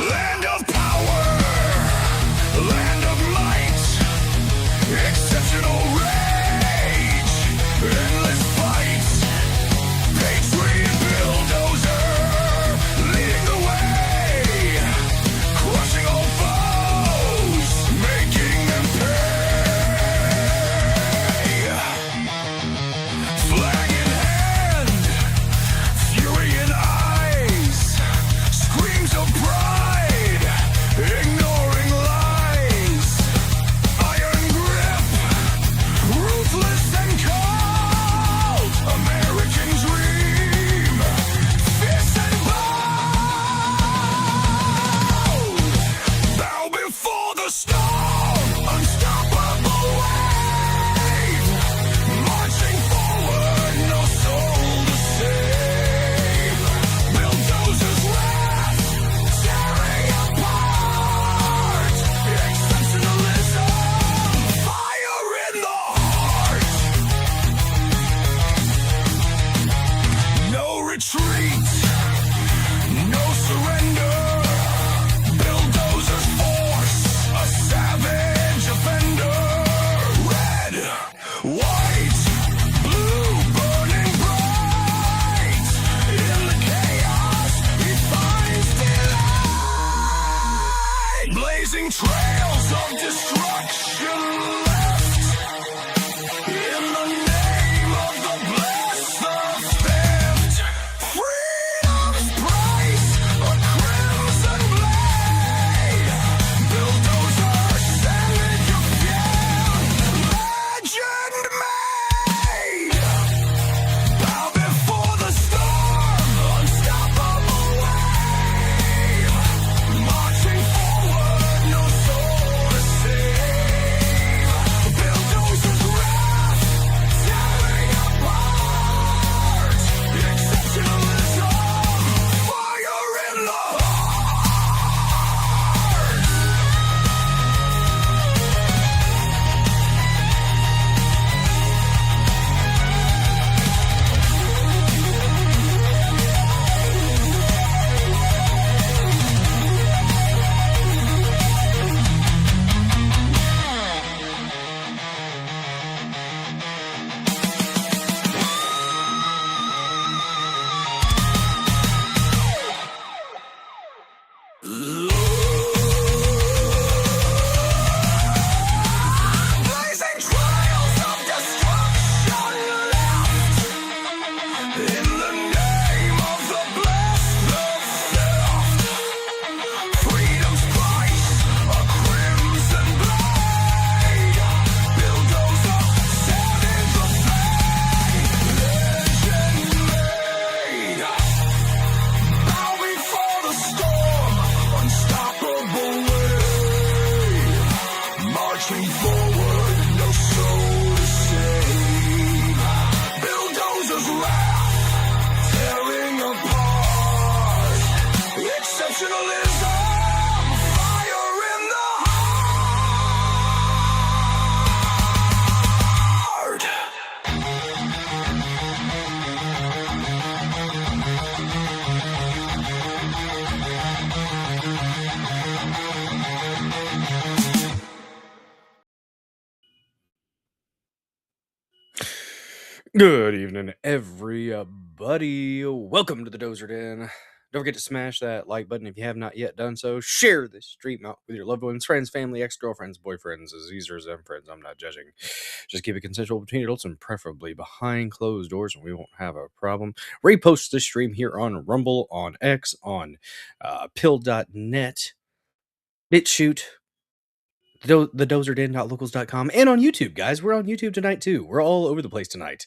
Land of power, land of might, exceptional rage, endless fight, patriot bulldozer, leading the way, crushing all foes, making them pay. Flag in hand, fury in eyes, screams of pride, ignoring lies, iron grip, ruthless and cold, American dream, fierce and bold, bow before the storm, unstoppable wave, marching forward, no soul to save, bulldozers wrath, tearing apart, exceptionalism, fire in the heart, no retreat, no surrender, bulldozers force, a savage offender, red, white, blue, burning bright, in the chaos he finds delight, blazing trails of destruction left, in the name of the blessed, the theft, freedom's price, a crimson blade, bulldozer, savage of legend made, bow before the storm, unstoppable wave, marching forward, no soul to save, bulldozers wrath, tearing apart, exceptionalism, fire in the heart. Blazing trails of destruction left, in the name of the blessed, the theft, freedom's price, a crimson blade, bulldozer, savage of legend made, bow before the storm, unstoppable wave, marching forward, no soul to save, bulldozers wrath, tearing apart, exceptionalism, fire in the heart. Good evening, everybody. Welcome to the Dozer Den. Don't forget to smash that like button if you have not yet done so. Share this stream out with your loved ones, friends, family, ex-girlfriends, boyfriends, Azizers, and friends. I'm not judging. Just keep it consensual between adults and preferably behind closed doors, and we won't have a problem. Repost this stream here on Rumble, on X, on pill.net, BitChute, thedozerden.locals.com, and on YouTube, guys. We're on YouTube tonight, too. We're all over the place tonight.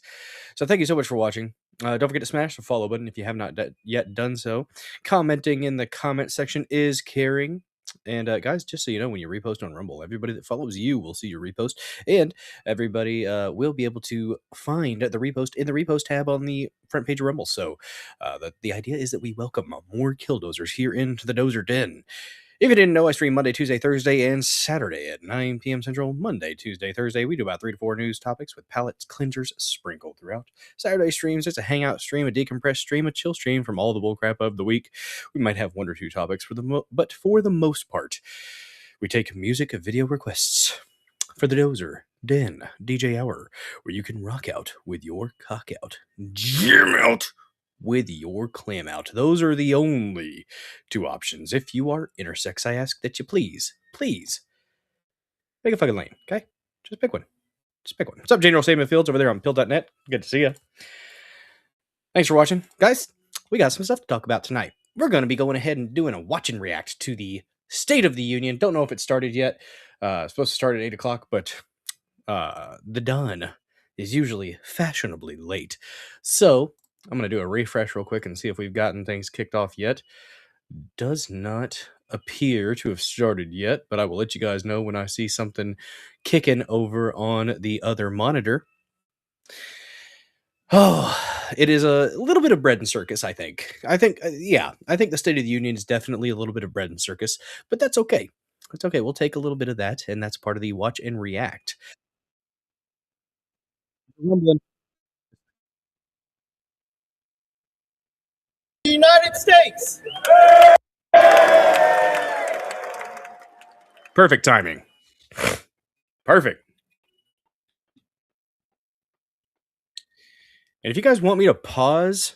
So thank you so much for watching. Don't forget to smash the follow button if you have not yet done so. Commenting in the comment section is caring. And guys, just so you know, when you repost on Rumble, everybody that follows you will see your repost, and everybody will be able to find the repost in the repost tab on the front page of Rumble. So the idea is that we welcome more Killdozers here into the Dozer Den. If you didn't know, I stream Monday, Tuesday, Thursday, and Saturday at 9 p.m. Central. Monday, Tuesday, Thursday, we do about 3 to 4 news topics with palate cleansers sprinkled throughout. Saturday streams, it's a hangout stream, a decompressed stream, a chill stream from all the bullcrap of the week. We might have one or two topics but for the most part, we take music video requests for the Dozer Den DJ Hour, where you can rock out with your cock out, jam out with your clam out. Those are the only two options. If you are intersex, I ask that you please pick a fucking lane, okay? Just pick one. Just pick one. What's up, General Saban Fields over there on pill.net? Good to see you. Thanks for watching. Guys, we got some stuff to talk about tonight. We're going to be going ahead and doing a watch and react to the State of the Union. Don't know if it started yet. It's supposed to start at 8 o'clock, but the dawn is usually fashionably late. So I'm going to do a refresh real quick and see if we've gotten things kicked off yet. Does not appear to have started yet, but I will let you guys know when I see something kicking over on the other monitor. Oh, it is a little bit of bread and circus, I think. I think the State of the Union is definitely a little bit of bread and circus, but that's okay. It's okay. We'll take a little bit of that, and that's part of the watch and react. Rumbling. United States. Perfect timing. Perfect. And if you guys want me to pause,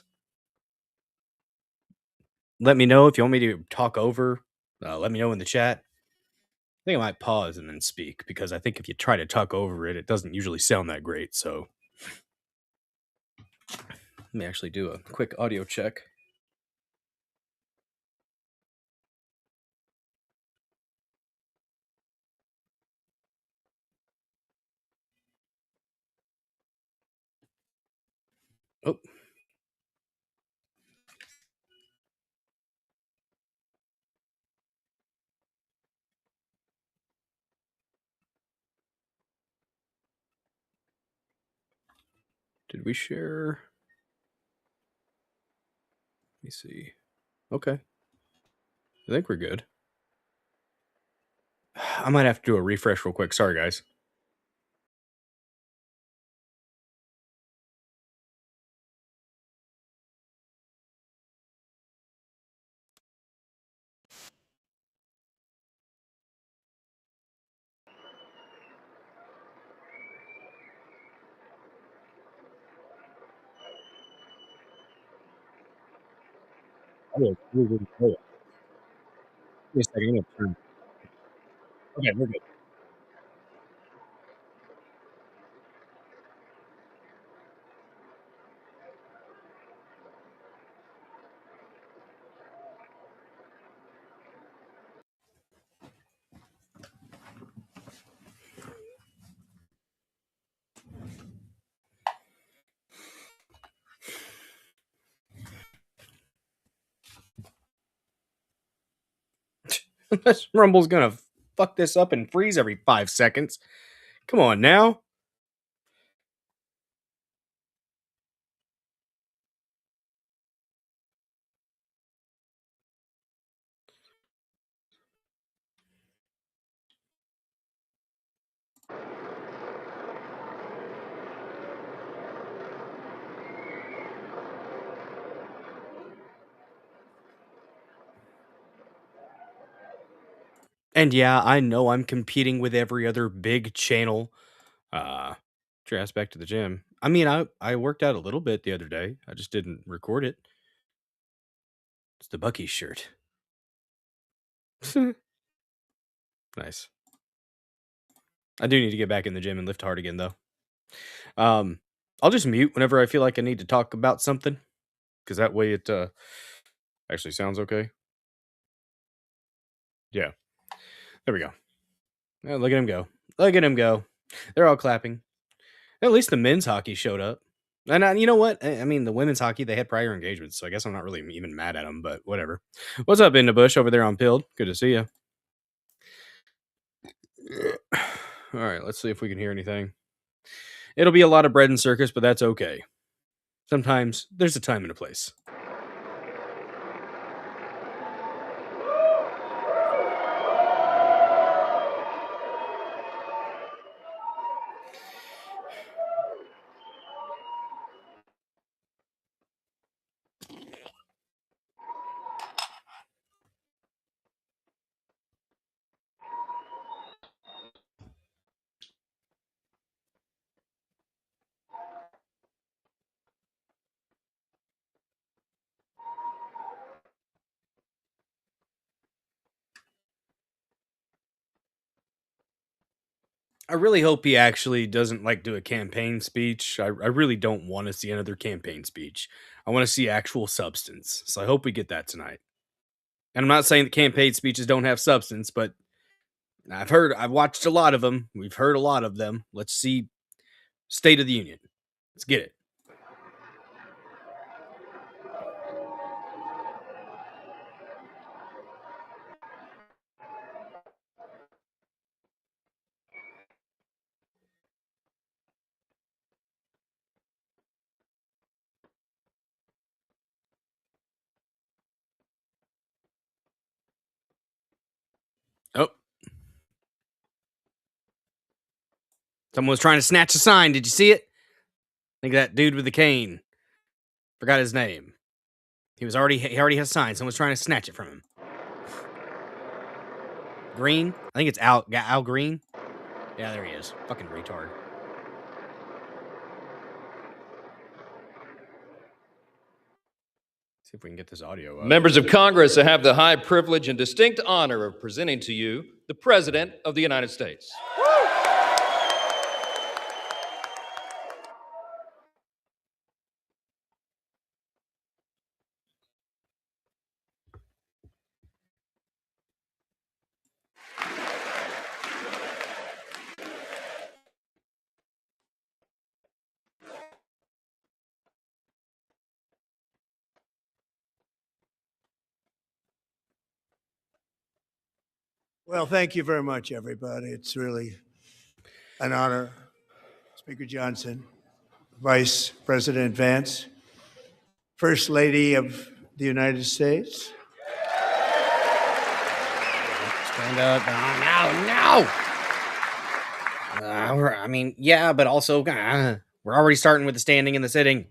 let me know. If you want me to talk over, let me know in the chat. I think I might pause and then speak, because I think if you try to talk over it, it doesn't usually sound that great. So let me actually do a quick audio check. Oh. Did we share? Let me see. Okay. I think we're good. I might have to do a refresh real quick. Sorry, guys. Wait a second. Okay, we're good. This Rumble's gonna fuck this up and freeze every 5 seconds. Come on now. And yeah, I know I'm competing with every other big channel. Trash back to the gym. I mean, I worked out a little bit the other day. I just didn't record it. It's the Bucky shirt. Nice. I do need to get back in the gym and lift hard again, though. I'll just mute whenever I feel like I need to talk about something, because that way it actually sounds okay. Yeah, there we go. Look at him go. Look at him go. They're all clapping. At least the men's hockey showed up. And you know what? I mean, the women's hockey, they had prior engagements, so I guess I'm not really even mad at them, but whatever. What's up, In the Bush over there on Pilled? Good to see you. All right, let's see if we can hear anything. It'll be a lot of bread and circus, but that's okay. Sometimes there's a time and a place. I really hope he actually doesn't like do a campaign speech. I really don't want to see another campaign speech. I want to see actual substance. So I hope we get that tonight. And I'm not saying that campaign speeches don't have substance, but I've watched a lot of them. We've heard a lot of them. Let's see State of the Union. Let's get it. Oh, someone was trying to snatch a sign. Did you see it? I think that dude with the cane. Forgot his name. He already has a sign. Someone's trying to snatch it from him. Green? I think it's Al Green. Yeah, there he is. Fucking retard. See if we can get this audio up. Members of Congress, I have the high privilege and distinct honor of presenting to you the President of the United States. Well, thank you very much, everybody. It's really an honor. Speaker Johnson, Vice President Vance, First Lady of the United States. Stand up. No. I mean, yeah, but also, we're already starting with the standing and the sitting.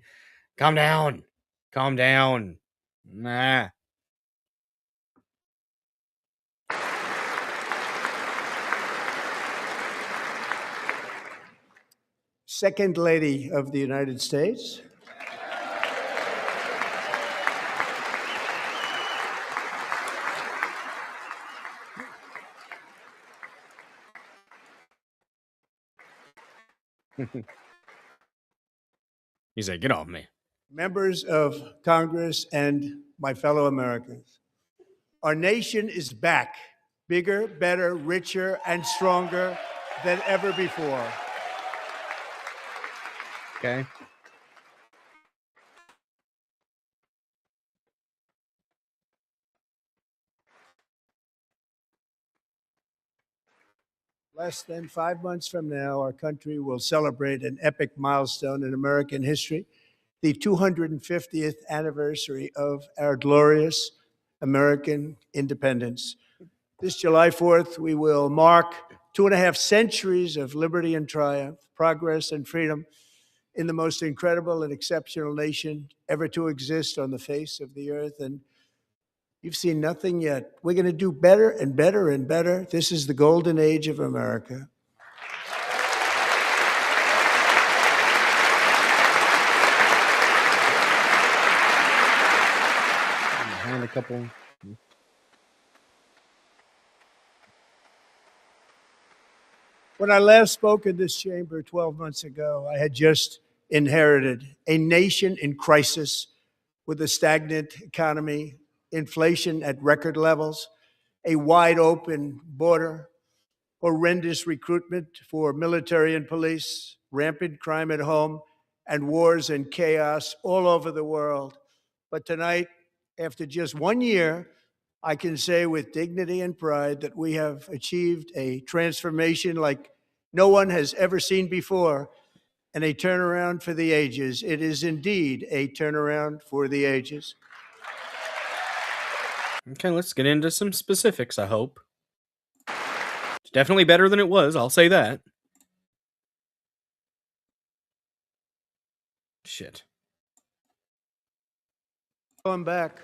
Calm down. Calm down. Nah. Second Lady of the United States. He said, get off me. Members of Congress and my fellow Americans. Our nation is back, bigger, better, richer, and stronger than ever before. Okay. Less than 5 months from now, our country will celebrate an epic milestone in American history, the 250th anniversary of our glorious American independence. This July 4th, we will mark 2.5 centuries of liberty and triumph, progress and freedom in the most incredible and exceptional nation ever to exist on the face of the earth. And you've seen nothing yet. We're going to do better and better and better. This is the golden age of America. Hand a couple. When I last spoke in this chamber 12 months ago, I had just inherited a nation in crisis with a stagnant economy, inflation at record levels, a wide open border, horrendous recruitment for military and police, rampant crime at home, and wars and chaos all over the world. But tonight, after just 1 year, I can say with dignity and pride that we have achieved a transformation like no one has ever seen before, and a turnaround for the ages. It is indeed a turnaround for the ages. Okay, let's get into some specifics, I hope. It's definitely better than it was, I'll say that. Shit. I'm back.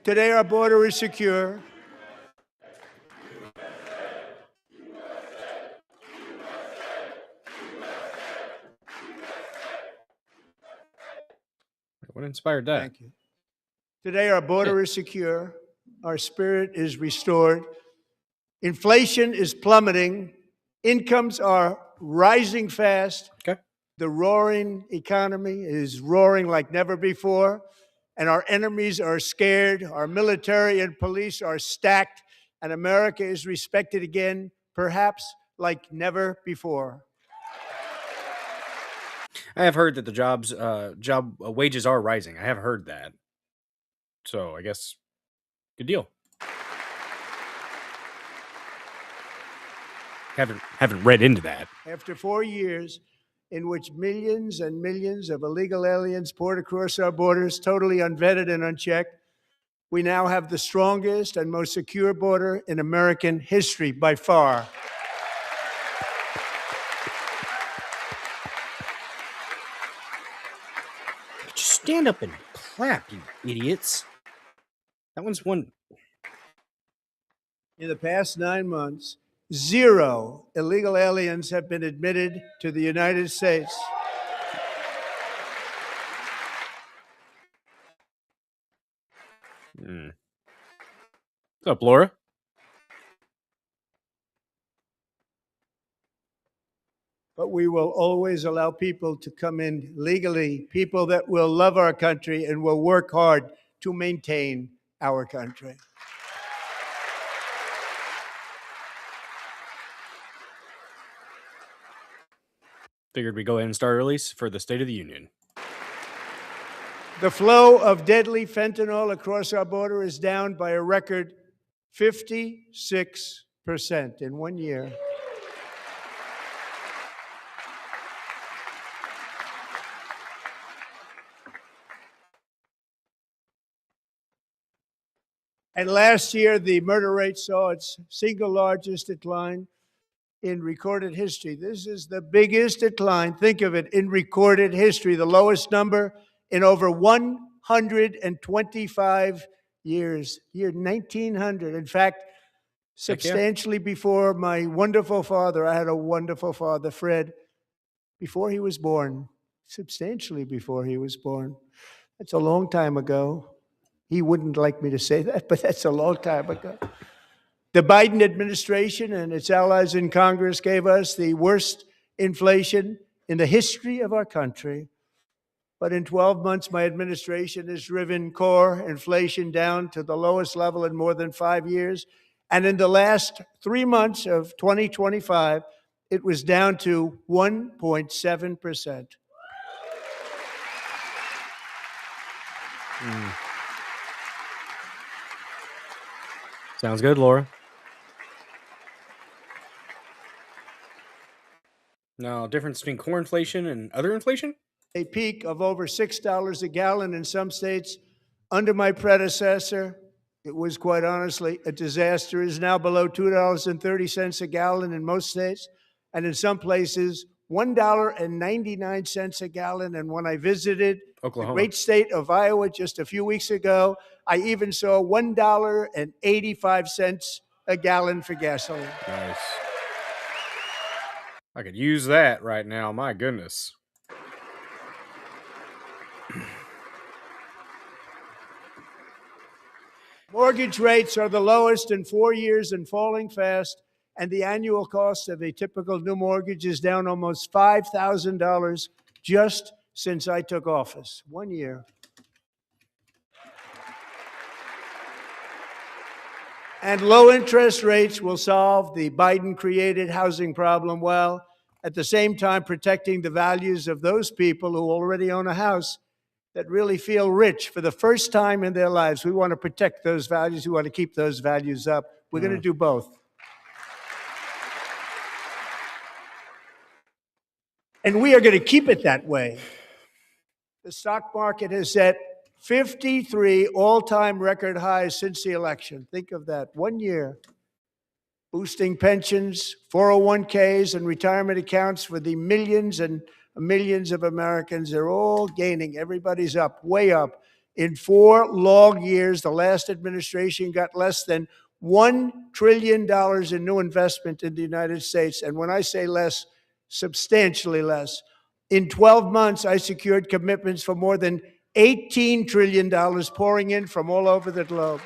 Today, our border is secure. What inspired that? Thank you. Today, our border is secure. Our spirit is restored. Inflation is plummeting. Incomes are rising fast. Okay. The roaring economy is roaring like never before, and our enemies are scared. Our military and police are stacked, and America is respected again, perhaps like never before. I have heard that the job wages are rising. I have heard that. So I guess good deal. Haven't read into that. After 4 years in which millions and millions of illegal aliens poured across our borders, totally unvetted and unchecked, we now have the strongest and most secure border in American history by far. Just stand up and clap, you idiots. That one's one. In the past 9 months, 0 illegal aliens have been admitted to the United States. What's up, Laura? But we will always allow people to come in legally, people that will love our country and will work hard to maintain our country. Figured we'd go ahead and start early for the State of the Union. The flow of deadly fentanyl across our border is down by a record 56% in 1 year. And last year, the murder rate saw its single largest decline in recorded history. This is the biggest decline, think of it, in recorded history, the lowest number in over 125 years, year 1900. In fact, substantially before my wonderful father, I had a wonderful father, Fred, before he was born, substantially before he was born. That's a long time ago. He wouldn't like me to say that, but that's a long time ago. The Biden administration and its allies in Congress gave us the worst inflation in the history of our country. But in 12 months, my administration has driven core inflation down to the lowest level in more than 5 years. And in the last 3 months of 2025, it was down to 1.7%. Sounds good, Laura. Now, difference between core inflation and other inflation? A peak of over $6 a gallon in some states. Under my predecessor, it was quite honestly a disaster. It is now below $2.30 a gallon in most states, and in some places, $1.99 a gallon. And when I visited Oklahoma. the great state of Iowa just a few weeks ago, I even saw $1.85 a gallon for gasoline. Nice. I could use that right now. My goodness. Mortgage rates are the lowest in 4 years and falling fast, and the annual cost of a typical new mortgage is down almost $5,000 just since I took office. 1 year. And low interest rates will solve the Biden-created housing problem well, at the same time protecting the values of those people who already own a house that really feel rich for the first time in their lives. We want to protect those values. We want to keep those values up. We're going to do both. And we are going to keep it that way. The stock market has set 53 all-time record highs since the election. Think of that. 1 year. Boosting pensions, 401ks, and retirement accounts for the millions and millions of Americans. They're all gaining. Everybody's up, way up. In 4 long years, the last administration got less than $1 trillion in new investment in the United States. And when I say less, substantially less. In 12 months, I secured commitments for more than $18 trillion pouring in from all over the globe.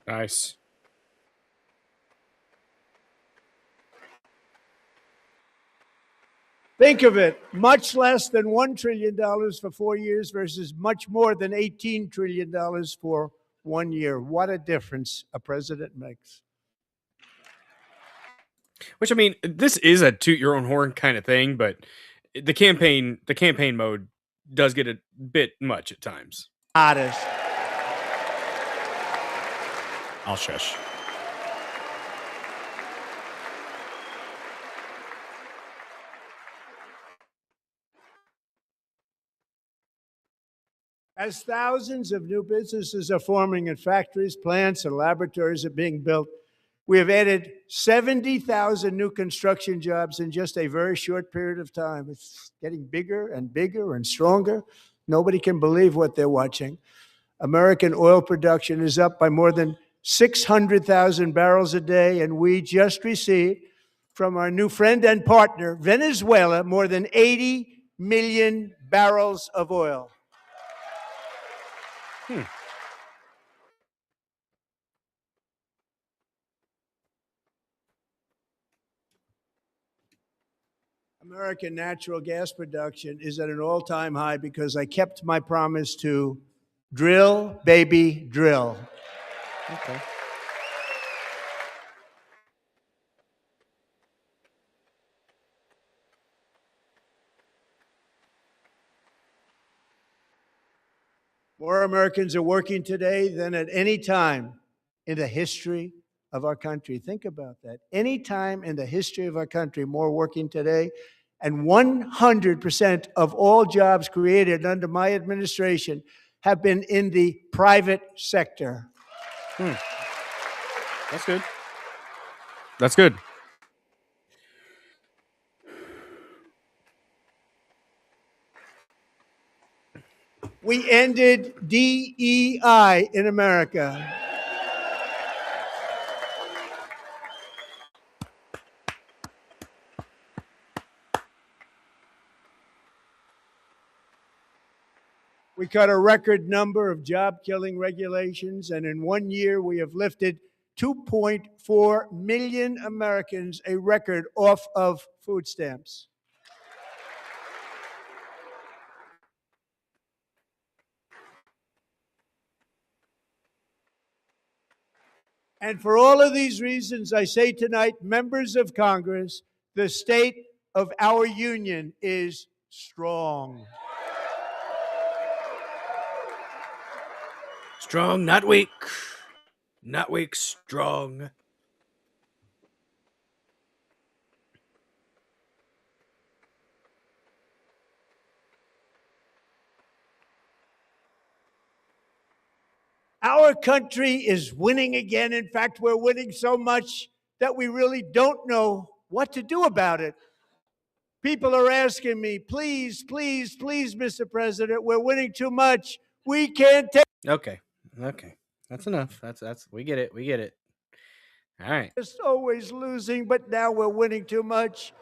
Nice. Think of it, much less than $1 trillion for 4 years versus much more than $18 trillion for 1 year. What a difference a president makes. Which, I mean, this is a toot your own horn kind of thing, but the campaign mode does get a bit much at times. Hottest. I'll shush. As thousands of new businesses are forming in factories, plants, and laboratories are being built, we have added 70,000 new construction jobs in just a very short period of time. It's getting bigger and bigger and stronger. Nobody can believe what they're watching. American oil production is up by more than 600,000 barrels a day, and we just received from our new friend and partner, Venezuela, more than 80 million barrels of oil. American natural gas production is at an all-time high because I kept my promise to drill, baby, drill. Okay. More Americans are working today than at any time in the history of our country. Think about that. Any time in the history of our country, more working today. And 100% of all jobs created under my administration have been in the private sector. That's good. That's good. We ended DEI in America. We cut a record number of job-killing regulations, and in 1 year, we have lifted 2.4 million Americans, a record, off of food stamps. And for all of these reasons, I say tonight, members of Congress, the state of our union is strong. Strong, not weak. Not weak, strong. Our country is winning again. In fact, we're winning so much that we really don't know what to do about it. People are asking me, please, please, please, Mr. President, we're winning too much. We can't take Okay. That's enough. That's we get it. We get it. All right. just always losing, but now we're winning too much.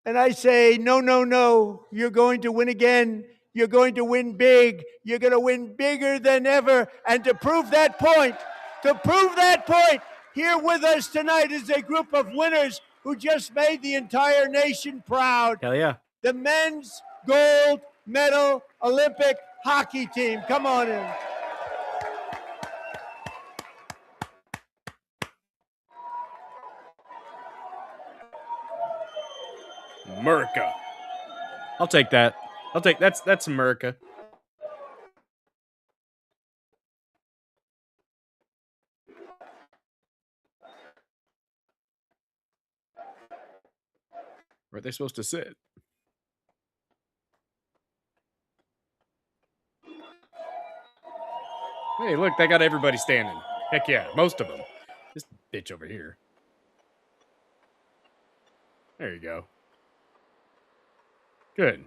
And I say, no, no, no, you're going to win again. You're going to win big. You're going to win bigger than ever. And to prove that point, here with us tonight is a group of winners who just made the entire nation proud. Hell yeah. The men's gold medal Olympic hockey team. Come on in. America. I'll take that. That's America. Where are they supposed to sit? Hey, look, they got everybody standing. Heck yeah, most of them. This bitch over here. There you go. Good.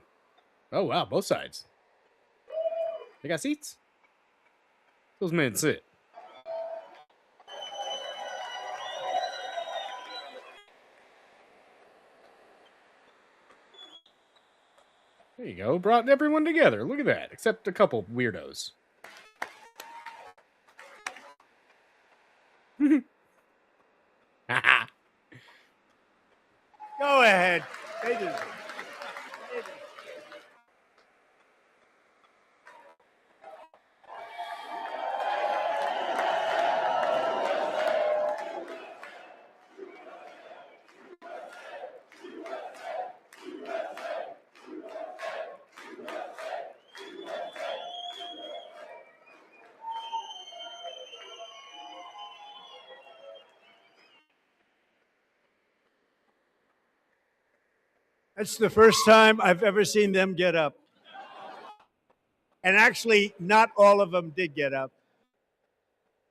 Oh, wow, both sides. They got seats? Those men sit. There you go. Brought everyone together. Look at that. Except a couple weirdos. Go ahead. They deserve it. That's the first time I've ever seen them get up. And actually, not all of them did get up.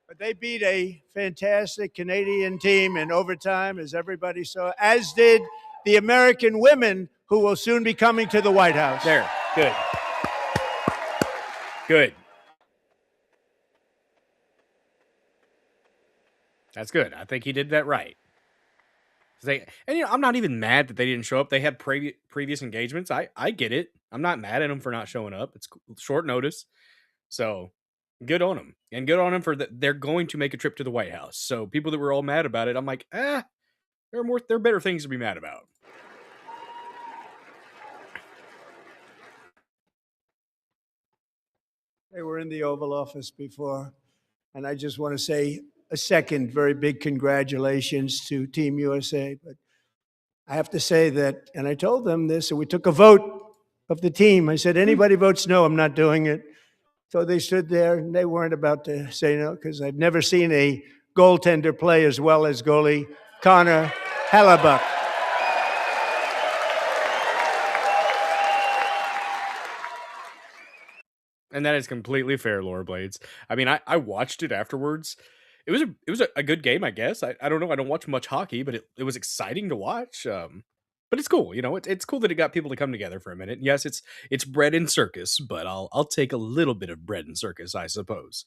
But they beat a fantastic Canadian team in overtime, as everybody saw, as did the American women who will soon be coming to the White House. There. Good. Good. That's good. I think he did that right. I'm not even mad that they didn't show up. They had previous engagements. I get it. I'm not mad at them for not showing up. It's short notice. So good on them. And good on them for that. They're going to make a trip to the White House. So people that were all mad about it, I'm like, there are better things to be mad about. They were in the Oval Office before. And I just want to say a second very big congratulations to Team USA. But I have to say that, and I told them this, and we took a vote of the team. I said, anybody votes no, I'm not doing it. So they stood there, and they weren't about to say no, because I've never seen a goaltender play as well as goalie Connor Hellebuyck. And that is completely fair, Laura Blades. I mean, I watched it afterwards. It was a good game, I guess. I don't know. I don't watch much hockey, but it was exciting to watch. But it's cool, it's cool that it got people to come together for a minute. Yes, it's bread and circus, but I'll take a little bit of bread and circus, I suppose.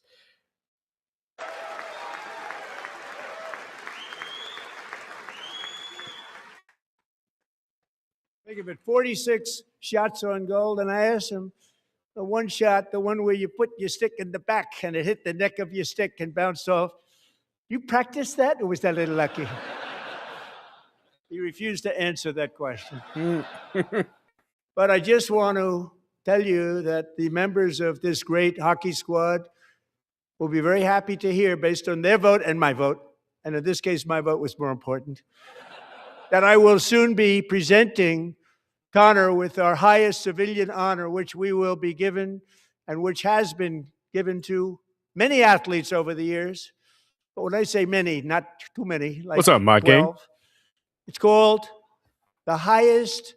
Think of it, 46 shots on goal, and I asked him, the one shot, the one where you put your stick in the back and it hit the neck of your stick and bounced off. You practiced that, or was that a little lucky? He refused to answer that question. But I just want to tell you that the members of this great hockey squad will be very happy to hear, based on their vote and my vote, and in this case, my vote was more important, that I will soon be presenting Connor with our highest civilian honor, which we will be given and which has been given to many athletes over the years. But when I say many, not too many. Like what's up, Mike King? It's called the highest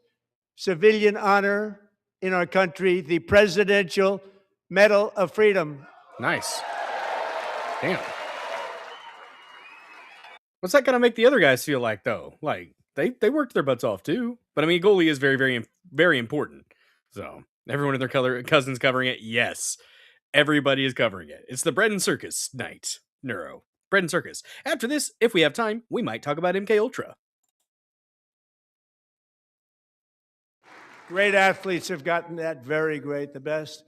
civilian honor in our country, the Presidential Medal of Freedom. Nice. Damn. What's that going to make the other guys feel like, though? Like, they worked their butts off, too. But, I mean, goalie is very, very, very important. So, everyone and their cousins covering it, yes. Everybody is covering it. It's the bread and circus night, Neuro. Bread and circus. After this, if we have time, we might talk about MK Ultra. Great athletes have gotten that, very great, the best.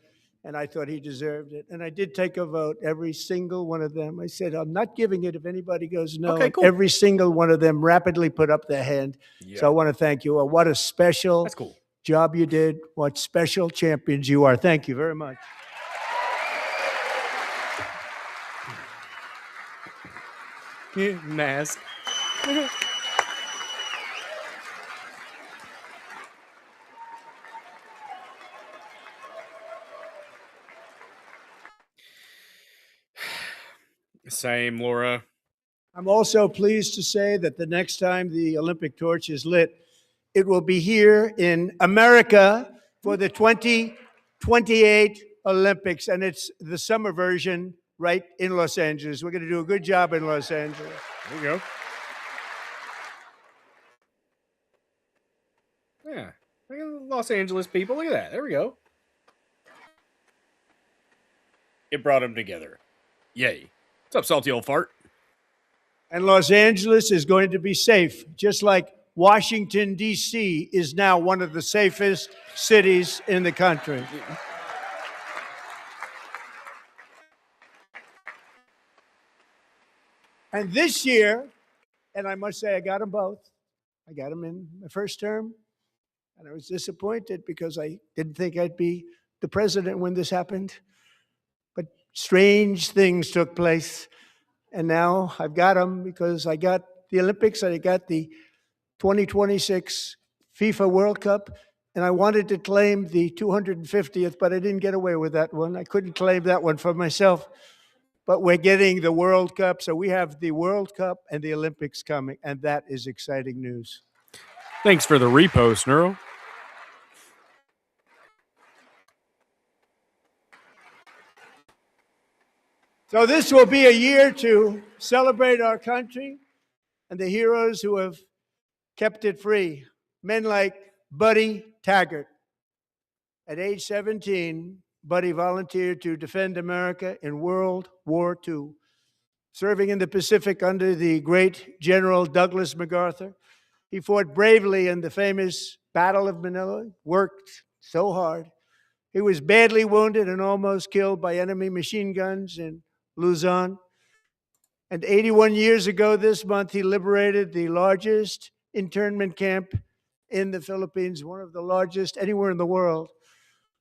And I thought he deserved it. And I did take a vote, every single one of them. I said, I'm not giving it if anybody goes no. Okay, cool. Every single one of them rapidly put up their hand. Yeah. So I want to thank you. What a special That's cool. job you did. What special champions you are. Thank you very much. Mask. Same, Laura. I'm also pleased to say that the next time the Olympic torch is lit, it will be here in America for the 2028 Olympics, and it's the summer version right in Los Angeles. We're going to do a good job in Los Angeles. There you go. Yeah. Look at the Los Angeles people. Look at that. There we go. It brought them together. Yay. What's up, salty old fart? And Los Angeles is going to be safe, just like Washington, D.C. is now one of the safest cities in the country. And this year, and I must say I got them both. I got them in my first term, and I was disappointed because I didn't think I'd be the president when this happened. But strange things took place, and now I've got them because I got the Olympics, I got the 2026 FIFA World Cup, and I wanted to claim the 250th, but I didn't get away with that one. I couldn't claim that one for myself. But we're getting the World Cup, so we have the World Cup and the Olympics coming, and that is exciting news. Thanks for the repost, Neuro. So this will be a year to celebrate our country and the heroes who have kept it free. Men like Buddy Taggart. At age 17, Buddy volunteered to defend America in World War II, serving in the Pacific under the great General Douglas MacArthur. He fought bravely in the famous Battle of Manila, worked so hard. He was badly wounded and almost killed by enemy machine guns in Luzon. And 81 years ago this month, he liberated the largest internment camp in the Philippines, one of the largest anywhere in the world.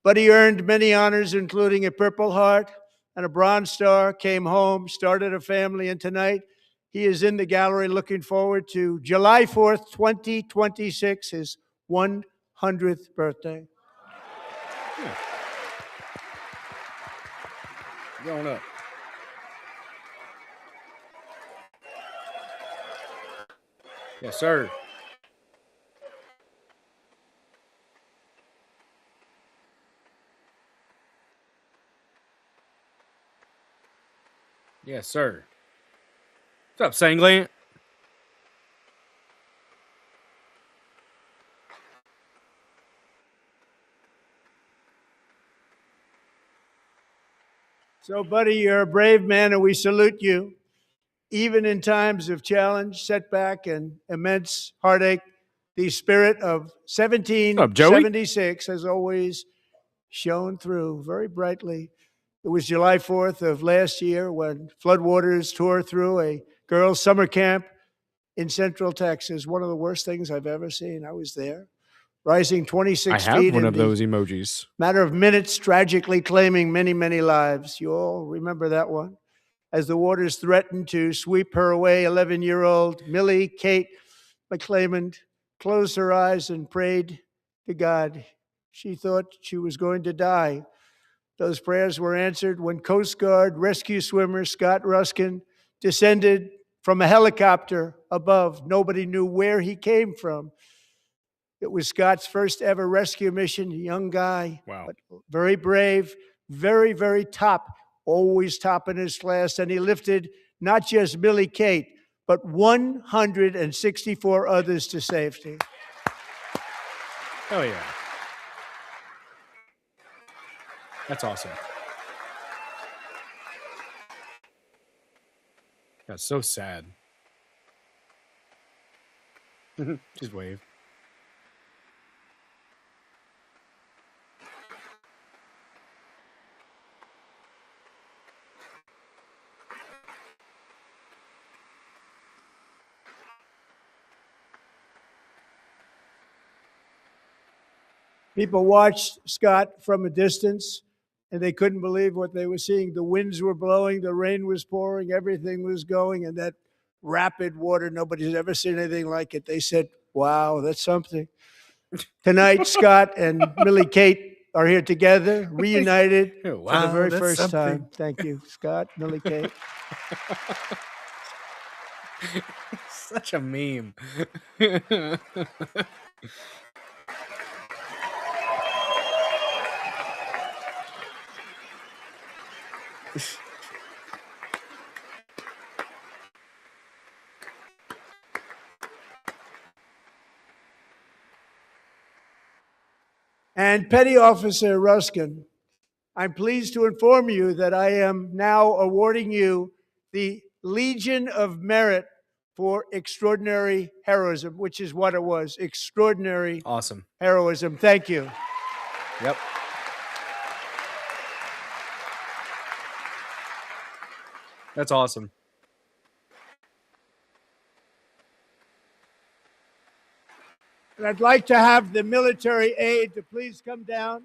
But he earned many honors, including a Purple Heart and a Bronze Star, came home, started a family, and tonight he is in the gallery looking forward to July 4th, 2026, his 100th birthday. Going up. Yes, sir. Yes, sir. What's up, Sanglant? So, buddy, you're a brave man, and we salute you. Even in times of challenge, setback, and immense heartache, the spirit of 1776 has always shone through very brightly. It was July 4th of last year when floodwaters tore through a girls' summer camp in Central Texas. One of the worst things I've ever seen. I was there, rising 26 I have feet one in of the those emojis. matter of minutes, tragically claiming many, many lives. You all remember that one? As the waters threatened to sweep her away, 11-year-old Millie Kate McClelland closed her eyes and prayed to God. She thought she was going to die. Those prayers were answered when Coast Guard rescue swimmer Scott Ruskin descended from a helicopter above. Nobody knew where he came from. It was Scott's first ever rescue mission, a young guy, Wow. but very brave, very, very top, always top in his class. And he lifted not just Millie Kate, but 164 others to safety. Oh, yeah. That's awesome. That's so sad. Just wave. People watched Scott from a distance, and they couldn't believe what they were seeing. The winds were blowing, the rain was pouring, everything was going, and that rapid water, nobody's ever seen anything like it. They said, wow, that's something. Tonight, Scott and Millie Kate are here together, reunited for the Wow, very that's first something. time. Thank you, Scott, Millie Kate. Such a meme. And Petty Officer Ruskin, I'm pleased to inform you that I am now awarding you the Legion of Merit for extraordinary heroism, which is what it was, extraordinary Awesome. heroism. Thank you. Yep. That's awesome. And I'd like to have the military aide to please come down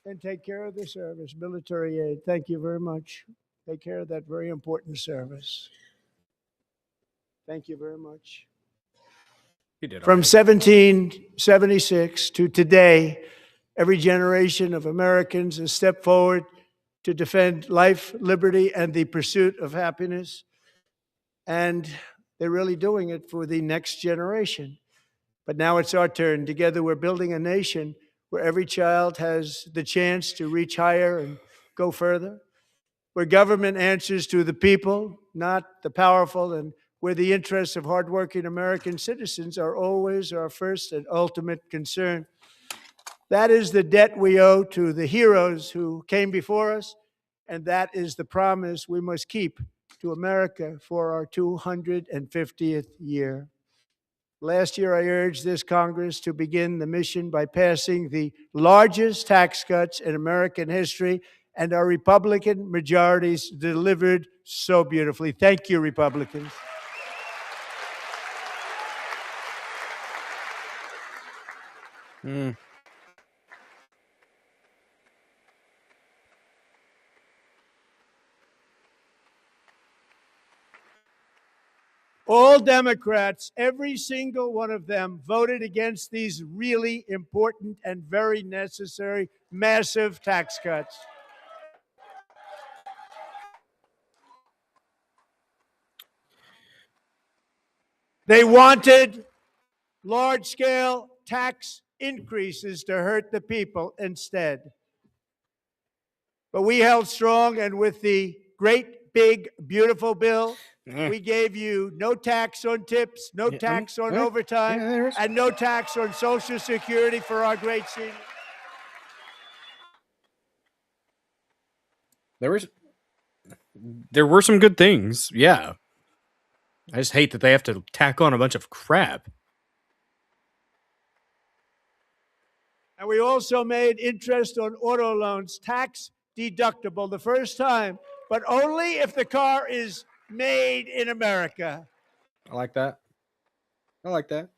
and take care of the service. Military aide, thank you very much. Take care of that very important service. Thank you very much. He did. From already. 1776 to today, every generation of Americans has stepped forward to defend life, liberty, and the pursuit of happiness. And They're really doing it for the next generation. But now it's our turn. Together, we're building a nation where every child has the chance to reach higher and go further, where government answers to the people, not the powerful, and where the interests of hardworking American citizens are always our first and ultimate concern. That is the debt we owe to the heroes who came before us, and that is the promise we must keep to America for our 250th year. Last year, I urged this Congress to begin the mission by passing the largest tax cuts in American history, and our Republican majorities delivered so beautifully. Thank you, Republicans. All Democrats, every single one of them, voted against these really important and very necessary massive tax cuts. They wanted large-scale tax increases to hurt the people instead. But we held strong, and with the great, big, beautiful bill, we gave you no tax on tips, no tax on overtime, and no tax on Social Security for our great seniors. There were some good things, yeah. I just hate that they have to tack on a bunch of crap. And we also made interest on auto loans tax deductible the first time, but only if the car is made in America. I like that. I like that.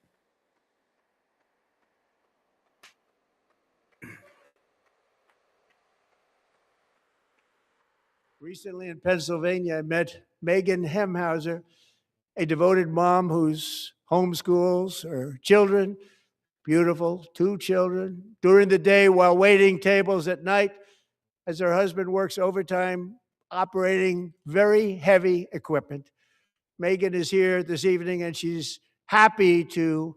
Recently in Pennsylvania, I met Megan Hemhauser, a devoted mom who's homeschools her children, beautiful, 2 children, during the day while waiting tables at night as her husband works overtime operating very heavy equipment. Megan is here this evening, and she's happy to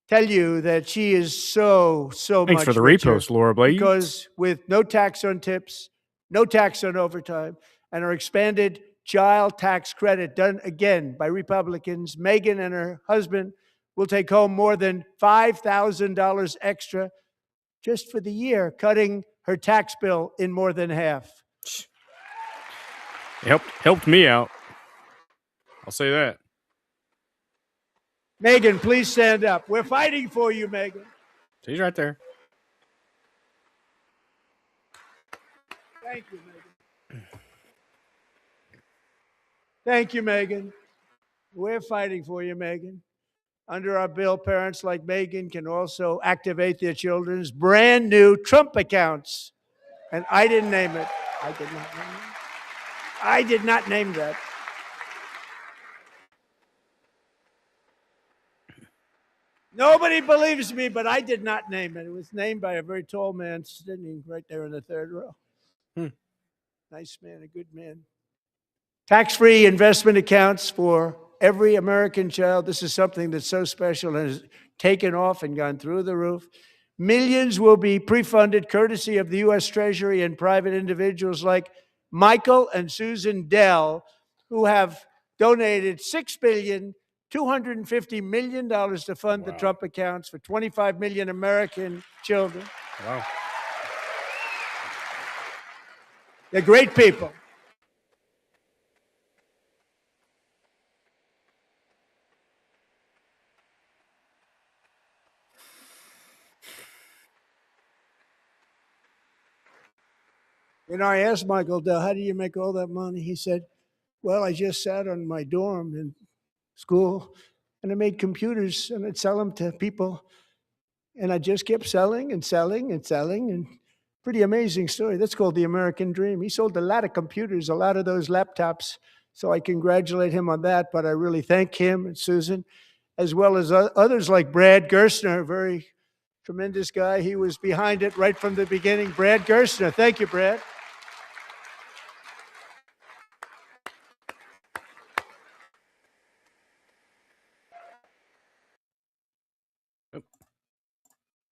tell you that she is so much Thanks for the richer repost, Laura Blades. because with no tax on tips, no tax on overtime, and our expanded child tax credit done again by Republicans, Megan and her husband will take home more than $5,000 extra just for the year, cutting her tax bill in more than half. Helped me out. I'll say that. Megan, please stand up. We're fighting for you, Megan. She's right there. Thank you, Megan. Thank you, Megan. We're fighting for you, Megan. Under our bill, parents like Megan can also activate their children's brand new Trump accounts. And I didn't name it. I did not name it. I did not name that. Nobody believes me, but I did not name it. It was named by a very tall man sitting right there in the third row. Nice man, a good man. Tax-free investment accounts for every American child. This is something that's so special and has taken off and gone through the roof. Millions will be pre-funded courtesy of the U.S. Treasury and private individuals like Michael and Susan Dell, who have donated $6.25 billion to fund the Trump accounts for 25 million American children. Wow. They're great people. You know, I asked Michael Dell, how do you make all that money? He said, well, I just sat on my dorm in school and I made computers and I'd sell them to people. And I just kept selling and selling and selling. And pretty amazing story. That's called the American dream. He sold a lot of computers, a lot of those laptops. So I congratulate him on that. But I really thank him and Susan, as well as others like Brad Gerstner, a very tremendous guy. He was behind it right from the beginning. Brad Gerstner. Thank you, Brad.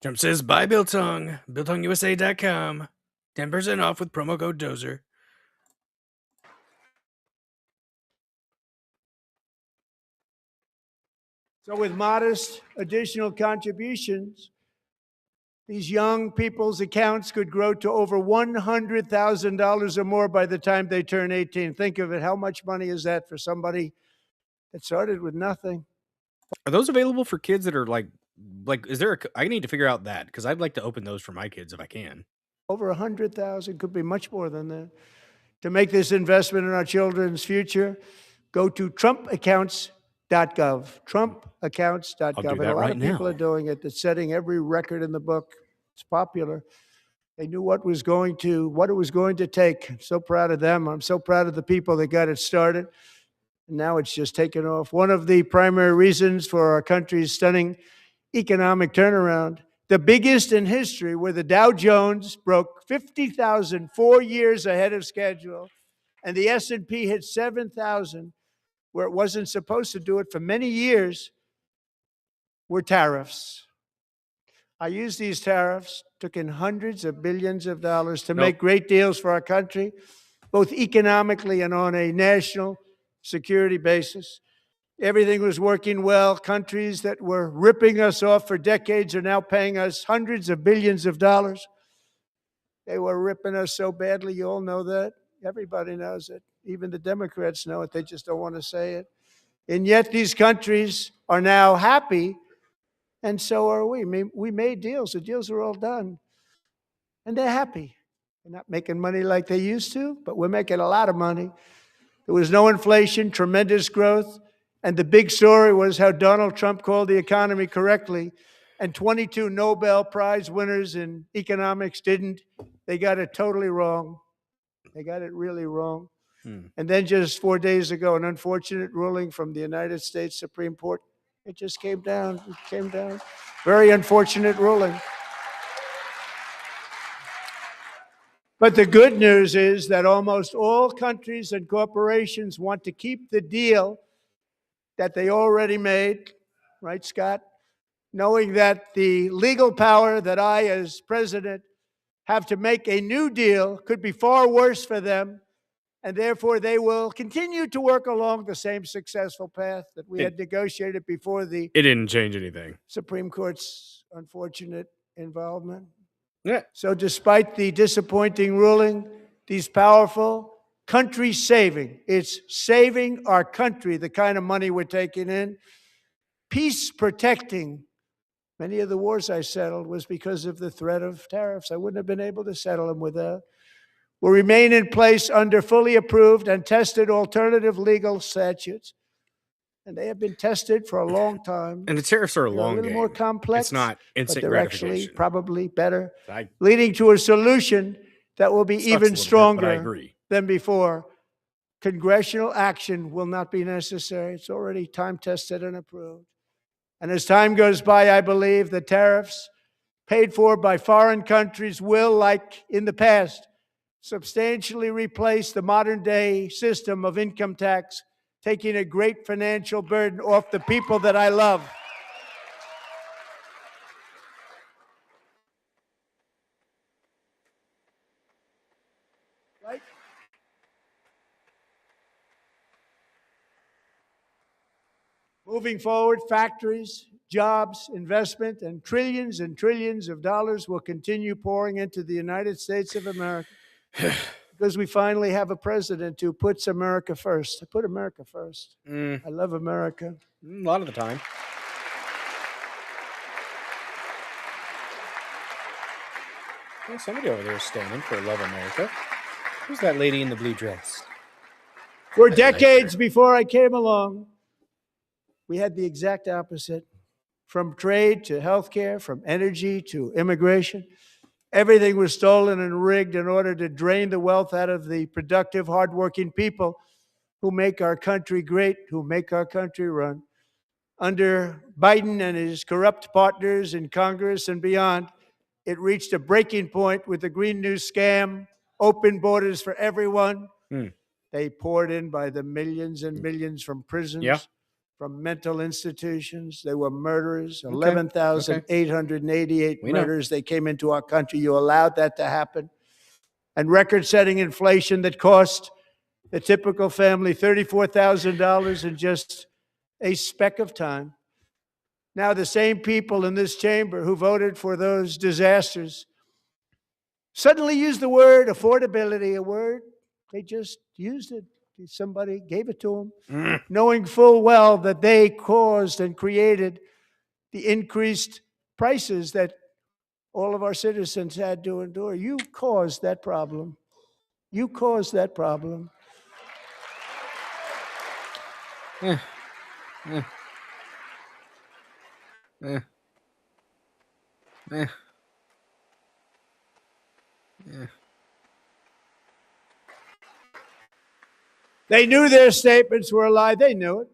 Trump says, buy Biltong, BiltongUSA.com. 10% off with promo code Dozer. So with modest additional contributions, these young people's accounts could grow to over $100,000 or more by the time they turn 18. Think of it. How much money is that for somebody that started with nothing? Are those available for kids that are like, is there I need to figure out that because I'd like to open those for my kids if I can. Over 100,000, could be much more than that. To make this investment in our children's future, go to TrumpAccounts.gov. TrumpAccounts.gov. I'll do And that a lot right of people now. are doing it. It's setting every record in the book. It's popular. They knew what it was going to take. I'm so proud of them. I'm so proud of the people that got it started. And now it's just taken off. One of the primary reasons for our country's stunning economic turnaround, the biggest in history, where the Dow Jones broke 50,000 4 years ahead of schedule, and the S&P hit 7,000, where it wasn't supposed to do it for many years, were tariffs. I used these tariffs, took in hundreds of billions of dollars to make great deals for our country, both economically and on a national security basis. Everything was working well. Countries that were ripping us off for decades are now paying us hundreds of billions of dollars. They were ripping us so badly, you all know that. Everybody knows it. Even the Democrats know it. They just don't want to say it. And yet these countries are now happy, and so are we. We made deals. The deals are all done. And they're happy. They're not making money like they used to, but we're making a lot of money. There was no inflation, tremendous growth. And the big story was how Donald Trump called the economy correctly, and 22 Nobel Prize winners in economics didn't. They got it totally wrong. They got it really wrong. And then just 4 days ago, an unfortunate ruling from the United States Supreme Court. It just came down. It came down. Very unfortunate ruling. But the good news is that almost all countries and corporations want to keep the deal that they already made, right, Scott? Knowing that the legal power that I, as president, have to make a new deal could be far worse for them, and therefore they will continue to work along the same successful path that we had negotiated before the It didn't change anything. Supreme Court's unfortunate involvement. Yeah. So despite the disappointing ruling, these powerful country-saving, it's saving our country, the kind of money we're taking in, peace-protecting. Many of the wars I settled was because of the threat of tariffs. I wouldn't have been able to settle them without. Will remain in place under fully approved and tested alternative legal statutes. And they have been tested for a long time. And the tariffs are a They're long a little game. more complex. It's not instant but they're gratification. actually probably better, I leading to a solution that will be sucks a even little bit, stronger but I agree. than before. Congressional action will not be necessary. It's already time tested and approved. And as time goes by, I believe the tariffs paid for by foreign countries will, like in the past, substantially replace the modern day system of income tax, taking a great financial burden off the people that I love. Right? Moving forward, factories, jobs, investment, and trillions of dollars will continue pouring into the United States of America because we finally have a president who puts America first. I put America first. I love America. A lot of the time. Well, somebody over there is standing for Love America. Who's that lady in the blue dress? For decades before I came along, we had the exact opposite. From trade to healthcare, from energy to immigration, everything was stolen and rigged in order to drain the wealth out of the productive, hardworking people who make our country great, who make our country run. Under Biden and his corrupt partners in Congress and beyond, it reached a breaking point with the Green New scam, open borders for everyone. They poured in by the millions and millions from prisons, from mental institutions. They were murderers, Okay. 11,888 We know. murders. They came into our country. You allowed that to happen. And record-setting inflation that cost the typical family $34,000 in just a speck of time. Now, the same people in this chamber who voted for those disasters suddenly use the word affordability, a word they just used it. Somebody gave it to them, knowing full well that they caused and created the increased prices that all of our citizens had to endure. You caused that problem. You caused that problem. Eh, eh, eh, eh, eh. They knew their statements were a lie. They knew it.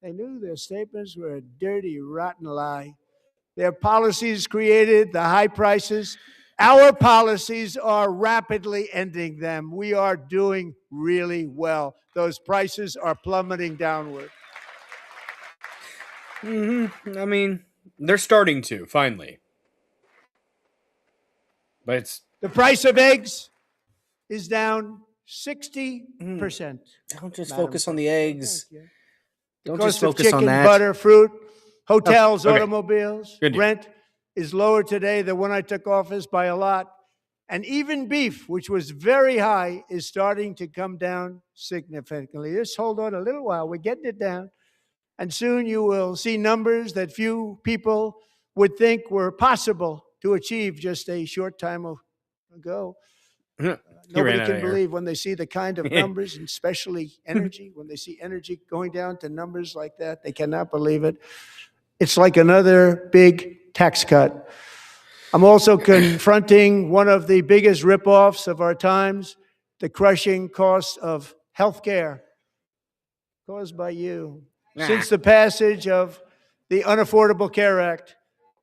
They knew their statements were a dirty, rotten lie. Their policies created the high prices. Our policies are rapidly ending them. We are doing really well. Those prices are plummeting downward. I mean, they're starting to, finally. But it's... The price of eggs is down 60%. Don't just Madam focus on the eggs. Thank you. Don't Cost just of focus chicken, on that. butter, fruit, hotels, okay. automobiles, Good deal. rent is lower today than when I took office by a lot. And even beef, which was very high, is starting to come down significantly. Just hold on a little while. We're getting it down. And soon you will see numbers that few people would think were possible to achieve just a short time ago. Nobody ran can outta here. believe when they see the kind of numbers, and especially energy, when they see energy going down to numbers like that, they cannot believe it. It's like another big tax cut. I'm also confronting one of the biggest ripoffs of our times, the crushing cost of health care caused by you. Since the passage of the Unaffordable Care Act,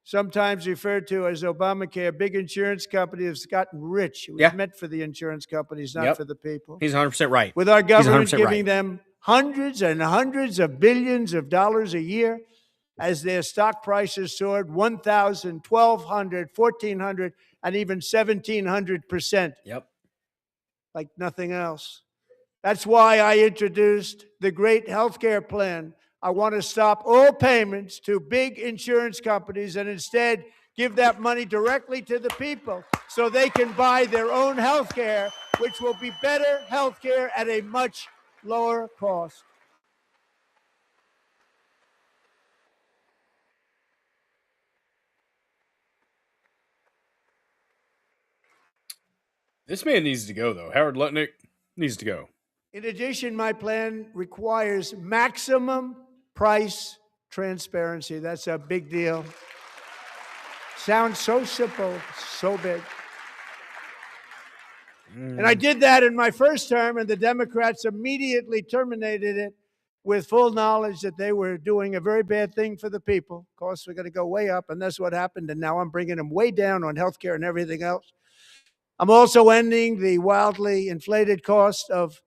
sometimes referred to as Obamacare, big insurance companies have gotten rich. It was Yeah. meant for the insurance companies, not Yep. for the people. He's 100% right. With our government 100% giving right. them hundreds and hundreds of billions of dollars a year as their stock prices soared 1,000, 1,200, 1,400, and even 1,700%, Yep. like nothing else. That's why I introduced the great healthcare plan. I want to stop all payments to big insurance companies and instead give that money directly to the people so they can buy their own health care, which will be better health care at a much lower cost. This man needs to go, though. Howard Lutnick needs to go. In addition, my plan requires maximum price transparency. That's a big deal. Sounds so simple, so big. And I did that in my first term, and the Democrats immediately terminated it with full knowledge that they were doing a very bad thing for the people. Costs were going to go way up, and that's what happened. And now I'm bringing them way down on healthcare and everything else. I'm also ending the wildly inflated cost of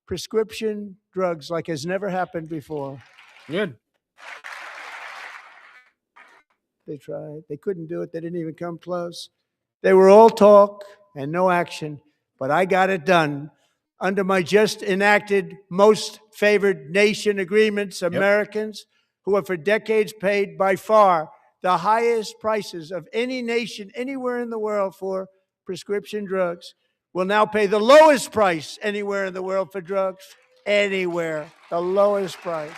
prescription drugs like has never happened before. Good. They tried. They couldn't do it. They didn't even come close. They were all talk and no action, but I got it done under my just enacted most favored nation agreements. Americans who have for decades paid by far the highest prices of any nation anywhere in the world for prescription drugs will now pay the lowest price anywhere in the world for drugs. Anywhere, the lowest price.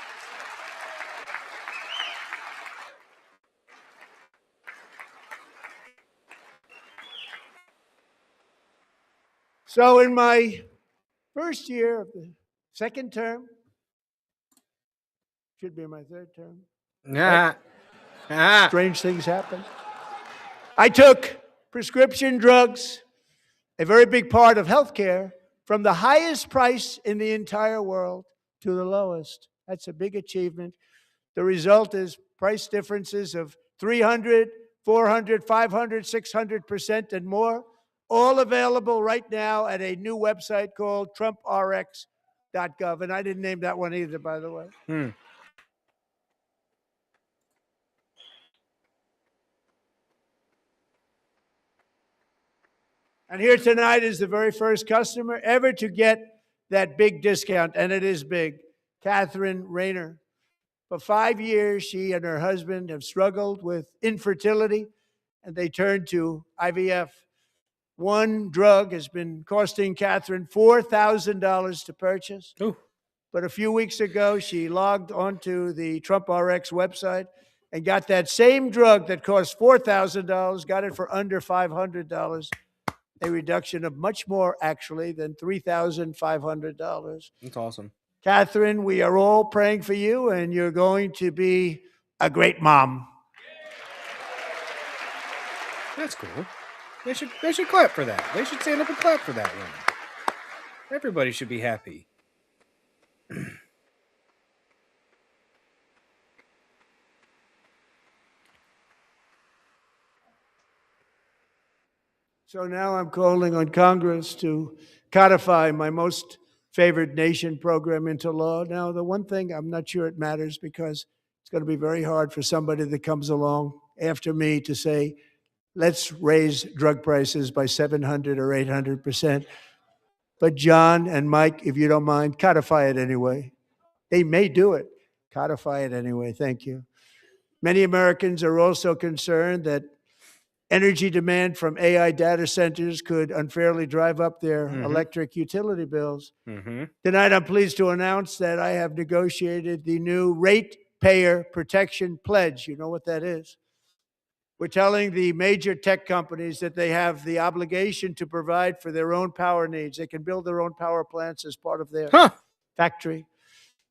So in my first year of the second term, should be my third term, strange things happen. I took prescription drugs, a very big part of healthcare, from the highest price in the entire world to the lowest. That's a big achievement. The result is price differences of 300, 400, 500, 600% and more, all available right now at a new website called TrumpRx.gov. And I didn't name that one either, by the way. And here tonight is the very first customer ever to get that big discount, and it is big. Catherine Rayner. For 5 years, she and her husband have struggled with infertility, and they turned to IVF. One drug has been costing Catherine $4,000 to purchase. Ooh. But a few weeks ago, she logged onto the Trump RX website and got that same drug that cost $4,000, got it for under $500, a reduction of much more, actually, than $3,500. That's awesome. Catherine, we are all praying for you, and you're going to be a great mom. That's cool. They should clap for that. They should stand up and clap for that one. Everybody should be happy. So now I'm calling on Congress to codify my most favored nation program into law. Now, the one thing, I'm not sure it matters because it's going to be very hard for somebody that comes along after me to say, let's raise drug prices by 700 or 800%. But John and Mike, if you don't mind, codify it anyway. They may do it. Codify it anyway. Thank you. Many Americans are also concerned that energy demand from AI data centers could unfairly drive up their electric utility bills. Tonight, I'm pleased to announce that I have negotiated the new Ratepayer Protection Pledge. You know what that is? We're telling the major tech companies that they have the obligation to provide for their own power needs. They can build their own power plants as part of their factory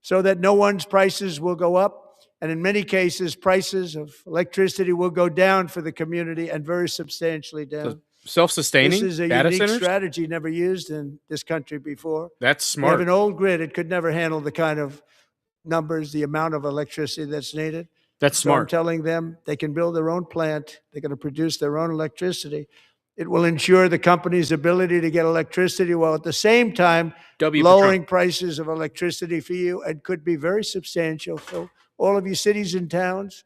so that no one's prices will go up. And in many cases, prices of electricity will go down for the community and very substantially down. Self-sustaining This is a data unique centers? strategy never used in this country before. That's We have smart. an old grid. It could never handle the kind of numbers, the amount of electricity that's needed. That's So I'm smart. telling them they can build their own plant. They're going to produce their own electricity. It will ensure the company's ability to get electricity while at the same time W for lowering prices of electricity for you, and could be very substantial. So all of you cities and towns,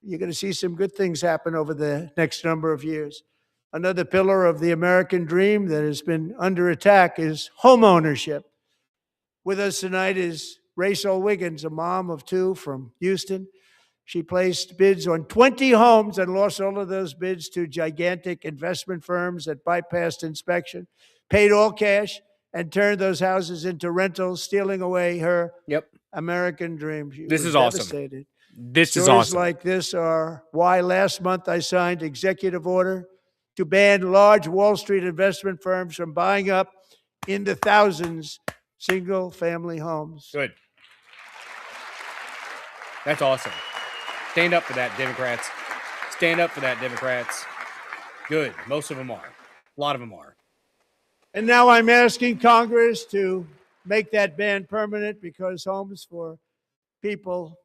you're going to see some good things happen over the next number of years. Another pillar of the American dream that has been under attack is home ownership. With us tonight is Rachel Wiggins, a mom of two from Houston. She placed bids on 20 homes and lost all of those bids to gigantic investment firms that bypassed inspection, paid all cash, and turned those houses into rentals, stealing away her Yep. American dream. She This was is awesome. devastated. This is Stories awesome. like this are why last month I signed executive order to ban large Wall Street investment firms from buying up in the thousands single-family homes. Good. That's awesome. Stand up for that, Democrats. Stand up for that, Democrats. Good. Most of them are. A lot of them are. And now I'm asking Congress to make that ban permanent, because homes for people,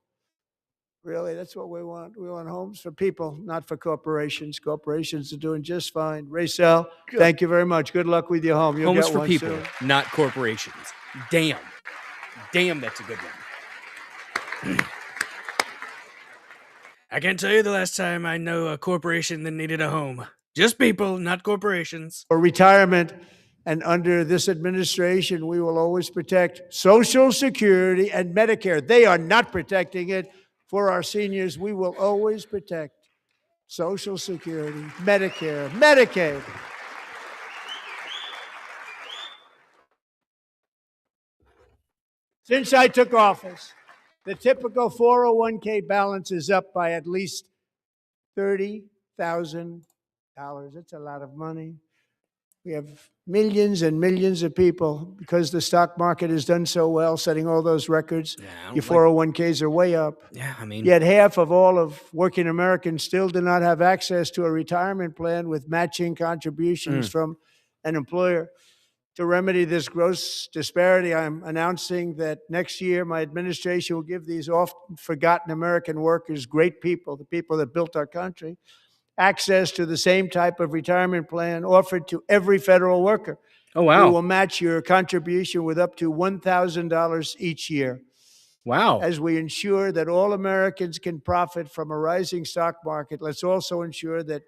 really, that's what we want. We want homes for people, not for corporations. Corporations are doing just fine. Racel, thank you very much. Good luck with your home. You'll Homes get for one people, soon. not corporations. Damn. Damn, that's a good one. I can't tell you the last time I know a corporation that needed a home. Just people, not corporations. For retirement, and under this administration, we will always protect Social Security and Medicare. They are not protecting it for our seniors. We will always protect Social Security, Medicare, Medicaid. Since I took office, the typical 401k balance is up by at least $30,000. That's a lot of money. We have millions and millions of people, because the stock market has done so well, setting all those records. Yeah, I don't Your like- 401ks are way up. Yeah, I mean, Yet half of all of working Americans still do not have access to a retirement plan with matching contributions from an employer. To remedy this gross disparity, I'm announcing that next year my administration will give these often forgotten American workers, great people, the people that built our country, access to the same type of retirement plan offered to every federal worker. oh, We wow. will match your contribution with up to $1,000 each year, Wow. as we ensure that all Americans can profit from a rising stock market. Let's also ensure that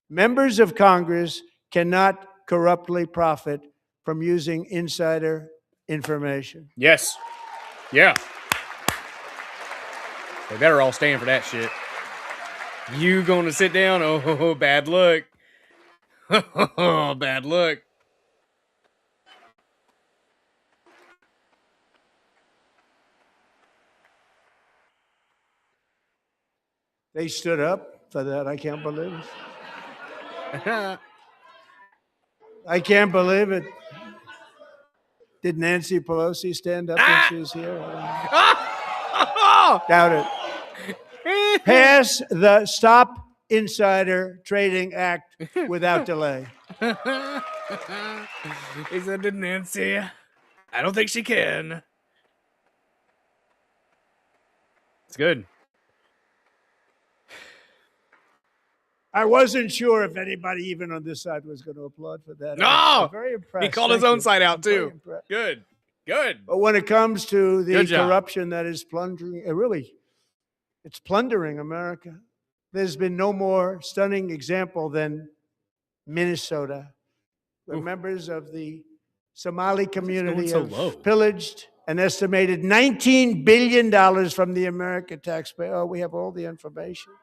members of Congress cannot corruptly profit from using insider information. Yes. Yeah. They better all stand for that shit. You gonna sit down? Oh, bad luck. Oh, bad luck. They stood up for that. I can't believe it. I can't believe it. Did Nancy Pelosi stand up when she was here? Doubt it. Pass the Stop Insider Trading Act without delay. He said to Nancy, I don't think she can. It's good. I wasn't sure if anybody, even on this side, was going to applaud for that. No! I'm very impressed. He called his Thank own you. side out I'm very too. impressed. Good. Good. But when it comes to the Good job. corruption that is plundering, it's plundering America. There's been no more stunning example than Minnesota, where Oof. members of the Somali community so have low? pillaged an estimated $19 billion from the American taxpayer. Oh, we have all the information.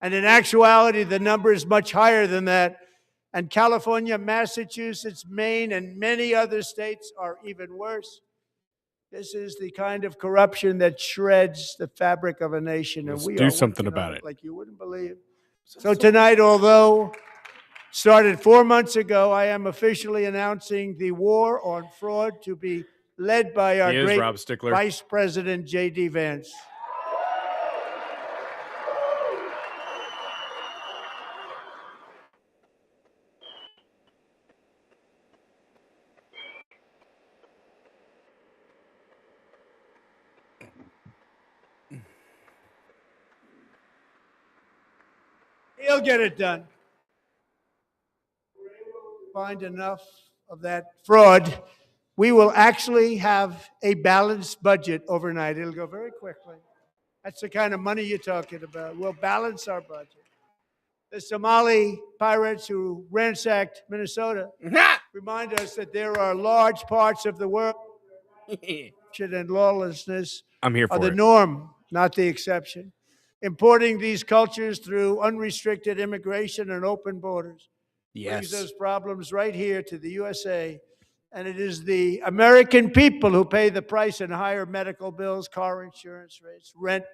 And in actuality, the number is much higher than that. And California, Massachusetts, Maine, and many other states are even worse. This is the kind of corruption that shreds the fabric of a nation. And Let's we do are something working on about it. like you wouldn't believe. So tonight, although started 4 months ago, I am officially announcing the war on fraud to be led by our He is great Rob Stickler. Vice President J.D. Vance. He'll get it done. Find enough of that fraud, we will actually have a balanced budget overnight. It'll go very quickly. That's the kind of money you're talking about. We'll balance our budget. The Somali pirates who ransacked Minnesota remind us that there are large parts of the world and lawlessness I'm here are for the it. norm, not the exception. Importing these cultures through unrestricted immigration and open borders brings Yes. those problems right here to the USA. And it is the American people who pay the price in higher medical bills, car insurance rates, rent,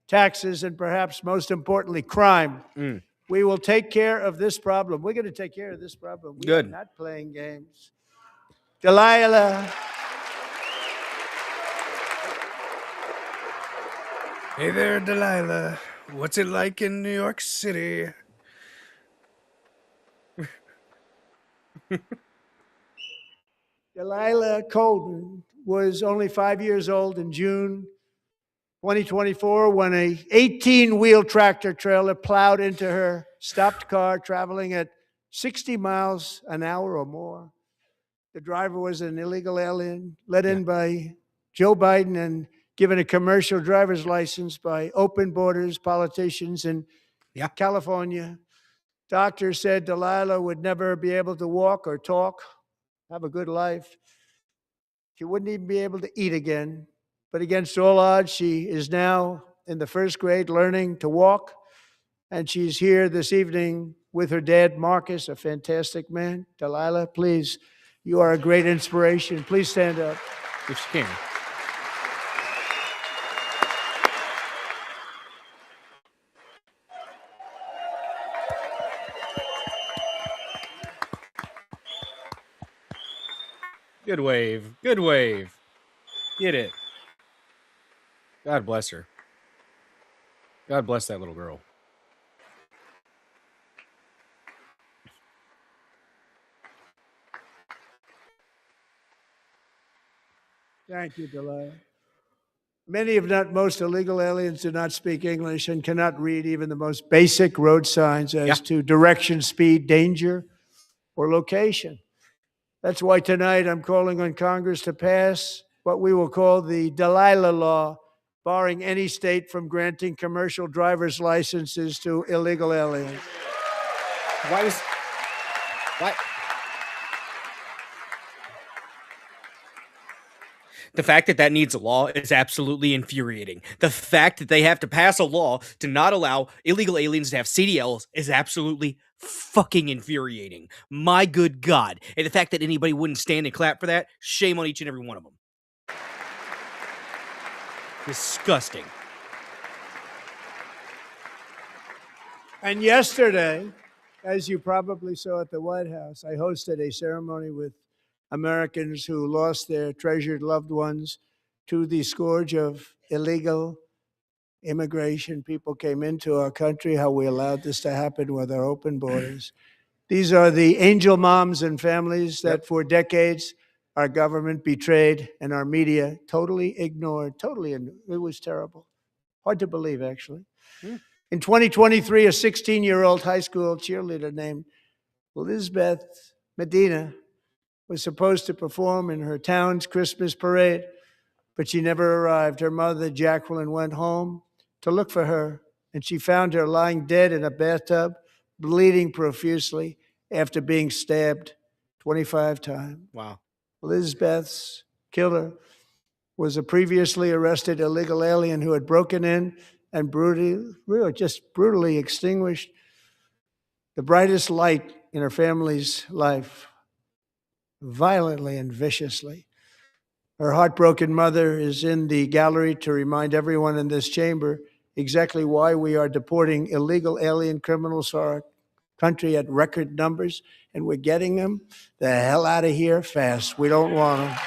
taxes, and perhaps most importantly, crime. Mm. We will take care of this problem. We're going to take care of this problem. We Good. are not playing games. Delilah. Hey there, Delilah. What's it like in New York City? Delilah Colden was only 5 years old in June 2024 when a 18-wheel tractor trailer plowed into her stopped car traveling at 60 miles an hour or more. The driver was an illegal alien let in by Joe Biden and given a commercial driver's license by open borders politicians in California. Doctors said Delilah would never be able to walk or talk, have a good life. She wouldn't even be able to eat again. But against all odds, she is now in the first grade learning to walk. And she's here this evening with her dad, Marcus, a fantastic man. Delilah, please, you are a great inspiration. Please stand up. If she can. Good wave. Good wave. Get it. God bless her. God bless that little girl. Thank you, Delilah. Many, if not most, illegal aliens do not speak English and cannot read even the most basic road signs as to direction, speed, danger, or location. That's why tonight I'm calling on Congress to pass what we will call the Delilah Law, barring any state from granting commercial driver's licenses to illegal aliens. Why was... The fact that that needs a law is absolutely infuriating. The fact that they have to pass a law to not allow illegal aliens to have CDLs is absolutely fucking infuriating. My good God. And the fact that anybody wouldn't stand and clap for that, shame on each and every one of them. Disgusting. And yesterday, as you probably saw at the White House, I hosted a ceremony with Americans who lost their treasured loved ones to the scourge of illegal immigration. People came into our country, how we allowed this to happen with our open borders. These are the angel moms and families that for decades our government betrayed and our media totally ignored. It was terrible. Hard to believe, actually. In 2023, a 16-year-old high school cheerleader named Elizabeth Medina was supposed to perform in her town's Christmas parade, but she never arrived. Her mother, Jacqueline, went home to look for her, and she found her lying dead in a bathtub, bleeding profusely after being stabbed 25 times. Wow. Elizabeth's killer was a previously arrested illegal alien who had broken in and brutally extinguished the brightest light in her family's life, violently and viciously. Her heartbroken mother is in the gallery to remind everyone in this chamber exactly why we are deporting illegal alien criminals to our country at record numbers, and we're getting them the hell out of here fast. We don't want them.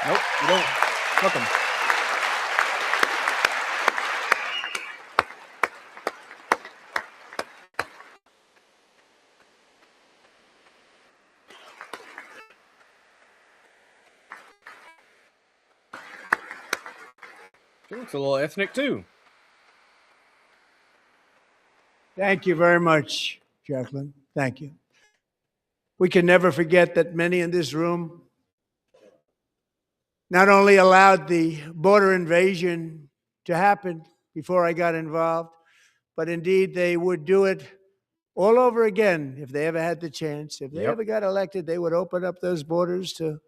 Nope, you don't. Fuck 'em. She looks a little ethnic too. Thank you very much, Jacqueline. Thank you. We can never forget that many in this room not only allowed the border invasion to happen before I got involved, but indeed they would do it all over again if they ever had the chance. If they ever got elected, they would open up those borders to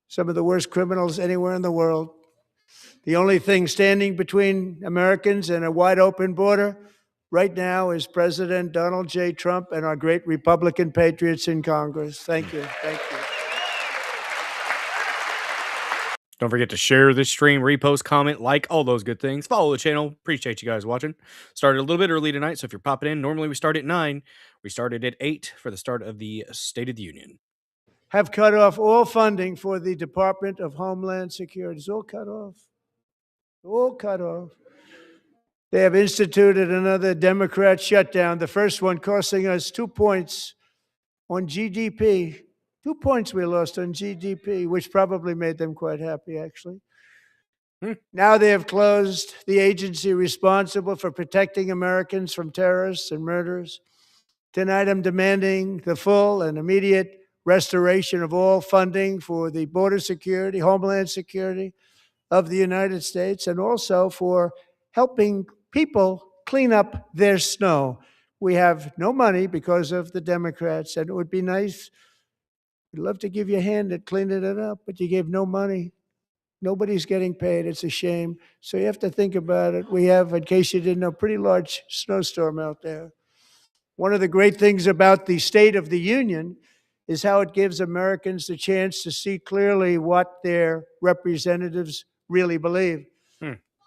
some of the worst criminals anywhere in the world. The only thing standing between Americans and a wide open border right now is President Donald J. Trump and our great Republican patriots in Congress. Thank you. Thank you. Don't forget to share this stream, repost, comment, like, all those good things. Follow the channel. Appreciate you guys watching. Started a little bit early tonight, so if you're popping in, normally we start at 9. We started at 8 for the start of the State of the Union. Have cut off all funding for the Department of Homeland Security. It's all cut off. All cut off. They have instituted another Democrat shutdown, the first one costing us 2 points on GDP. 2 points we lost on GDP, which probably made them quite happy, actually. Now they have closed the agency responsible for protecting Americans from terrorists and murderers. Tonight I'm demanding the full and immediate restoration of all funding for the border security, homeland security of the United States, and also for helping people clean up their snow. We have no money because of the Democrats, and it would be nice. We'd love to give you a hand at cleaning it up, but you gave no money. Nobody's getting paid. It's a shame. So you have to think about it. We have, in case you didn't know, a pretty large snowstorm out there. One of the great things about the State of the Union is how it gives Americans the chance to see clearly what their representatives really believe.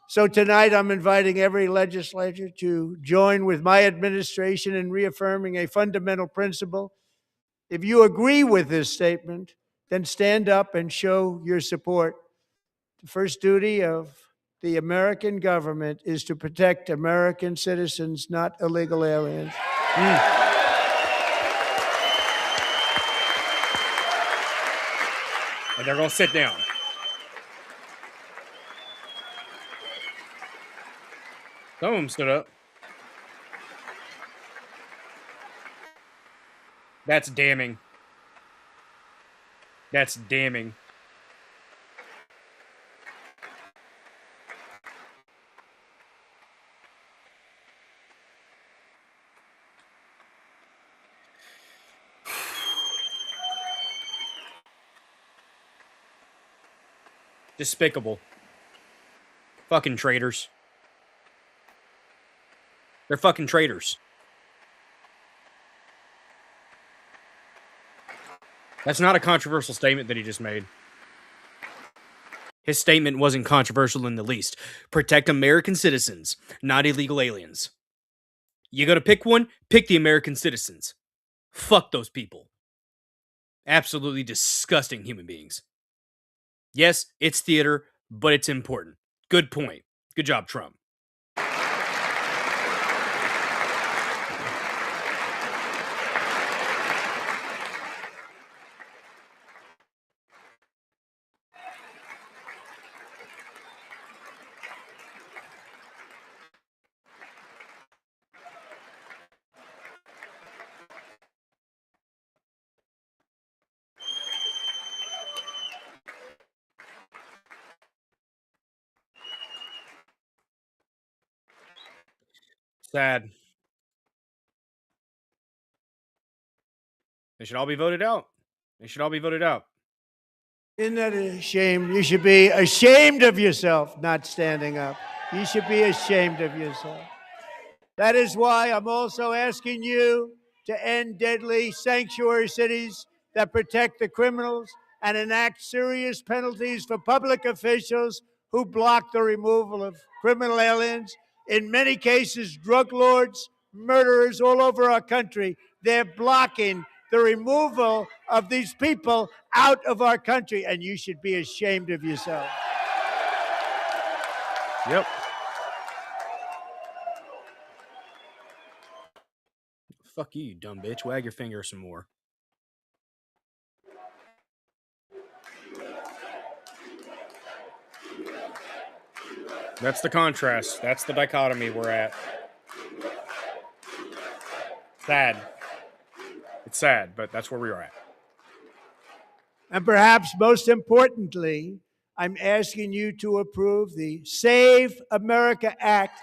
So tonight I'm inviting every legislator to join with my administration in reaffirming a fundamental principle. If you agree with this statement, then stand up and show your support. The first duty of the American government is to protect American citizens, not illegal aliens. And they're going to sit down. Some of them stood up. That's damning. That's damning. Despicable. Fucking traitors. They're fucking traitors. That's not a controversial statement that he just made. His statement wasn't controversial in the least. Protect American citizens, not illegal aliens. You gotta pick one? Pick the American citizens. Fuck those people. Absolutely disgusting human beings. Yes, it's theater, but it's important. Good point. Good job, Trump. Sad. They should all be voted out. They should all be voted out. Isn't that a shame? You should be ashamed of yourself not standing up. You should be ashamed of yourself. That is why I'm also asking you to end deadly sanctuary cities that protect the criminals and enact serious penalties for public officials who block the removal of criminal aliens. In many cases, drug lords, murderers all over our country, they're blocking the removal of these people out of our country, and you should be ashamed of yourself. Yep. Fuck you, you dumb bitch. Wag your finger some more. That's the contrast. That's the dichotomy we're at. Sad. It's sad, but that's where we are at. And perhaps most importantly, I'm asking you to approve the Save America Act.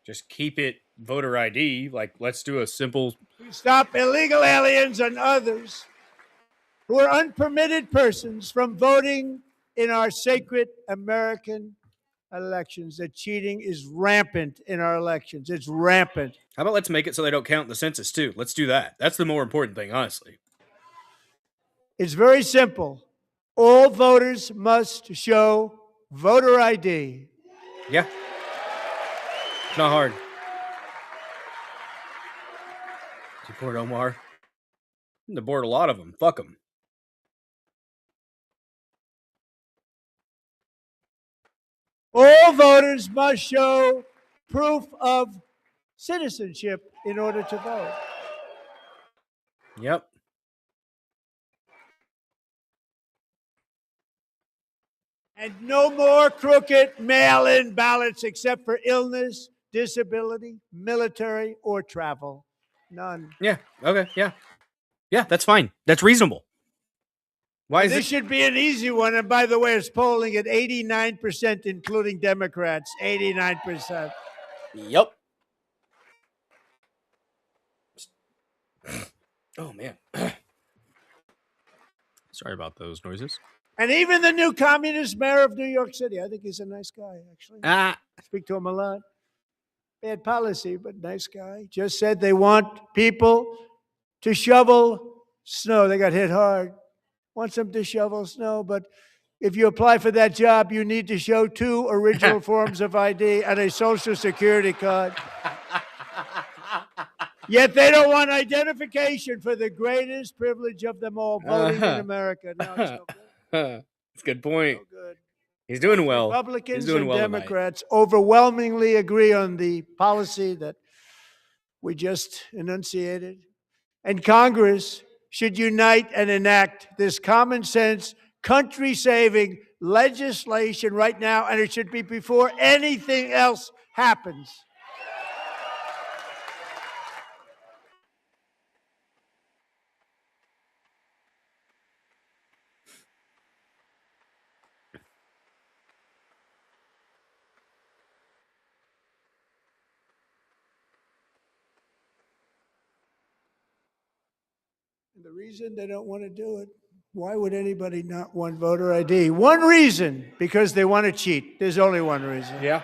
Just keep it voter ID. Like, let's do a simple. To stop illegal aliens and others who are unpermitted persons from voting in our sacred American elections. That cheating is rampant in our elections. It's rampant. How about let's make it so they don't count in the census too? Let's do that. That's the more important thing, honestly. It's very simple. All voters must show voter ID. Yeah. It's not hard. Support Omar. Deport a lot of them. Fuck them. All voters must show proof of citizenship in order to vote. Yep. And no more crooked mail-in ballots except for illness, disability, military, or travel. None. Yeah. Okay. Yeah. Yeah, that's fine. That's reasonable. Why is This it? should be an easy one. And by the way, it's polling at 89%, including Democrats. 89%. Yep. Oh, man. Sorry about those noises. And even the new communist mayor of New York City, I think he's a nice guy, actually. I speak to him a lot. Bad policy, but nice guy. Just said they want people to shovel snow. They got hit hard. Wants them to shovel snow, but if you apply for that job, you need to show 2 original forms of ID and a social security card. Yet they don't want identification for the greatest privilege of them all, voting in America. No, it's no good. That's a good point. No good. He's doing well. Republicans He's doing and well tonight. Democrats overwhelmingly agree on the policy that we just enunciated. And Congress should unite and enact this common sense, country saving legislation right now, and it should be before anything else happens. And the reason they don't want to do it, why would anybody not want voter ID? One reason, because they want to cheat. There's only one reason. Yeah,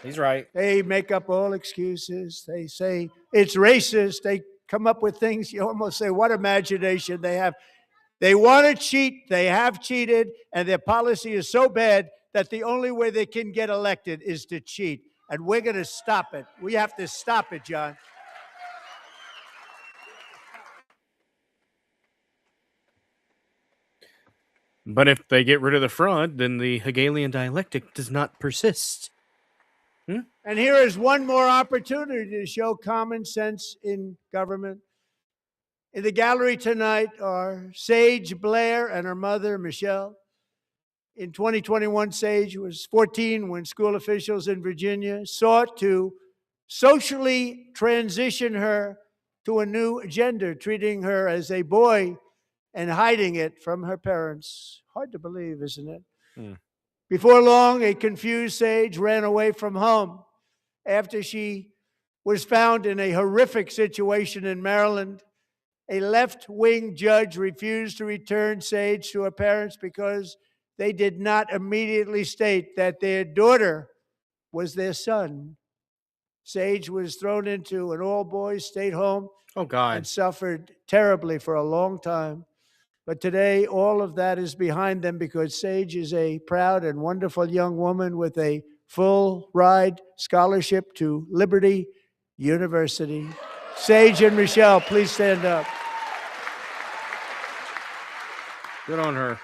he's right. They make up all excuses. They say it's racist. They come up with things you almost say, what imagination they have. They want to cheat. They have cheated, and their policy is so bad that the only way they can get elected is to cheat. And we're going to stop it. We have to stop it, John. But if they get rid of the front, then the Hegelian dialectic does not persist. And here is one more opportunity to show common sense in government. In the gallery tonight are Sage Blair and her mother, Michelle. In 2021, Sage was 14 when school officials in Virginia sought to socially transition her to a new gender, treating her as a boy and hiding it from her parents. Hard to believe, isn't it? Before long, a confused Sage ran away from home after she was found in a horrific situation in Maryland. A left-wing judge refused to return Sage to her parents because they did not immediately state that their daughter was their son. Sage was thrown into an all-boys state home Oh, God. and suffered terribly for a long time. But today, all of that is behind them because Sage is a proud and wonderful young woman with a full ride scholarship to Liberty University. Sage and Michelle, please stand up. Good on her.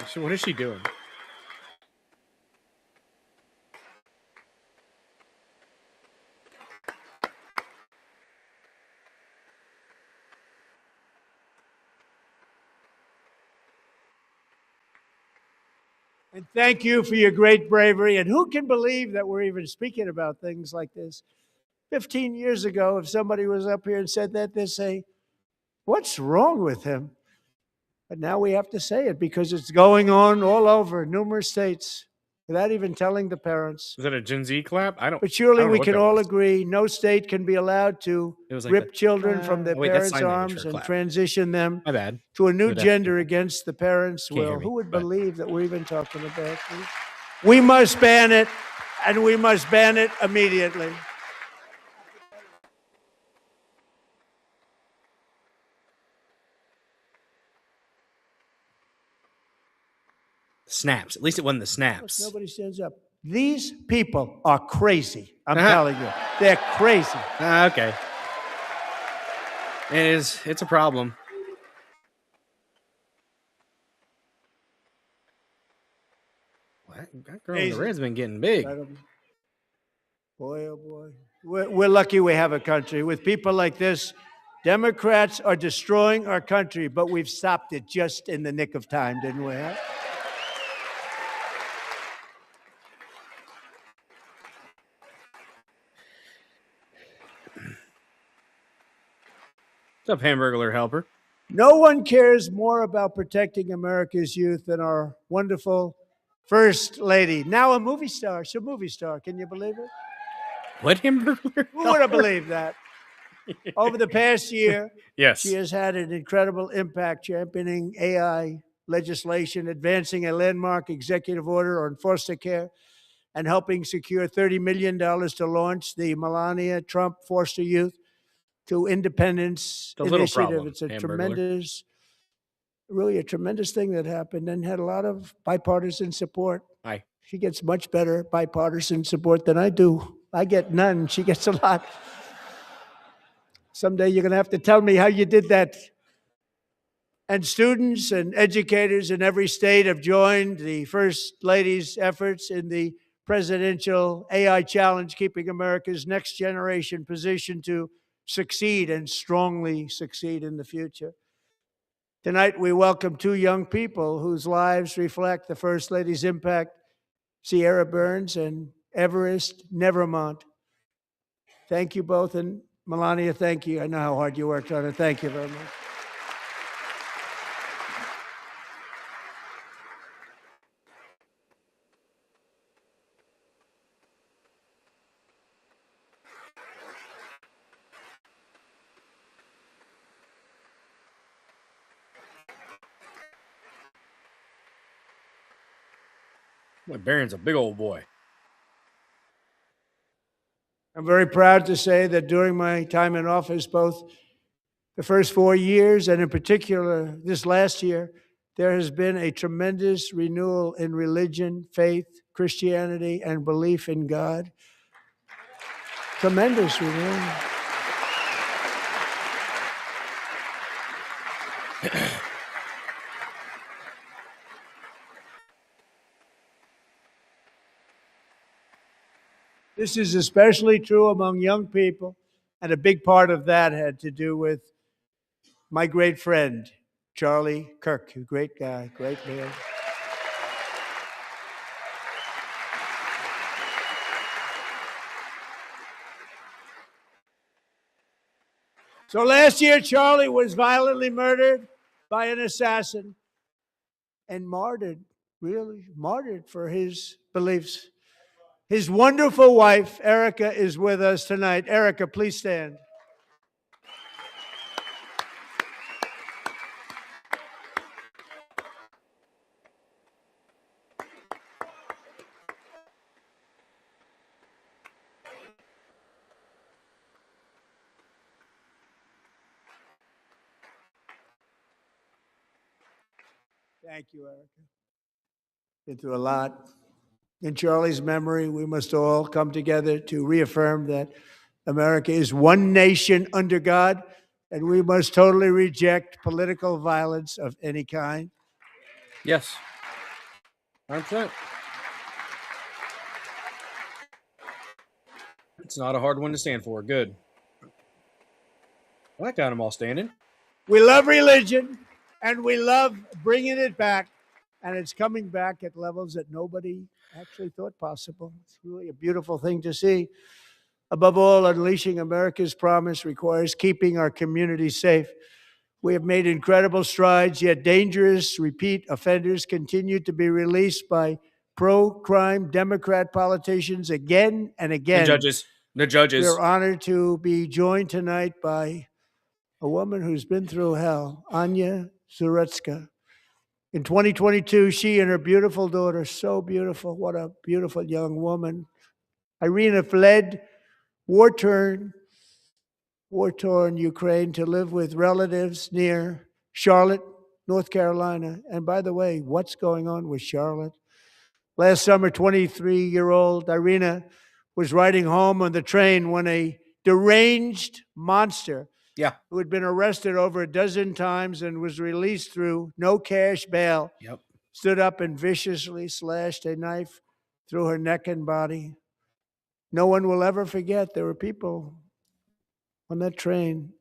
So what is she doing? And thank you for your great bravery. And who can believe that we're even speaking about things like this? 15 years ago, if somebody was up here and said that, they'd say, what's wrong with him? But now we have to say it because it's going on all over numerous states without even telling the parents. Was that a Gen Z clap? I don't. But surely I don't know we what can that all was. agree no state can be allowed to It was like rip the- children from their wait, that's parents' sign language arms for and clap. transition them My bad. to a new The deaf gender people. against the parents' Can't hear will. me, Who would but- believe that we're even talking about this? We must ban it, and we must ban it immediately. Snaps. At least it wasn't the snaps. Nobody stands up. These people are crazy. I'm Uh-huh. telling you, they're crazy. Okay. It's a problem. What? That girl in the Crazy. red's been getting big. Incredible. Boy, oh boy. We're lucky we have a country. With people like this, Democrats are destroying our country, but we've stopped it just in the nick of time, didn't we? Huh? What's up, Hamburglar Helper? No one cares more about protecting America's youth than our wonderful First Lady, now a movie star. She's a movie star. Can you believe it? What Hamburglar? Who would have believed that? Over the past year, Yes. she has had an incredible impact championing AI legislation, advancing a landmark executive order on foster care, and helping secure $30 million to launch the Melania Trump Foster Youth to Independence The little initiative. problem, It's a Hamburglar. tremendous, really a tremendous thing that happened and had a lot of bipartisan support. Hi. She gets much better bipartisan support than I do. I get none. She gets a lot. Someday you're going to have to tell me how you did that. And students and educators in every state have joined the First Lady's efforts in the presidential AI challenge, keeping America's next generation positioned to succeed and strongly succeed in the future. Tonight, we welcome two young people whose lives reflect the First Lady's impact, Sierra Burns and Everest Nevermont. Thank you both, and Melania, thank you. I know how hard you worked on it. Thank you very much. Boy, Barron's a big old boy. I'm very proud to say that during my time in office, both the first 4 years and in particular this last year, there has been a tremendous renewal in religion, faith, Christianity, and belief in God. Tremendous renewal. This is especially true among young people, and a big part of that had to do with my great friend, Charlie Kirk, a great guy, great man. So last year, Charlie was violently murdered by an assassin and martyred, really martyred for his beliefs. His wonderful wife, Erica, is with us tonight. Erica, please stand. Thank you, Erica. Been through a lot. In Charlie's memory, we must all come together to reaffirm that America is one nation under God, and we must totally reject political violence of any kind. Yes. 100%. It's not a hard one to stand for. Good. Well, that got them all standing. We love religion, and we love bringing it back, and it's coming back at levels that nobody actually thought possible. It's really a beautiful thing to see. Above all, unleashing America's promise requires keeping our communities safe. We have made incredible strides, yet dangerous repeat offenders continue to be released by pro-crime Democrat politicians again and again. The judges. We're honored to be joined tonight by a woman who's been through hell, Anya Zuretska. In 2022, she and her beautiful daughter, so beautiful, what a beautiful young woman, Irina, fled war-torn Ukraine to live with relatives near Charlotte, North Carolina. And by the way, what's going on with Charlotte? Last summer, 23-year-old Irina was riding home on the train when a deranged monster who had been arrested over a dozen times and was released through no cash bail stood up and viciously slashed a knife through her neck and body. No one will ever forget there were people on that train.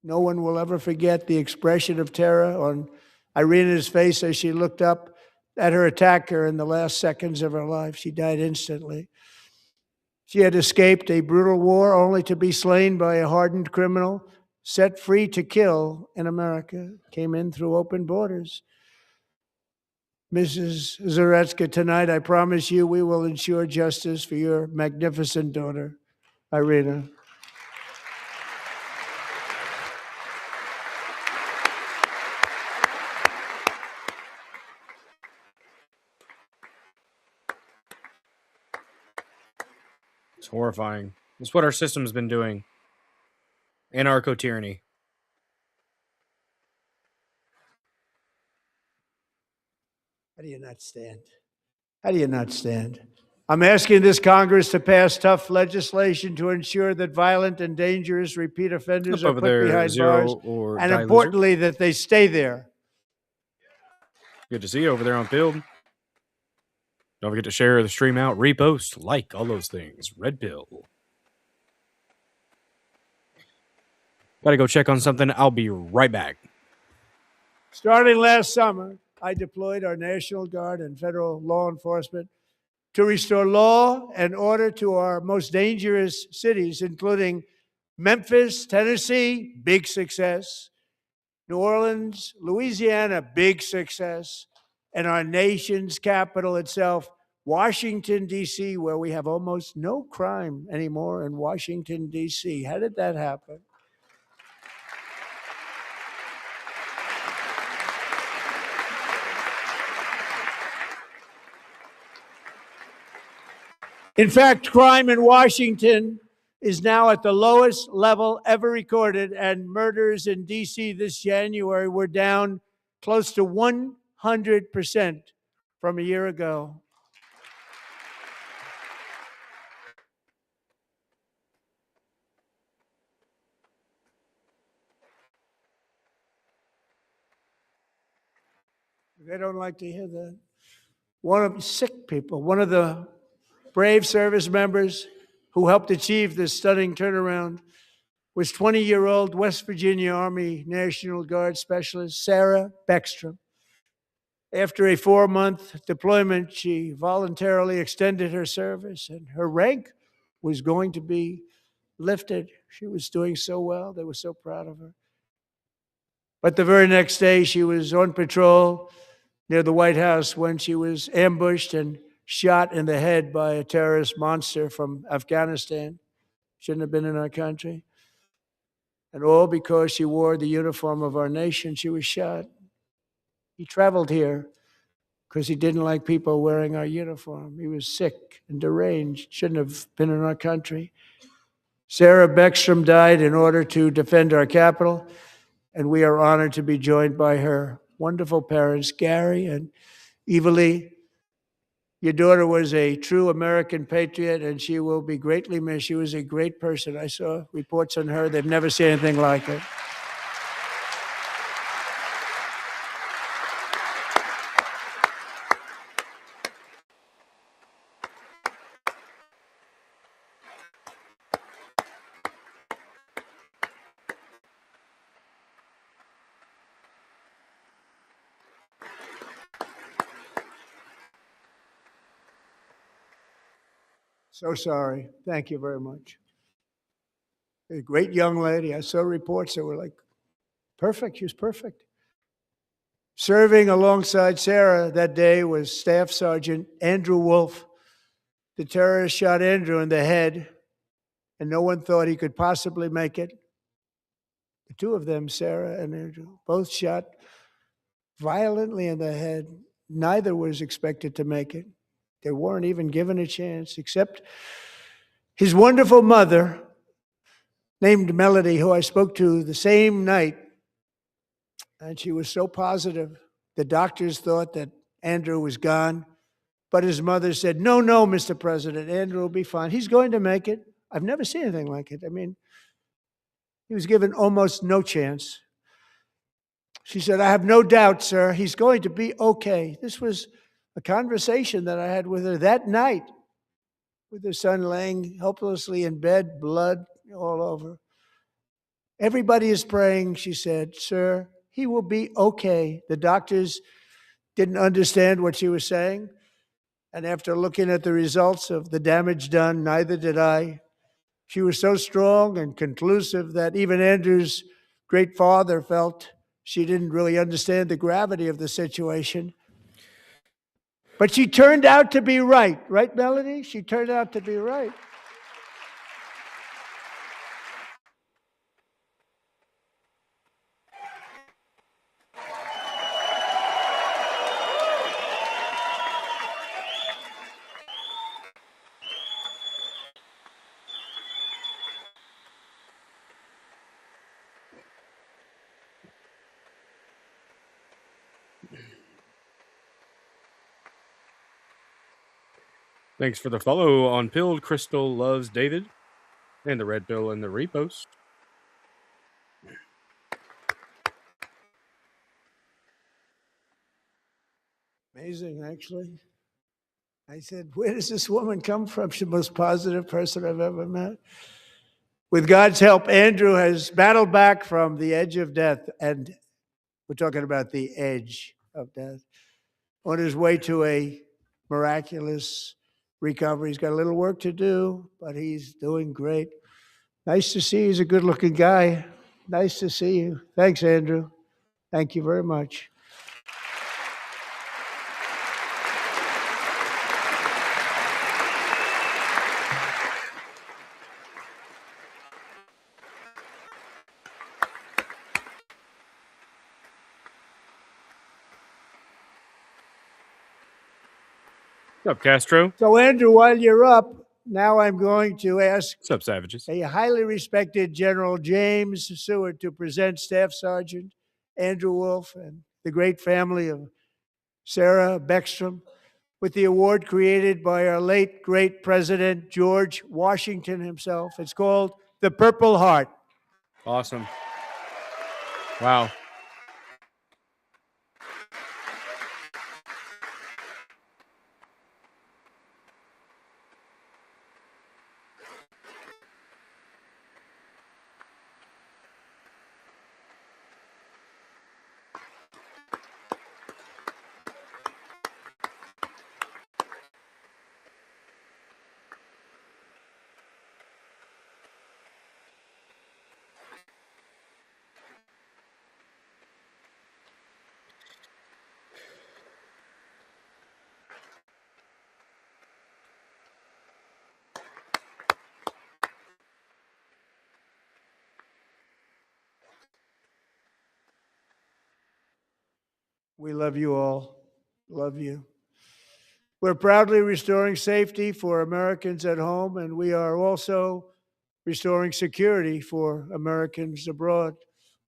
No one will ever forget the expression of terror on Irina's face as she looked up at her attacker in the last seconds of her life. She died instantly. She had escaped a brutal war only to be slain by a hardened criminal, set free to kill in America, came in through open borders. Mrs. Zuretska, tonight I promise you we will ensure justice for your magnificent daughter, Irina. It's horrifying. It's what our system's been doing. Anarcho-tyranny. How do you not stand? How do you not stand? I'm asking this Congress to pass tough legislation to ensure that violent and dangerous repeat offenders are put behind bars, and importantly, that they stay there. Good to see you over there on field. Don't forget to share the stream out, repost, like, all those things. Red pill. Gotta go check on something. I'll be right back. Starting last summer, I deployed our National Guard and federal law enforcement to restore law and order to our most dangerous cities, including Memphis, Tennessee, big success, New Orleans, Louisiana, big success, and our nation's capital itself, Washington, D.C., where we have almost no crime anymore in Washington, D.C. How did that happen? In fact, crime in Washington is now at the lowest level ever recorded, and murders in D.C. this January were down close to 100% from a year ago. They don't like to hear that. One of the brave service members who helped achieve this stunning turnaround was 20-year-old West Virginia Army National Guard Specialist Sarah Beckstrom. After a 4-month deployment, she voluntarily extended her service, and her rank was going to be lifted. She was doing so well. They were so proud of her. But the very next day, she was on patrol near the White House when she was ambushed and shot in the head by a terrorist monster from Afghanistan. Shouldn't have been in our country. And all because she wore the uniform of our nation, she was shot. He traveled here because he didn't like people wearing our uniform. He was sick and deranged, shouldn't have been in our country. Sarah Beckstrom died in order to defend our capital, and we are honored to be joined by her wonderful parents, Gary and Eva Lee. Your daughter was a true American patriot, and she will be greatly missed. She was a great person. I saw reports on her. They've never seen anything like it. So sorry. Thank you very much. A great young lady. I saw reports that were like, perfect. She was perfect. Serving alongside Sarah that day was Staff Sergeant Andrew Wolf. The terrorist shot Andrew in the head, and no one thought he could possibly make it. The two of them, Sarah and Andrew, both shot violently in the head. Neither was expected to make it. They weren't even given a chance, except his wonderful mother, named Melody, who I spoke to the same night. And she was so positive. The doctors thought that Andrew was gone. But his mother said, no, Mr. President, Andrew will be fine. He's going to make it. I've never seen anything like it. I mean, he was given almost no chance. She said, I have no doubt, sir, he's going to be okay. This was a conversation that I had with her that night, with her son laying helplessly in bed, blood all over. Everybody is praying, she said, sir, he will be okay. The doctors didn't understand what she was saying. And after looking at the results of the damage done, neither did I. She was so strong and conclusive that even Andrew's great father felt she didn't really understand the gravity of the situation. But she turned out to be right. Right, Melody? She turned out to be right. Thanks for the follow on Pilled Crystal Loves David and the Red Pill and the repost. Amazing, actually. I said, where does this woman come from? She's the most positive person I've ever met. With God's help, Andrew has battled back from the edge of death, and we're talking about the edge of death, on his way to a miraculous recovery. He's got a little work to do, but he's doing great. Nice to see you. He's a good-looking guy. Nice to see you. Thanks, Andrew. Thank you very much. What's up, Castro? So, Andrew, while you're up, Now I'm going to ask What's up, savages? a highly respected General James Seward to present Staff Sergeant Andrew Wolf and the great family of Sarah Beckstrom with the award created by our late great President George Washington himself. It's called the Purple Heart. Awesome. Wow. We love you all. Love you. We're proudly restoring safety for Americans at home, and we are also restoring security for Americans abroad.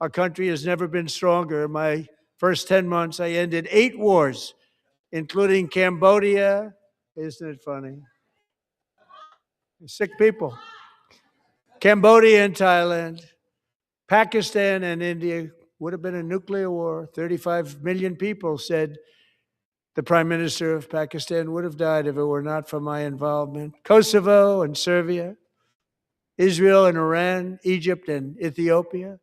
Our country has never been stronger. In my first 10 months, I ended 8 wars, including Cambodia. Isn't it funny? Sick people. Cambodia and Thailand, Pakistan and India. Would have been a nuclear war. 35 million people, said the Prime Minister of Pakistan, would have died if it were not for my involvement. Kosovo and Serbia, Israel and Iran, Egypt and Ethiopia,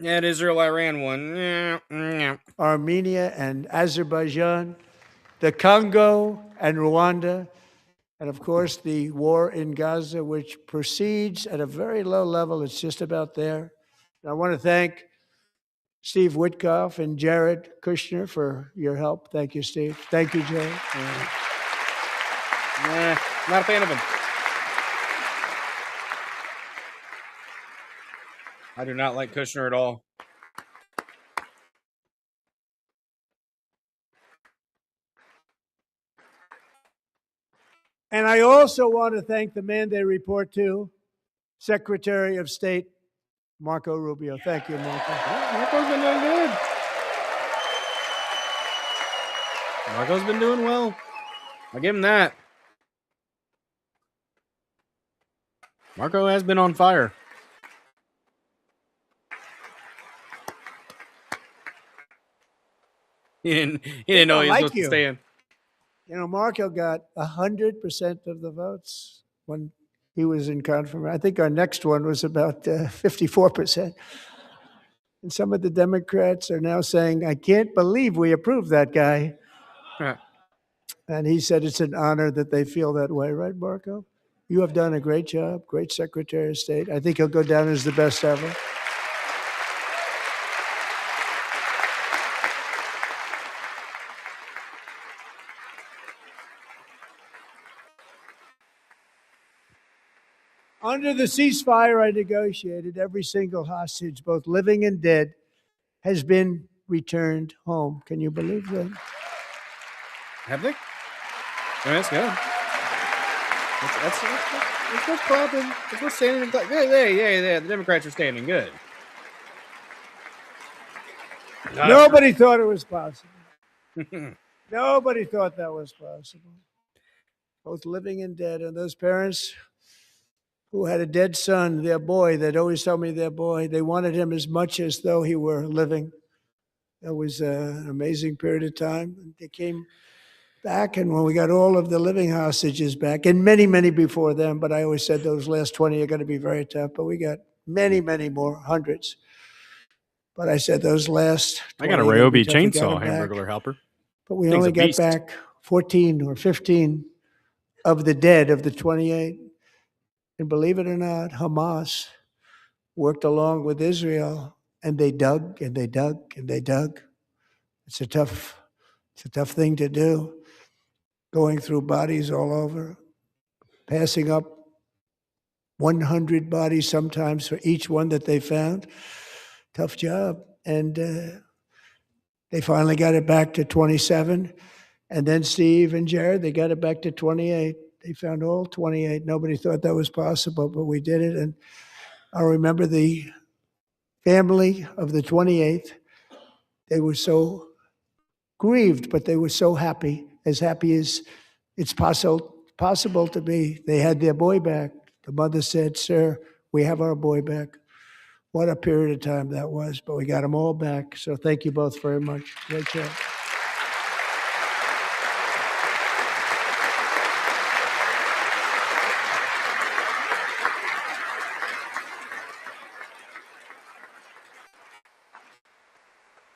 Yeah, Israel, Iran one. Yeah. Armenia and Azerbaijan, the Congo and Rwanda, and of course the war in Gaza, which proceeds at a very low level. It's just about there. And I want to thank Steve Witkoff and Jared Kushner for your help. Thank you, Steve. Thank you, Jared. Not a fan of him. I do not like Kushner at all. And I also want to thank the man they report to, Secretary of State Marco Rubio. Thank you, Marco. Marco's been doing good. Marco's been doing well. I'll give him that. Marco has been on fire. He didn't know he was like supposed to you. stand. You know, Marco got 100% of the votes when he was in confirmation. I think our next one was about 54%. And some of the Democrats are now saying, I can't believe we approved that guy. Yeah. And he said it's an honor that they feel that way, right, Marco? You have done a great job, great Secretary of State. I think he'll go down as the best ever. Under the ceasefire I negotiated, every single hostage, both living and dead, has been returned home. Can you believe that? Have they? I mean, that's good. That's what's problem. That's what's standing. Yeah. The Democrats are standing good. Nobody thought it was possible. Nobody thought that was possible. Both living and dead. And those parents who had a dead son, their boy, they'd always tell me their boy, they wanted him as much as though he were living. That was an amazing period of time. They came back, and when we got all of the living hostages back, and many, many before them, but I always said those last 20 are going to be very tough, but we got many, many more, hundreds. But I said those last 20 I got a are gonna be Ryobi tough. We got chainsaw them back. hamburger helper. But we Thing's only a got beast. back 14 or 15 of the dead of the 28. And believe it or not, Hamas worked along with Israel, and they dug and they dug and they dug. It's a tough thing to do, going through bodies all over, passing up 100 bodies sometimes for each one that they found. Tough job. And they finally got it back to 27. And then Steve and Jared, they got it back to 28. They found all 28. Nobody thought that was possible, but we did it. And I remember the family of the 28th. They were so grieved, but they were so happy as it's possible to be. They had their boy back. The mother said, "Sir, we have our boy back." What a period of time that was, but we got them all back. So thank you both very much. Great job.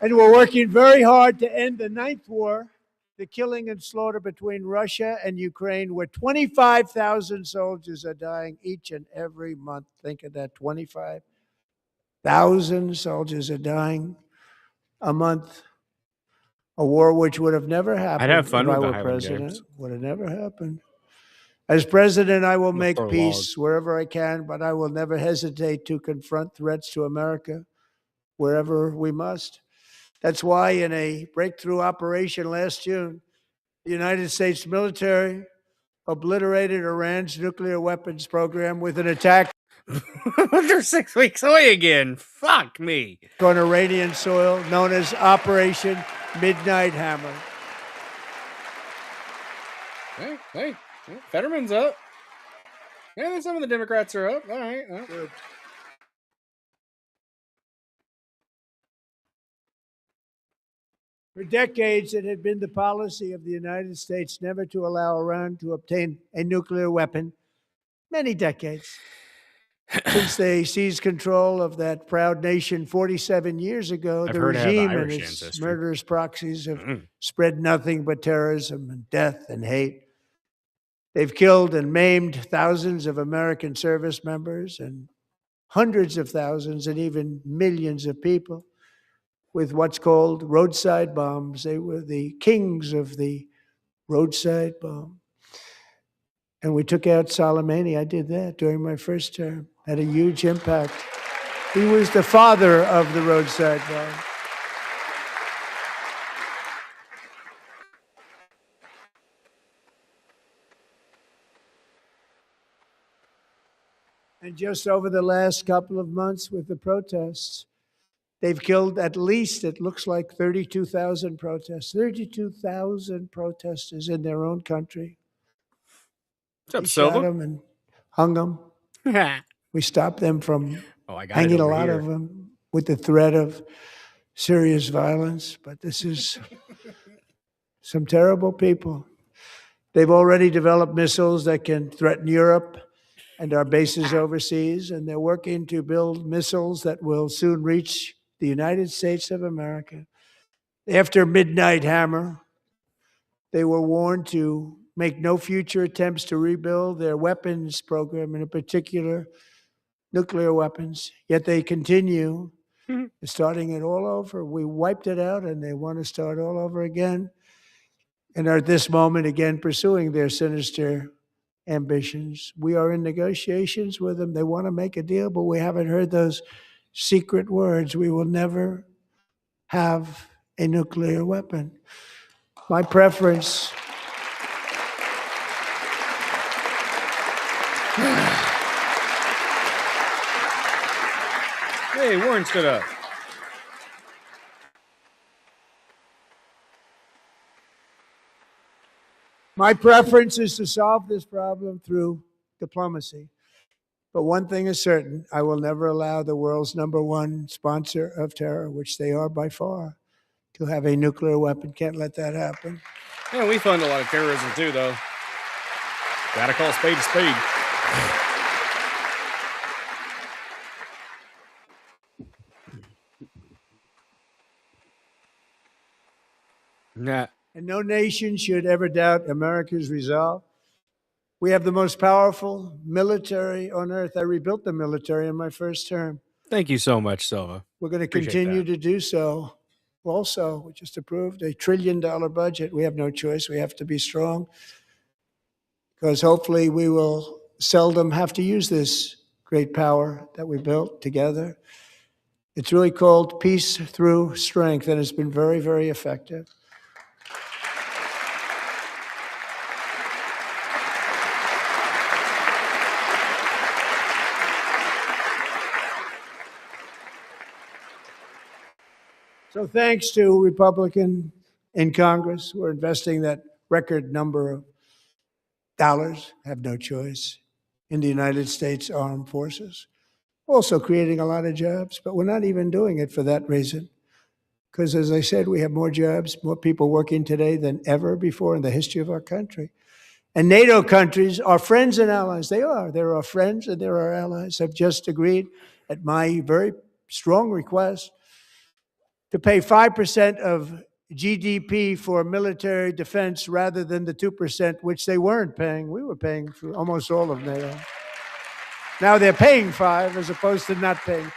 And we're working very hard to end the ninth war, the killing and slaughter between Russia and Ukraine, where 25,000 soldiers are dying each and every month. Think of that, 25,000 soldiers are dying a month. A war which would have never happened have fun if I with the were Highland president. Games. Would have never happened. As president, I will make throw peace wherever I can, but I will never hesitate to confront threats to America wherever we must. That's why in a breakthrough operation last June, the United States military obliterated Iran's nuclear weapons program with an attack They're 6 weeks away again. Fuck me. on Iranian soil known as Operation Midnight Hammer. Hey, Fetterman's up. Yeah, some of the Democrats are up. All right. Good. For decades, it had been the policy of the United States never to allow Iran to obtain a nuclear weapon. Many decades. Since they seized control of that proud nation 47 years ago, I've the heard I have regime and Irish its ancestry. murderous proxies have spread nothing but terrorism and death and hate. They've killed and maimed thousands of American service members and hundreds of thousands and even millions of people with what's called roadside bombs. They were the kings of the roadside bomb. And we took out Soleimani. I did that during my first term. Had a huge impact. He was the father of the roadside bomb. And just over the last couple of months with the protests, they've killed at least, it looks like 32,000 protests, 32,000 protesters in their own country. What's up, They shot Silva? them and hung them. We stopped them from I got hanging it a over lot here. of them with the threat of serious violence. But this is some terrible people. They've already developed missiles that can threaten Europe and our bases overseas, and they're working to build missiles that will soon reach the United States of America. After Midnight Hammer, they were warned to make no future attempts to rebuild their weapons program, and in particular, nuclear weapons. Yet they continue, starting it all over. We wiped it out, and they want to start all over again, and are at this moment again pursuing their sinister ambitions. We are in negotiations with them. They want to make a deal, but we haven't heard those secret words. We will never have a nuclear weapon. My preference. Hey, Warren stood up. My preference is to solve this problem through diplomacy. But one thing is certain, I will never allow the world's #1 sponsor of terror, which they are by far, to have a nuclear weapon. Can't let that happen. Yeah, we fund a lot of terrorism too, though. Gotta call a spade a spade. Nah. And no nation should ever doubt America's resolve. We have the most powerful military on earth. I rebuilt the military in my first term. Thank you so much, Silva. We're going to Appreciate continue that. to do so. Also, we just approved a $1 trillion budget. We have no choice. We have to be strong because hopefully we will seldom have to use this great power that we built together. It's really called Peace Through Strength, and it's been very, very effective. So thanks to Republican in Congress who are investing that record number of dollars, have no choice, in the United States Armed Forces. Also creating a lot of jobs, but we're not even doing it for that reason. Because as I said, we have more jobs, more people working today than ever before in the history of our country. And NATO countries are friends and allies. They are. They're our friends and they're our allies. Have just agreed at my very strong request to pay 5% of GDP for military defense rather than the 2%, which they weren't paying. We were paying for almost all of NATO. Now they're paying 5 as opposed to not paying 2.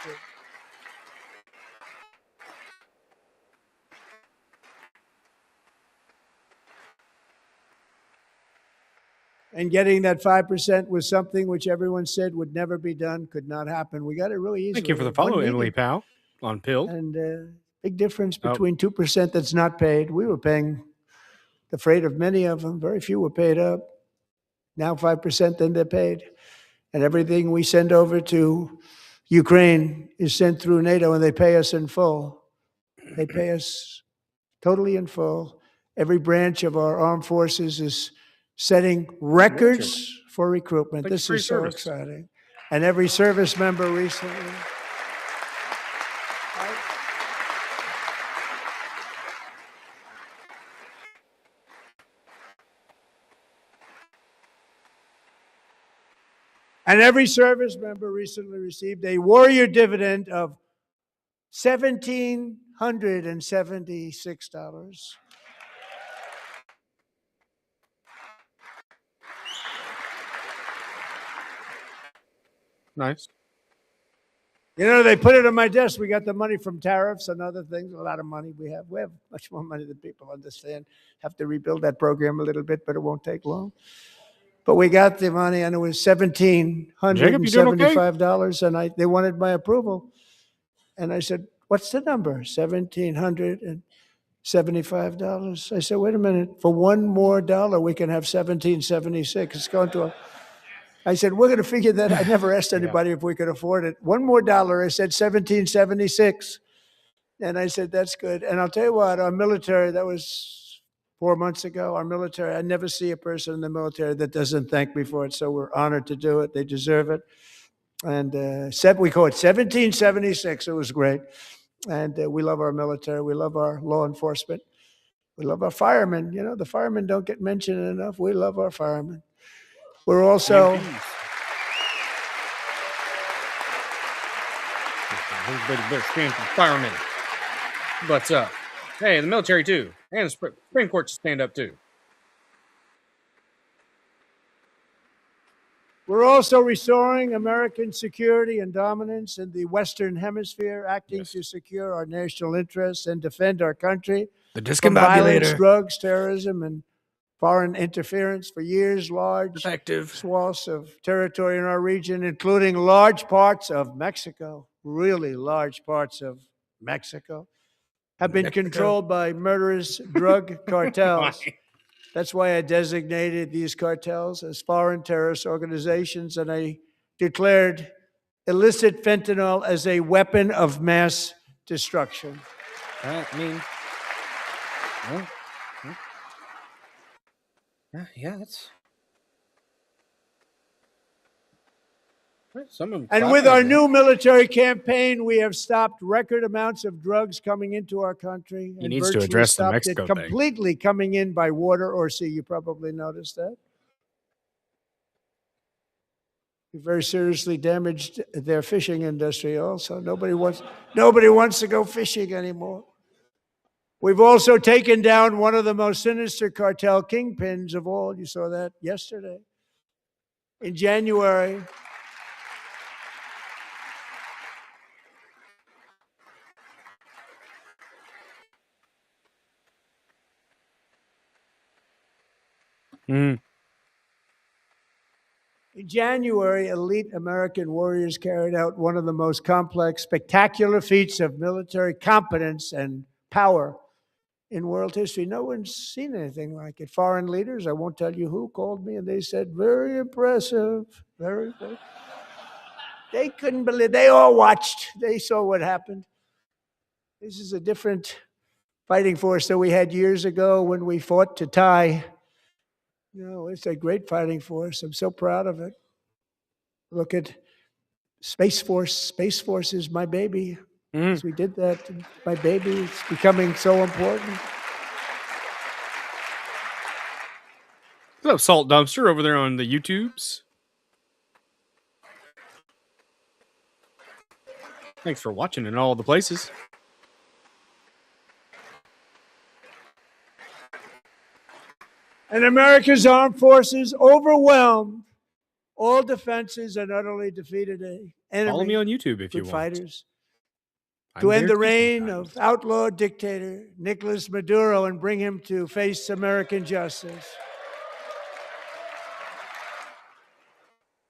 And getting that 5% was something which everyone said would never be done, could not happen. We got it really easily. Thank you for the One follow, meeting. Emily Powell on Pilled. And big difference between 2% that's not paid. We were paying the freight of many of them. Very few were paid up. Now 5%, then they're paid. And everything we send over to Ukraine is sent through NATO, and they pay us in full. They pay us totally in full. Every branch of our armed forces is setting records for recruitment. Thank you This for your is so service. exciting. And every service member recently. And every service member recently received a warrior dividend of $1,776. Nice. You know, they put it on my desk. We got the money from tariffs and other things. A lot of money we have. We have much more money than people understand. Have to rebuild that program a little bit, but it won't take long. But we got the money, and it was $1,775, and they wanted my approval. And I said, "What's the number?" $1,775. I said, "Wait a minute. For one more dollar, we can have $1,776. It's going to." I said, "We're going to figure that." I never asked anybody if we could afford it. One more dollar. I said $1,776, and I said, "That's good." And I'll tell you what, our military. That was 4 months ago, our military, I never see a person in the military that doesn't thank me for it, so we're honored to do it. They deserve it. And we call it 1776. It was great. And we love our military. We love our law enforcement. We love our firemen. You know, the firemen don't get mentioned enough. We love our firemen. We're also... Everybody better stand for the firemen. What's up? Hey, the military too. And the Supreme Court should stand up too. We're also restoring American security and dominance in the Western Hemisphere, acting to secure our national interests and defend our country from violence, drugs, terrorism, and foreign interference. For years, large swaths of territory in our region, including large parts of Mexico, really large parts of Mexico, have been controlled by murderous drug cartels. That's why I designated these cartels as foreign terrorist organizations, and I declared illicit fentanyl as a weapon of mass destruction. I mean, yeah, that's... And with our new military campaign, we have stopped record amounts of drugs coming into our country. He needs to address the Mexico thing. Completely coming in by water or sea. You probably noticed that. We very seriously damaged their fishing industry also. Nobody wants to go fishing anymore. We've also taken down one of the most sinister cartel kingpins of all. You saw that yesterday. In January, In January, elite American warriors carried out one of the most complex, spectacular feats of military competence and power in world history. No one's seen anything like it. Foreign leaders, I won't tell you who, called me and they said, very impressive, very impressive. They couldn't believe, they all watched, they saw what happened. This is a different fighting force than we had years ago when we fought to tie. No, it's a great fighting force. I'm so proud of it. Look at Space Force. Space Force is my baby. As we did that, my baby, it's becoming so important. What's up, Salt Dumpster, over there on the YouTubes? Thanks for watching in all the places. And America's armed forces overwhelmed all defenses and utterly defeated an enemy. Follow me on YouTube if you with want. fighters I'm to end there the too reign sometimes. of outlaw dictator Nicolas Maduro and bring him to face American justice.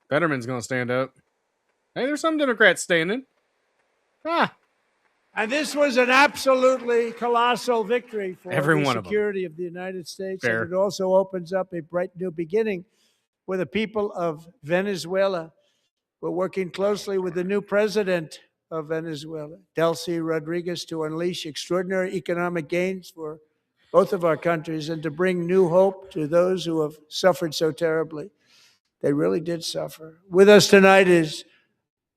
Fetterman's gonna stand up. Hey, there's some Democrats standing. And this was an absolutely colossal victory for Every the one of them. security of the United States. Fair. And it also opens up a bright new beginning for the people of Venezuela. We're working closely with the new president of Venezuela, Delcy Rodriguez, to unleash extraordinary economic gains for both of our countries and to bring new hope to those who have suffered so terribly. They really did suffer. With us tonight is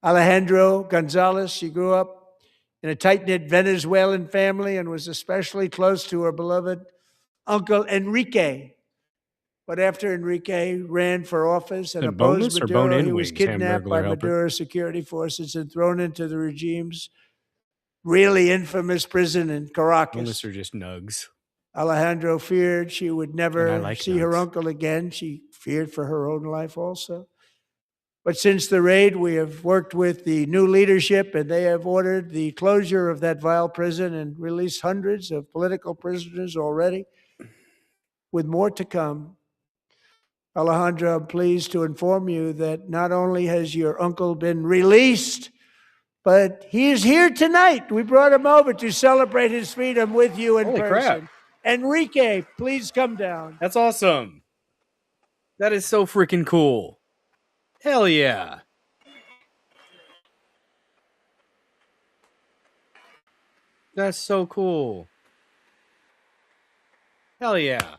Alejandro Gonzalez. She grew up in a tight-knit Venezuelan family and was especially close to her beloved uncle Enrique. But after Enrique ran for office and And opposed boneless or Maduro, bone-in he was wings, kidnapped by Hamburglar helper? Maduro's security forces and thrown into the regime's really infamous prison in Caracas. Boneless are just nugs. Alejandro feared she would And I never like see her nuts. uncle again. She feared for her own life also. But since the raid, we have worked with the new leadership, and they have ordered the closure of that vile prison and released hundreds of political prisoners already, with more to come. Alejandro, I'm pleased to inform you that not only has your uncle been released, but he is here tonight. We brought him over to celebrate his freedom with you in Holy person. crap. Enrique, please come down. That's awesome. That is so freaking cool. Hell yeah. That's so cool. Hell yeah.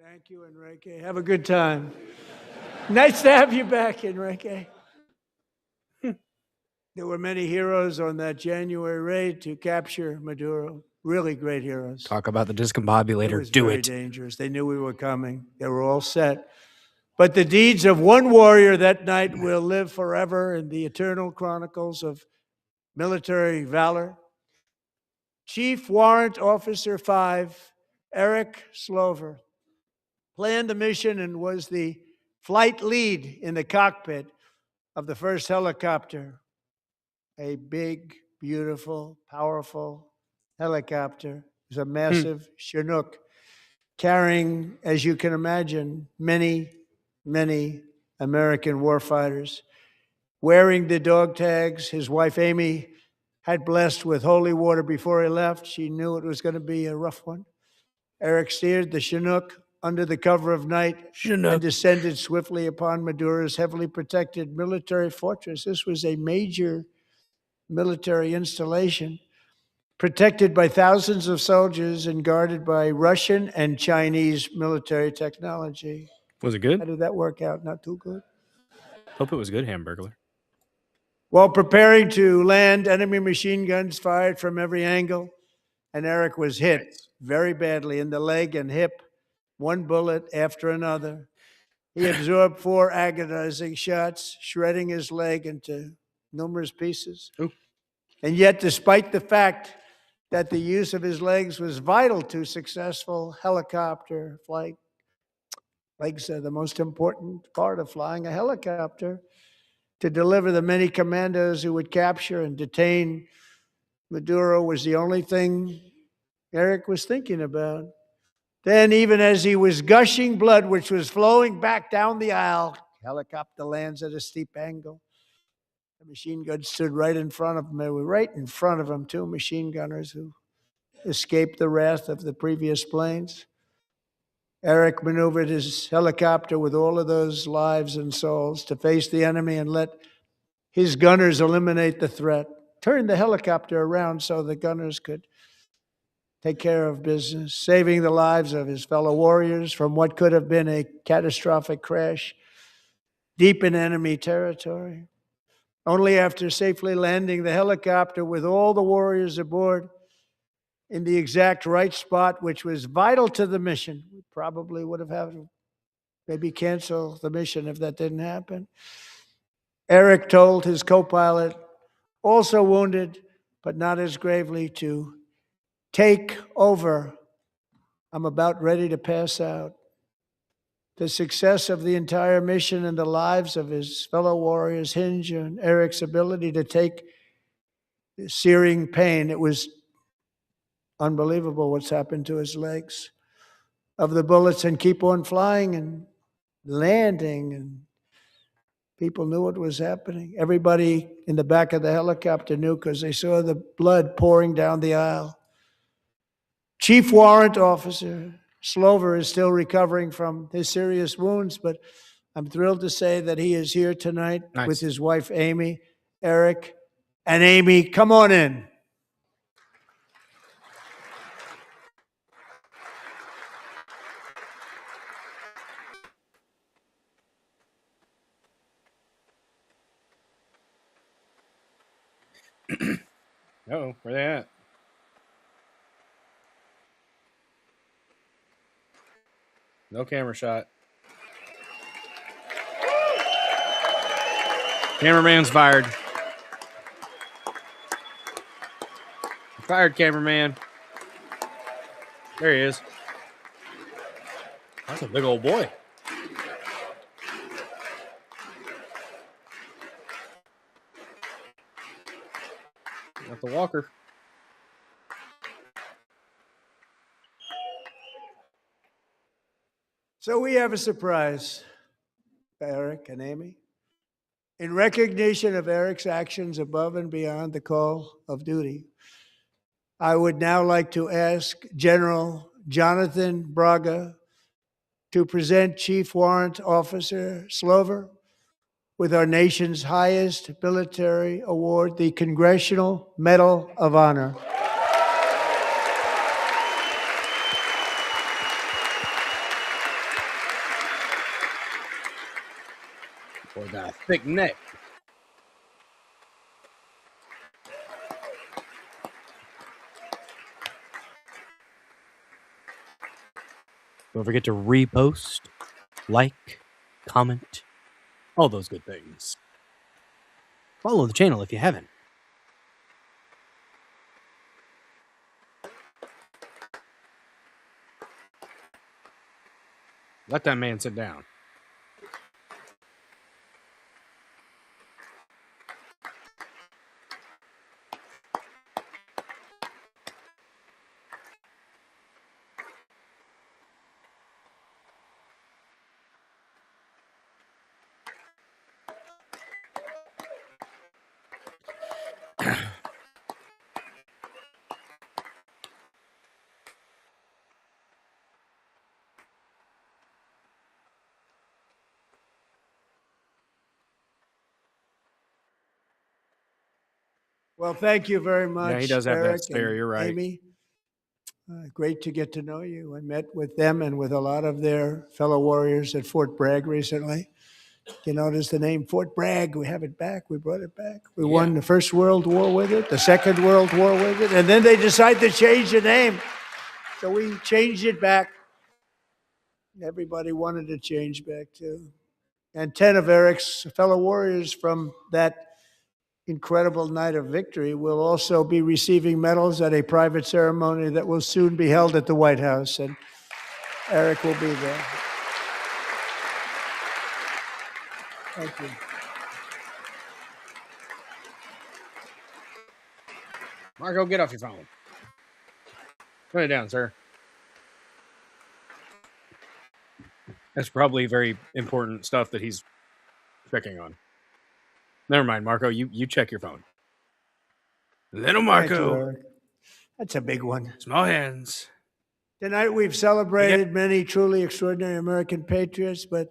Thank you, Enrique. Have a good time. Nice to have you back, Enrique. There were many heroes on that January raid to capture Maduro. Really great heroes. Talk about the It discombobulator. was Do very it. dangerous. They knew we were coming. They were all set. But the deeds of one warrior that night will live forever in the eternal chronicles of military valor. Chief Warrant Officer 5, Eric Slover, planned the mission and was the flight lead in the cockpit of the first helicopter. A big, beautiful, powerful helicopter. It was a massive Chinook carrying, as you can imagine, many, many American warfighters. Wearing the dog tags, his wife Amy had blessed with holy water before he left. She knew it was going to be a rough one. Eric steered the Chinook under the cover of night and descended swiftly upon Maduro's heavily protected military fortress. This was a major military installation, protected by thousands of soldiers and guarded by Russian and Chinese military technology. Was it How good? did that work out? Not too good. Hope it was good, Hamburglar. While preparing to land, enemy machine guns fired from every angle, and Eric was hit very badly in the leg and hip, one bullet after another. He absorbed 4 agonizing shots, shredding his leg into numerous pieces. Ooh. And yet, despite the fact that the use of his legs was vital to successful helicopter flight, legs are the most important part of flying a helicopter, to deliver the many commandos who would capture and detain Maduro was the only thing Eric was thinking about. Then, even as he was gushing blood, which was flowing back down the aisle, helicopter lands at a steep angle. The machine gun stood right in front of him. They were right in front of him, two machine gunners who escaped the wrath of the previous planes. Eric maneuvered his helicopter with all of those lives and souls to face the enemy and let his gunners eliminate the threat. Turned the helicopter around so the gunners could take care of business, saving the lives of his fellow warriors from what could have been a catastrophic crash deep in enemy territory. Only after safely landing the helicopter with all the warriors aboard in the exact right spot, which was vital to the mission. We probably would have had to maybe cancel the mission if that didn't happen. Eric told his co-pilot, also wounded, but not as gravely, to take over. I'm about ready to pass out. The success of the entire mission and the lives of his fellow warriors hinge on Eric's ability to take the searing pain. It was unbelievable what's happened to his legs of the bullets and keep on flying and landing. And people knew what was happening. Everybody in the back of the helicopter knew because they saw the blood pouring down the aisle. Chief Warrant Officer Slover is still recovering from his serious wounds, but I'm thrilled to say that he is here tonight with his wife, Amy. Eric and Amy, come on in. Oh, where they at? No camera shot. Cameraman's fired. Fired, cameraman. There he is. That's a big old boy. Got the walker. So we have a surprise, Eric and Amy. In recognition of Eric's actions above and beyond the call of duty, I would now like to ask General Jonathan Braga to present Chief Warrant Officer Slover with our nation's highest military award, the Congressional Medal of Honor. For that thick neck. Don't forget to repost, like, comment, all those good things. Follow the channel if you haven't. Let that man sit down. Well, thank you very much. Yeah, he does have that Eric stare, and you're right. Amy, great to get to know you. I met with them and with a lot of their fellow warriors at Fort Bragg recently. You notice the name Fort Bragg, we have it back, we brought it back. We won the First World War with it, the Second World War with it, and then they decided to change the name. So we changed it back. Everybody wanted to change back too. And 10 of Eric's fellow warriors from that incredible night of victory will also be receiving medals at a private ceremony that will soon be held at the White House, and Eric will be there. Thank you. Marco, get off your phone. Put it down, sir. That's probably very important stuff that he's checking on. Never mind, Marco. You check your phone. Little Thank you, Marco. Eric. That's a big one. Small hands. Tonight we've celebrated many truly extraordinary American patriots, but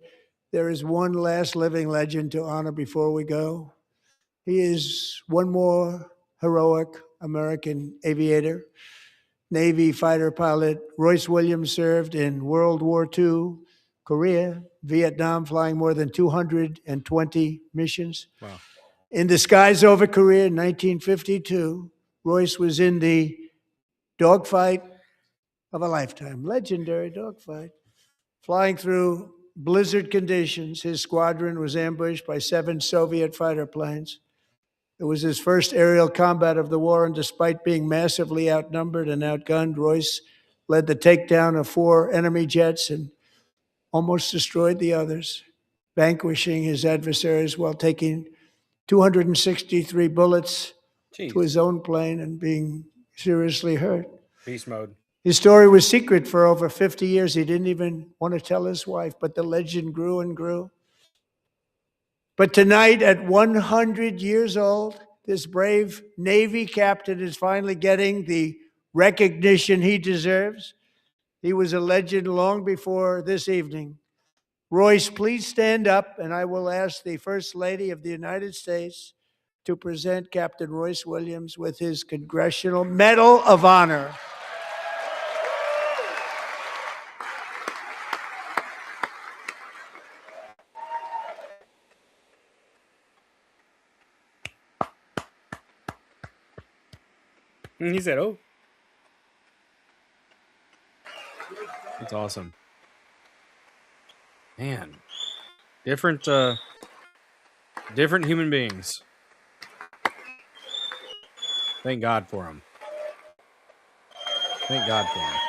there is one last living legend to honor before we go. He is one more heroic American aviator, Navy fighter pilot. Royce Williams served in World War II, Korea, Vietnam, flying more than 220 missions. Wow. In the skies over Korea in 1952, Royce was in the dogfight of a lifetime, legendary dogfight. Flying through blizzard conditions, his squadron was ambushed by 7 Soviet fighter planes. It was his first aerial combat of the war, and despite being massively outnumbered and outgunned, Royce led the takedown of 4 enemy jets and almost destroyed the others, vanquishing his adversaries while taking 263 bullets Jeez. to his own plane and being seriously hurt. Beast mode. His story was secret for over 50 years. He didn't even want to tell his wife, but the legend grew and grew. But tonight, at 100 years old, this brave Navy captain is finally getting the recognition he deserves. He was a legend long before this evening. Royce, please stand up, and I will ask the First Lady of the United States to present Captain Royce Williams with his Congressional Medal of Honor. And he said, "Oh, that's awesome, man. Different human beings. Thank God for him. Thank God for him."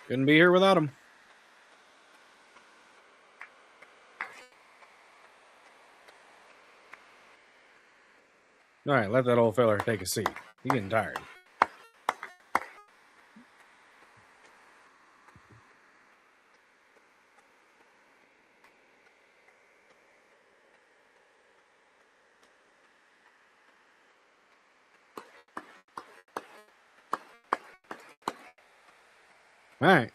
Couldn't be here without him. All right, let that old feller take a seat. He's getting tired. All right.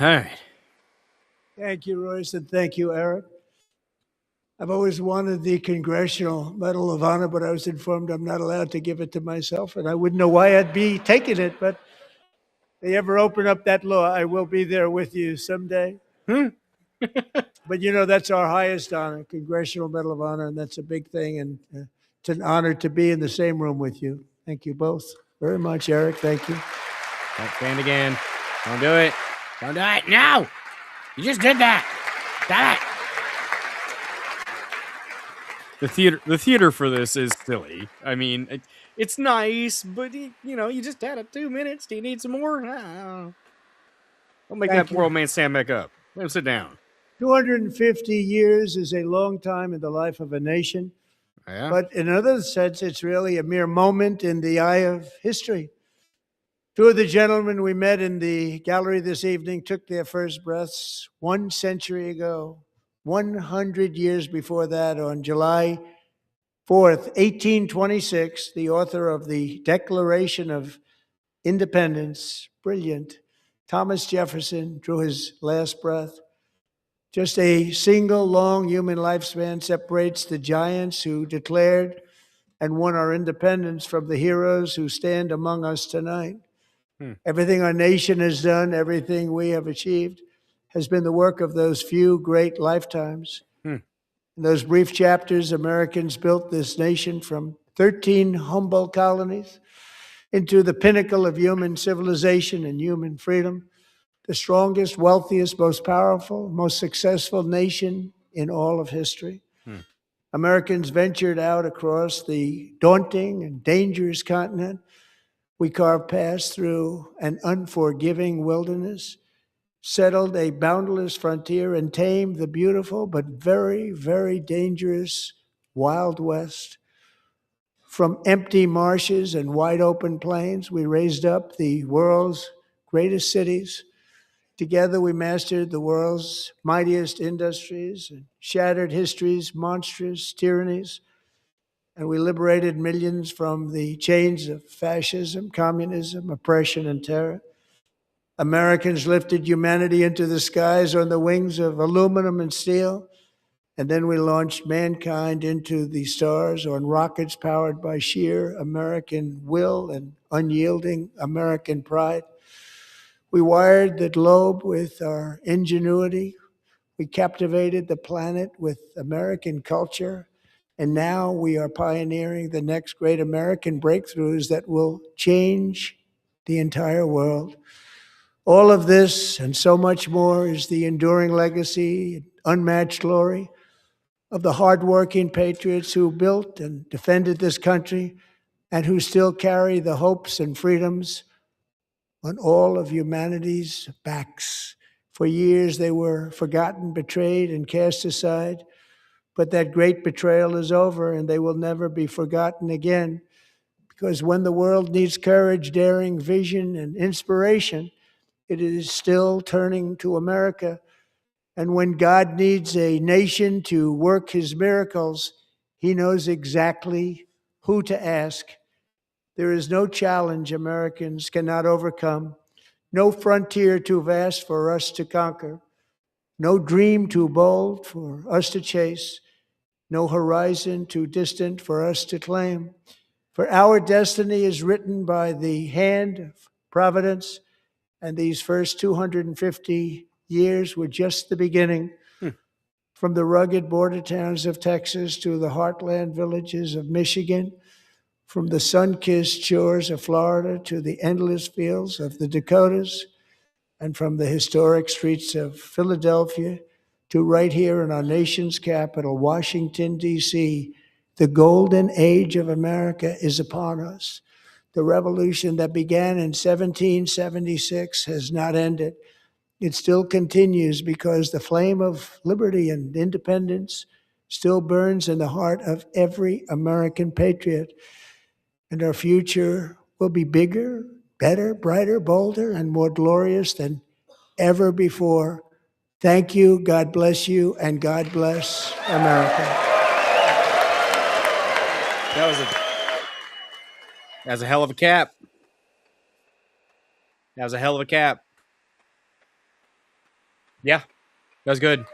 All right. Thank you, Royce, and thank you, Eric. I've always wanted the Congressional Medal of Honor, but I was informed I'm not allowed to give it to myself, and I wouldn't know why I'd be taking it. But if they ever open up that law, I will be there with you someday. But you know, that's our highest honor, Congressional Medal of Honor, and that's a big thing. And it's an honor to be in the same room with you. Thank you both very much, Eric. Thank you. Don't stand again. Don't do it. Don't do it. No! You just did that. Stop it. The theater for this is silly. I mean, it's nice, but you just had it 2 minutes. Do you need some more? Don't make Thank that you. poor old man stand back up. Let him sit down. 250 years is a long time in the life of a nation. Yeah. But in another sense, it's really a mere moment in the eye of history. 2 of the gentlemen we met in the gallery this evening took their first breaths 1 century ago, 100 years before that, on July 4th, 1826, the author of the Declaration of independence, brilliant. Thomas Jefferson drew his last breath. Just a single long human lifespan separates the giants who declared and won our independence from the heroes who stand among us tonight. Everything our nation has done, everything we have achieved, has been the work of those few great lifetimes. In those brief chapters, Americans built this nation from 13 humble colonies into the pinnacle of human civilization and human freedom, the strongest, wealthiest, most powerful, most successful nation in all of history. Americans ventured out across the daunting and dangerous continent. We carved paths through an unforgiving wilderness, settled a boundless frontier, and tamed the beautiful but very, very dangerous Wild West. From empty marshes and wide open plains, we raised up the world's greatest cities. Together, we mastered the world's mightiest industries and shattered history's monstrous tyrannies. And we liberated millions from the chains of fascism, communism, oppression, and terror. Americans lifted humanity into the skies on the wings of aluminum and steel. And then we launched mankind into the stars on rockets powered by sheer American will and unyielding American pride. We wired the globe with our ingenuity. We captivated the planet with American culture. And now we are pioneering the next great American breakthroughs that will change the entire world. All of this and so much more is the enduring legacy, unmatched glory of the hardworking patriots who built and defended this country and who still carry the hopes and freedoms on all of humanity's backs. For years they were forgotten, betrayed, and cast aside. But that great betrayal is over, and they will never be forgotten again. Because when the world needs courage, daring, vision, and inspiration, it is still turning to America. And when God needs a nation to work his miracles, he knows exactly who to ask. There is no challenge Americans cannot overcome, no frontier too vast for us to conquer, no dream too bold for us to chase, no horizon too distant for us to claim. For our destiny is written by the hand of providence, and these first 250 years were just the beginning. From the rugged border towns of Texas to the heartland villages of Michigan, from the sun-kissed shores of Florida to the endless fields of the Dakotas, and from the historic streets of Philadelphia to right here in our nation's capital, Washington, D.C., the golden age of America is upon us. The revolution that began in 1776 has not ended. It still continues because the flame of liberty and independence still burns in the heart of every American patriot. And our future will be bigger, better, brighter, bolder, and more glorious than ever before. Thank you, God bless you, and God bless America. That was a hell of a cap. That was a hell of a cap. Yeah, that was good.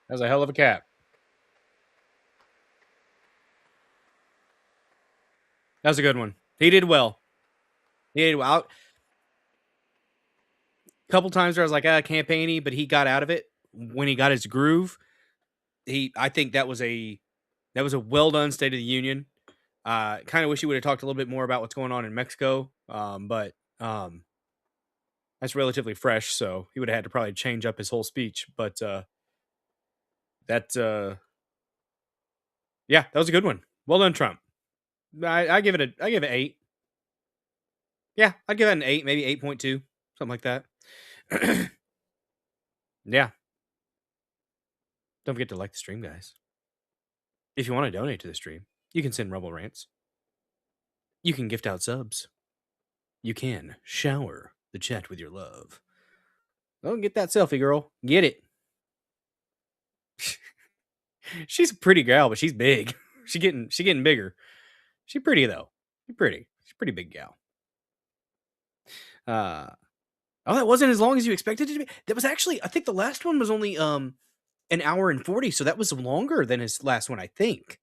That was a hell of a cap. That was a good one. He did well. He did well. A couple times where I was like, campaigny, but he got out of it when he got his groove. I think that was a well done State of the Union. Kind of wish he would have talked a little bit more about what's going on in Mexico. But that's relatively fresh, so he would have had to probably change up his whole speech. But that was a good one. Well done, Trump. I give it 8. Yeah, I'd give it an 8, maybe 8.2, something like that. Yeah. Don't forget to like the stream, guys. If you want to donate to the stream, you can send Rumble Rants. You can gift out subs. You can shower the chat with your love. Don't get that selfie, girl. Get it. She's a pretty gal, but she's big. She getting bigger. She pretty though. She's pretty. She's a pretty big gal. Oh, that wasn't as long as you expected it to be. That was actually, I think the last one was only an hour and 40, so that was longer than his last one, I think.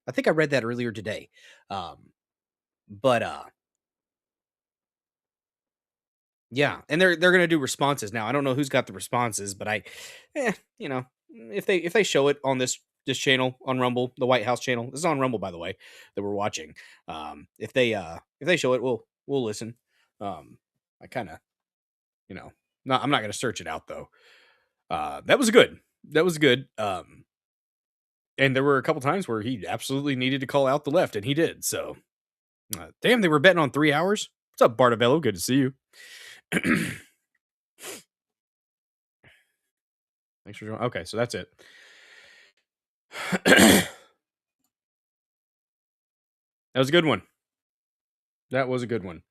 I think I read that earlier today. But yeah, and they're gonna do responses now. I don't know who's got the responses, but you know, if they show it on this channel on Rumble, the White House channel, this is on Rumble by the way that we're watching. If they show it, we'll listen. I kind of, you know, I'm not gonna search it out though. That was good. That was good. And there were a couple times where he absolutely needed to call out the left, and he did. So, damn, they were betting on 3 hours. What's up, Bartabello? Good to see you. Thanks for joining. Okay, so that's it. That was a good one. That was a good one.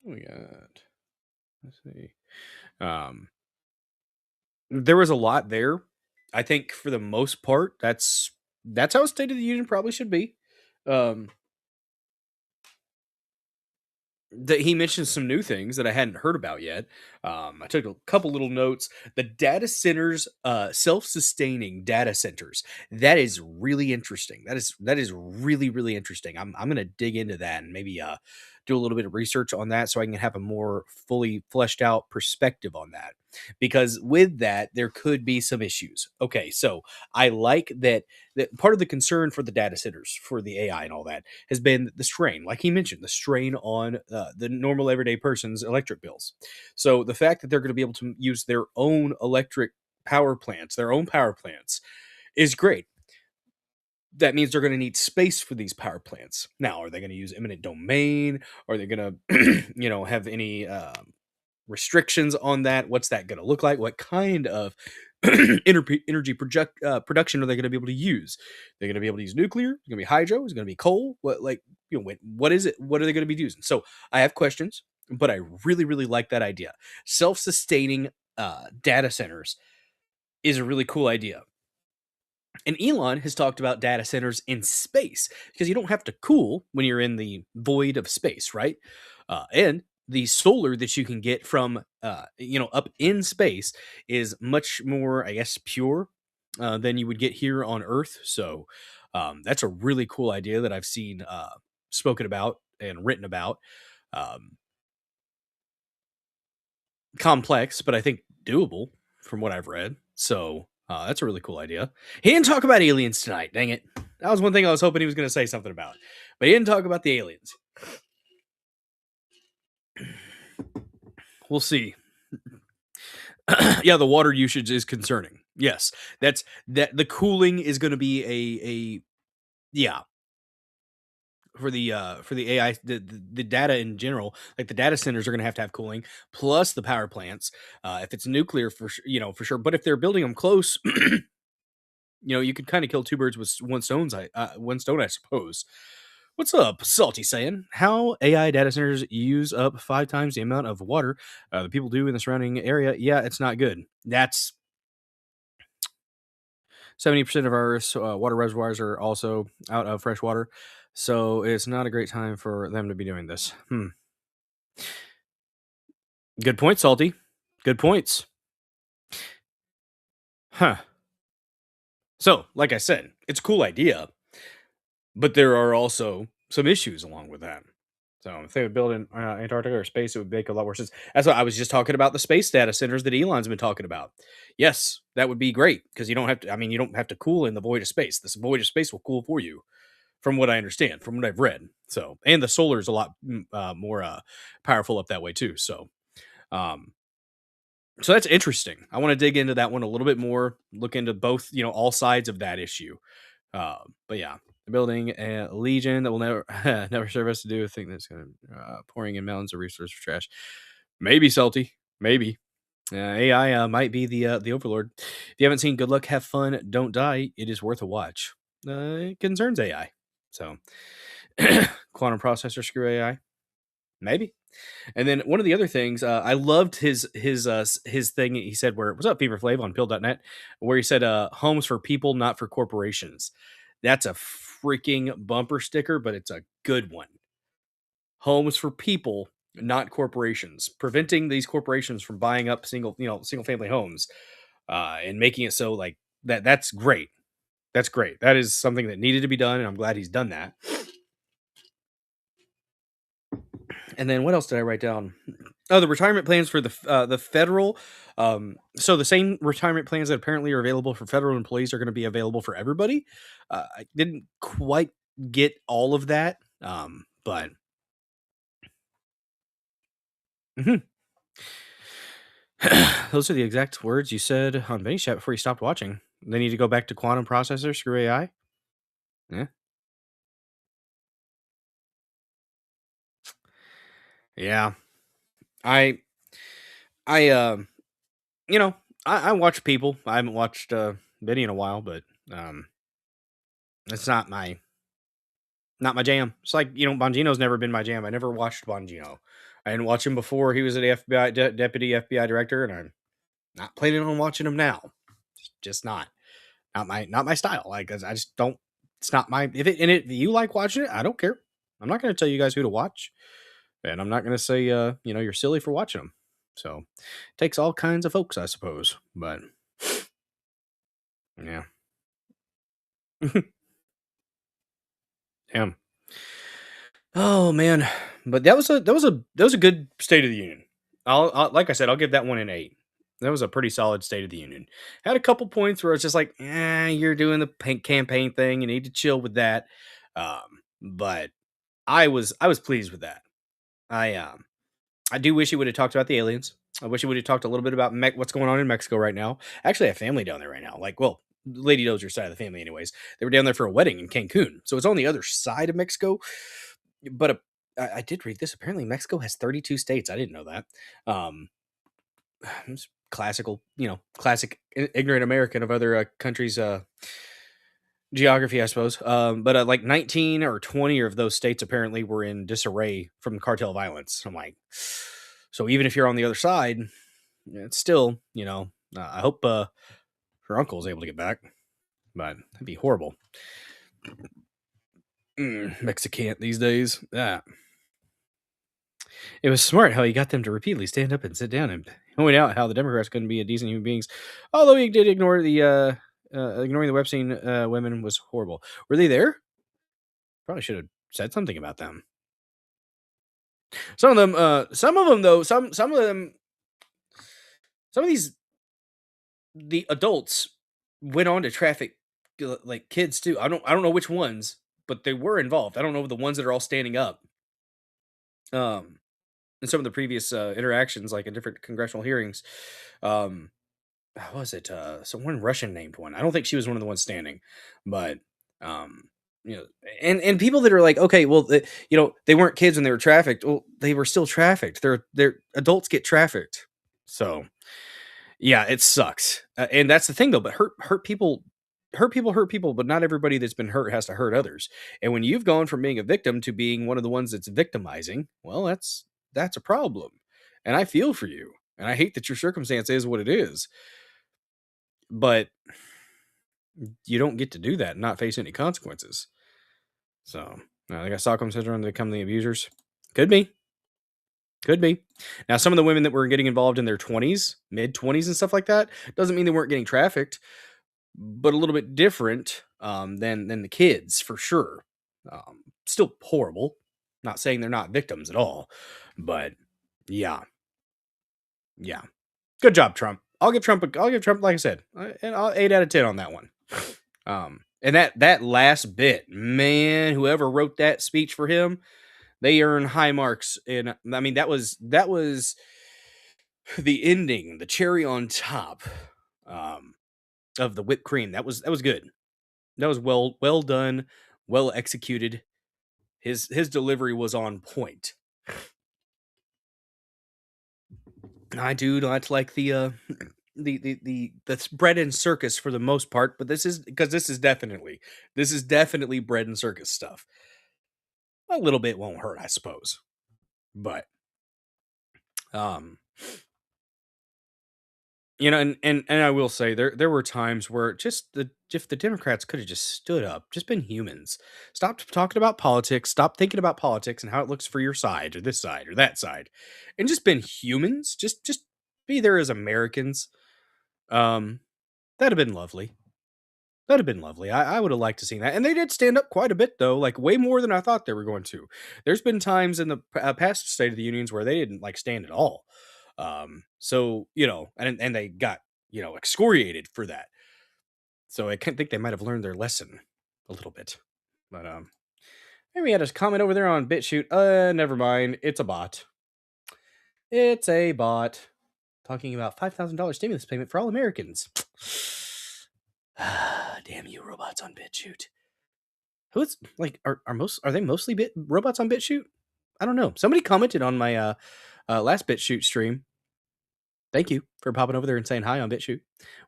What we got? Let's see. There was a lot there. I think for the most part, that's how a State of the Union probably should be. That he mentioned some new things that I hadn't heard about yet. I took a couple little notes. The data centers, self-sustaining data centers. That is really interesting. That is really, really interesting. I'm gonna dig into that and maybe do a little bit of research on that so I can have a more fully fleshed out perspective on that. Because with that, there could be some issues. Okay, so I like that part of the concern for the data centers, for the AI and all that, has been the strain, like he mentioned, the strain on the normal everyday person's electric bills. So the fact that they're going to be able to use their own power plants, is great. That means they're going to need space for these power plants. Now, are they going to use eminent domain? Are they going to, have any restrictions on that? What's that going to look like? What kind of energy production are they going to be able to use? They're going to be able to use nuclear. It's going to be hydro. It's going to be coal. What is it? What are they going to be using? So I have questions, but I really, really like that idea. Self-sustaining data centers is a really cool idea. And Elon has talked about data centers in space because you don't have to cool when you're in the void of space, right? And the solar that you can get from, up in space is much more, I guess, pure than you would get here on Earth. So that's a really cool idea that I've seen spoken about and written about. Complex, but I think doable from what I've read. So that's a really cool idea. He didn't talk about aliens tonight. Dang it. That was one thing I was hoping he was going to say something about. But he didn't talk about the aliens. We'll see. Yeah, the water usage is concerning. Yes. The cooling is going to be for the AI, the data in general, like the data centers are going to have cooling plus the power plants. If it's nuclear for sure, but if they're building them close, you could kind of kill two birds with one stone, I suppose. What's up, Salty saying? How AI data centers use up 5 times the amount of water the people do in the surrounding area? Yeah, it's not good. That's 70% of our Earth's water reservoirs are also out of fresh water. So it's not a great time for them to be doing this. Good point, Salty. Good points. Huh. So, like I said, it's a cool idea, but there are also some issues along with that. So if they would build in Antarctica or space, it would make a lot more sense. That's what I was just talking about, the space data centers that Elon's been talking about. Yes, that would be great because you don't have to, you don't have to cool in the void of space. This void of space will cool for you, from what I understand, from what I've read. So, and the solar is a lot more powerful up that way too. So, so that's interesting. I want to dig into that one a little bit more, look into both, all sides of that issue. But yeah, building a legion that will never never serve us to do a thing that's going to pouring in mountains of resource for trash. Maybe, Salty. Maybe. AI might be the overlord. If you haven't seen Good Luck, Have Fun, Don't Die, it is worth a watch. It concerns AI. So, quantum processor, screw AI. Maybe. And then one of the other things, I loved his thing he said where what's up, Fever Flav on Pill.net, where he said, homes for people, not for corporations. That's a freaking bumper sticker, but it's a good one. Homes for people, not corporations. Preventing these corporations from buying up single family homes, and making it so like that. That's great. That's great. That is something that needed to be done, and I'm glad he's done that. And then what else did I write down? Oh, the retirement plans for the federal. So the same retirement plans that apparently are available for federal employees are going to be available for everybody. I didn't quite get all of that, but Mhm. Those are the exact words you said on Benny Chat before you stopped watching. They need to go back to quantum processor. Screw AI. Yeah, yeah. I I you know, I watch people. I haven't watched Benny in a while, but um, it's not my jam. It's like Bongino's never been my jam. I never watched Bongino. I didn't watch him before he was an FBI deputy FBI director, and I'm not planning on watching him now. Just not my style. Like I just don't. It's not my if you like watching it, I don't care. I'm not going to tell you guys who to watch, and I'm not going to say you're silly for watching them. So it takes all kinds of folks, I suppose. But yeah, damn. Oh man, but that was a good State of the Union. Like I said, I'll give that one an 8. That was a pretty solid State of the Union. Had a couple points where it's just like, you're doing the campaign thing. You need to chill with that. But I was pleased with that. I do wish he would have talked about the aliens. I wish he would have talked a little bit about what's going on in Mexico right now. Actually, I have family down there right now. Like, well, Lady Dozer's side of the family, anyways. They were down there for a wedding in Cancun, so it's on the other side of Mexico. But I did read this. Apparently, Mexico has 32 states. I didn't know that. It's classic ignorant American of other countries' geography, I suppose. But like 19 or 20 of those states apparently were in disarray from cartel violence. I'm like, so even if you're on the other side, it's still, I hope her uncle is able to get back, but that'd be horrible. Mexican these days. Yeah. It was smart how he got them to repeatedly stand up and sit down and point out how the Democrats couldn't be a decent human beings. Although he did ignore the ignoring the Epstein women was horrible. Were they there? Probably should have said something about them. Some of them, some of them though, some of them, some of these the adults went on to traffic like kids too. I don't know which ones, but they were involved. I don't know the ones that are all standing up. In some of the previous interactions, like in different congressional hearings, how was it? So one Russian named one. I don't think she was one of the ones standing, but um, and people that are like, okay, well, they weren't kids when they were trafficked. Well, they were still trafficked. They're adults get trafficked. So yeah, it sucks, and that's the thing though. But hurt people. Hurt people, but not everybody that's been hurt has to hurt others. And when you've gone from being a victim to being one of the ones that's victimizing, well, that's a problem. And I feel for you. And I hate that your circumstance is what it is. But you don't get to do that and not face any consequences. So they got Stockholm syndrome to become the abusers. Could be. Could be. Now, some of the women that were getting involved in their 20s, mid 20s and stuff like that, doesn't mean they weren't getting trafficked, but a little bit different than the kids for sure. Still horrible. Not saying they're not victims at all, but yeah. Good job, Trump. I'll give Trump, like I said, and I'll 8 out of 10 on that one. And that last bit, man, whoever wrote that speech for him, they earn high marks. And I mean, that was the ending, the cherry on top of the whipped cream. That was good. That was well done, well executed. His delivery was on point. I do not like the bread and circus for the most part, but this is definitely bread and circus stuff. A little bit won't hurt, I suppose. But um you know, and I will say there were times where just the if the Democrats could have just stood up, just been humans, stopped talking about politics, stopped thinking about politics and how it looks for your side or this side or that side, and just been humans, just be there as Americans. Um, that'd have been lovely. That'd have been lovely. I would have liked to see that, and they did stand up quite a bit though, like way more than I thought they were going to. There's been times in the past State of the Unions where they didn't like stand at all. So you know, and they got excoriated for that. So I think they might have learned their lesson a little bit. But maybe we had a comment over there on BitChute. Never mind. It's a bot. It's a bot talking about $5,000 stimulus payment for all Americans. Damn you, robots on BitChute. Who's like are they mostly robots on BitChute? I don't know. Somebody commented on my last BitChute stream. Thank you for popping over there and saying hi on BitChute.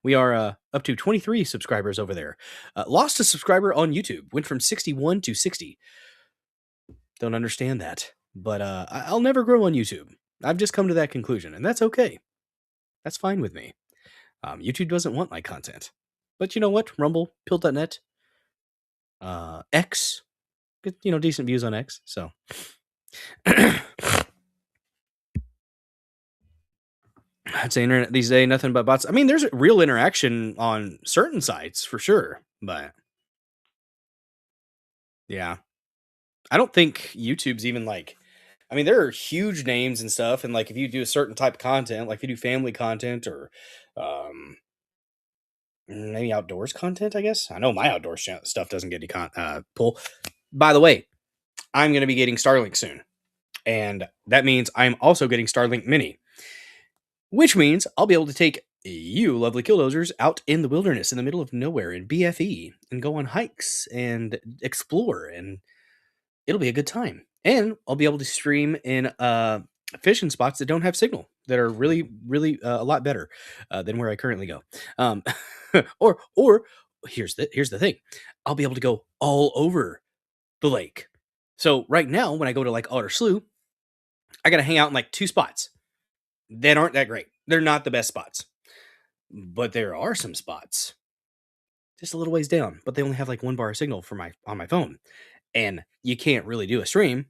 We are up to 23 subscribers over there. Lost a subscriber on YouTube. Went from 61 to 60. Don't understand that. But I'll never grow on YouTube. I've just come to that conclusion, and that's okay. That's fine with me. YouTube doesn't want my content. But you know what? Rumble, Pill.net, X, decent views on X. So I'd say internet these days, nothing but bots. I mean, there's real interaction on certain sites for sure, but yeah, I don't think YouTube's even like. I mean, there are huge names and stuff, and like if you do a certain type of content, like if you do family content or maybe outdoors content, I guess. I know my outdoors stuff doesn't get any pull. By the way, I'm going to be getting Starlink soon, and that means I'm also getting Starlink Mini. Which means I'll be able to take you, lovely killdozers, out in the wilderness in the middle of nowhere in BFE and go on hikes and explore, and it'll be a good time. And I'll be able to stream in fishing spots that don't have signal, that are really, really a lot better than where I currently go. Or here's the thing, I'll be able to go all over the lake. So right now, when I go to like Otter Slough, I got to hang out in like 2 spots that aren't that great. They're not the best spots, but there are some spots just a little ways down, but they only have like 1 bar of signal on my phone, and you can't really do a stream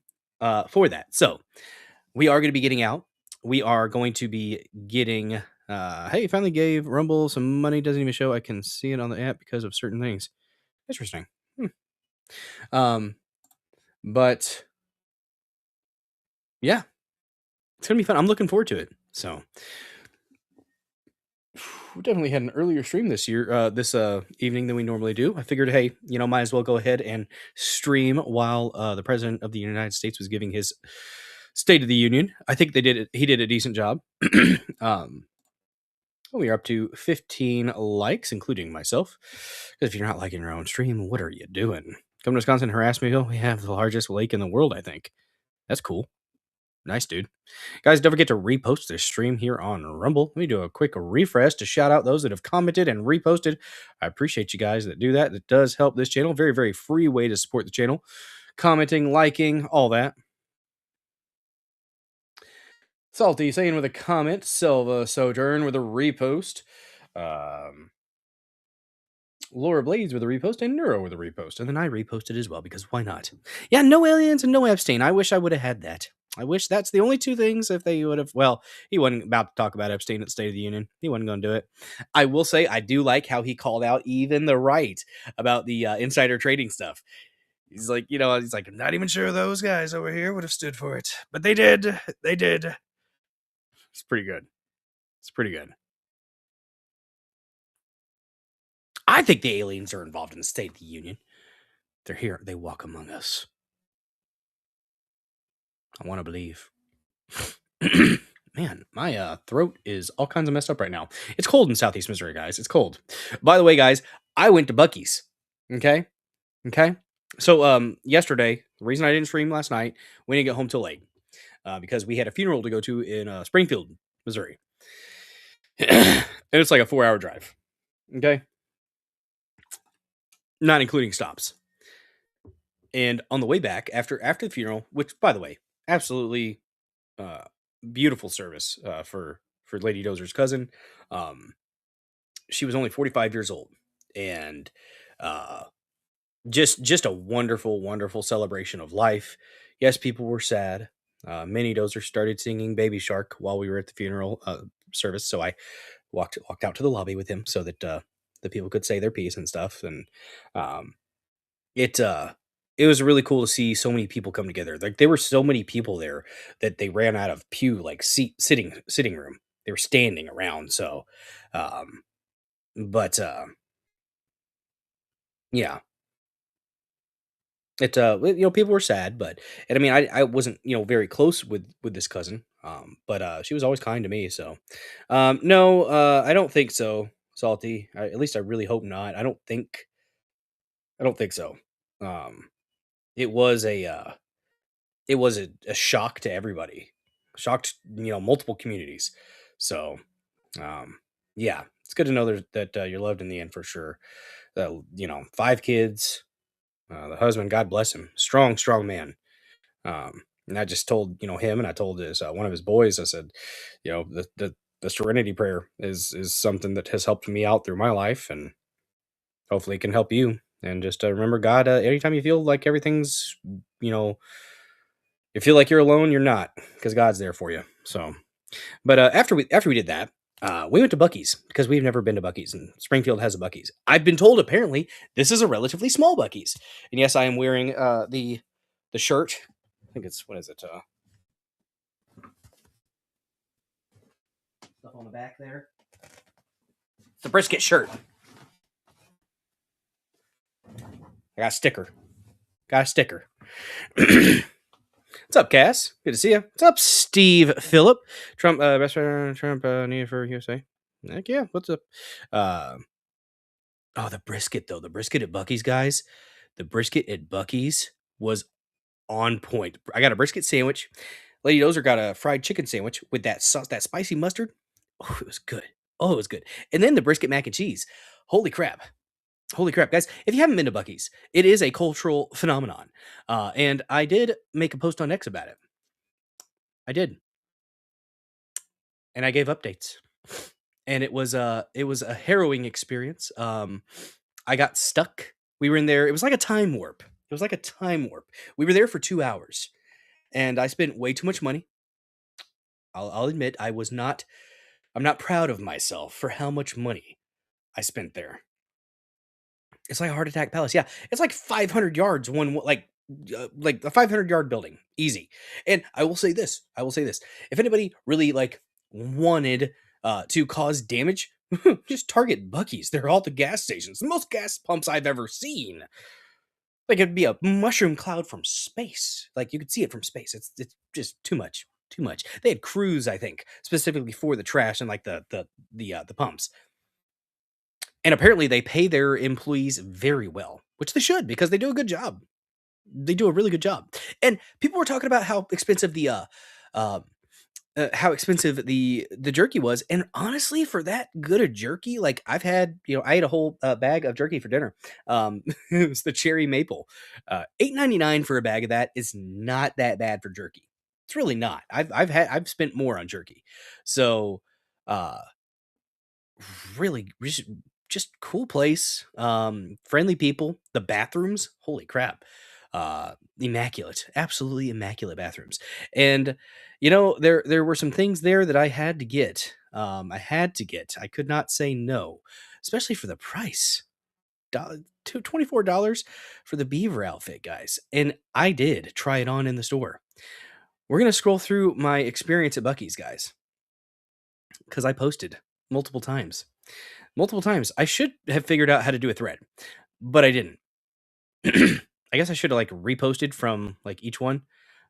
for that. So we are going to be getting out. We are going to be getting. Hey, finally gave Rumble some money. Doesn't even show. I can see it on the app because of certain things. Interesting. But yeah, it's gonna be fun. I'm looking forward to it. So we definitely had an earlier stream this evening than we normally do. I figured, hey, might as well go ahead and stream while the president of the United States was giving his State of the Union. I think he did a decent job. We are up to 15 likes, including myself. If you're not liking your own stream, what are you doing? Come to Wisconsin, harass me. We have the largest lake in the world, I think. That's cool. Nice, dude. Guys, don't forget to repost this stream here on Rumble. Let me do a quick refresh to shout out those that have commented and reposted. I appreciate you guys that do that. It does help this channel. Very, very free way to support the channel. Commenting, liking, all that. Salty saying with a comment. Silva Sojourn with a repost. Laura Blades with a repost, and Neuro with a repost. And then I reposted as well, because why not? Yeah, no aliens and no Epstein. I wish I would have had that. I wish that's the only 2 things. If they would have, well, he wasn't about to talk about Epstein at the State of the Union. He wasn't going to do it. I will say, I do like how he called out even the right about the insider trading stuff. He's like, he's like, I'm not even sure those guys over here would have stood for it, but they did. They did. It's pretty good. It's pretty good. I think the aliens are involved in the State of the Union. They're here. They walk among us. I want to believe. Man, my throat is all kinds of messed up right now. It's cold in Southeast Missouri, guys. It's cold. By the way, guys, I went to Buc-ee's. Okay? So yesterday, the reason I didn't stream last night, we didn't get home till late. Because we had a funeral to go to in Springfield, Missouri. And it's like a 4-hour drive. Okay? Not including stops. And on the way back, after the funeral, which, by the way, absolutely Uh, Beautiful service for Lady Dozer's cousin. Um, she was only 45 years old, and uh, just a wonderful, wonderful celebration of life. Yes, people were sad. Minnie Dozer started singing Baby Shark while we were at the funeral service, so I walked out to the lobby with him so that the people could say their piece and stuff. And um, it it was really cool to see so many people come together. Like there were so many people there that they ran out of pew like sitting room. They were standing around. So, um, but yeah, people were sad, but and I mean I wasn't very close with this cousin, but she was always kind to me. So, no, I don't think so, Salty. At least I really hope not. I don't think so. Um, it was a shock to everybody, shocked multiple communities. So, um, yeah, it's good to know that you're loved in the end for sure. 5 kids, the husband, God bless him, strong, strong man. And I just told him, and I told his one of his boys. I said, the Serenity Prayer is something that has helped me out through my life, and hopefully it can help you. And just remember God. Anytime you feel like everything's, you know, you feel like you're alone, you're not, because God's there for you. So, but after we did that, we went to Bucky's because we've never been to Bucky's, and Springfield has a Bucky's. I've been told apparently this is a relatively small Bucky's, and yes, I am wearing the shirt. I think it's, what is it? Stuff on the back there. It's the brisket shirt. I got a sticker. What's up, Cass? Good to see you. What's up, Steve Phillip? Trump, best friend Trump needed for USA. Heck yeah. What's up? Oh, the brisket though. The brisket at Bucky's, guys. The brisket at Bucky's was on point. I got a brisket sandwich. Lady Dozer got a fried chicken sandwich with that sauce, that spicy mustard. Oh, it was good. Oh, it was good. And then the brisket mac and cheese. Holy crap. Holy crap, guys. If you haven't been to Bucky's, it is a cultural phenomenon. And I did make a post on X about it. I did. And I gave updates. And it was a harrowing experience. I got stuck. We were in there. It was like a time warp. We were there for 2 hours, and I spent way too much money. I'll admit I'm not proud of myself for how much money I spent there. It's like a Heart Attack Palace. Yeah, it's like 500 yards, like a 500-yard building, easy. And I will say this. If anybody really wanted to cause damage, just target Bucky's. They're all the gas stations. The most gas pumps I've ever seen. Like it'd be a mushroom cloud from space. Like you could see it from space. It's just too much. They had crews, I think, specifically for the trash and like the pumps. And apparently they pay their employees very well, which they should, because they do a good job. They do a really good job. And people were talking about how expensive the jerky was. And honestly, for that good a jerky, like I've had, I ate a whole bag of jerky for dinner. It was the cherry maple. $8.99 for a bag of that is not that bad for jerky. It's really not. I've spent more on jerky. So, really just cool place. Friendly people. The bathrooms, holy crap. Immaculate, absolutely immaculate bathrooms. And there were some things there that I had to get. I could not say no, especially for the price. $24 for the beaver outfit, guys. And I did try it on in the store. We're going to scroll through my experience at Bucky's, guys, because I posted multiple times. I should have figured out how to do a thread, but I didn't. I guess I should have reposted from each one.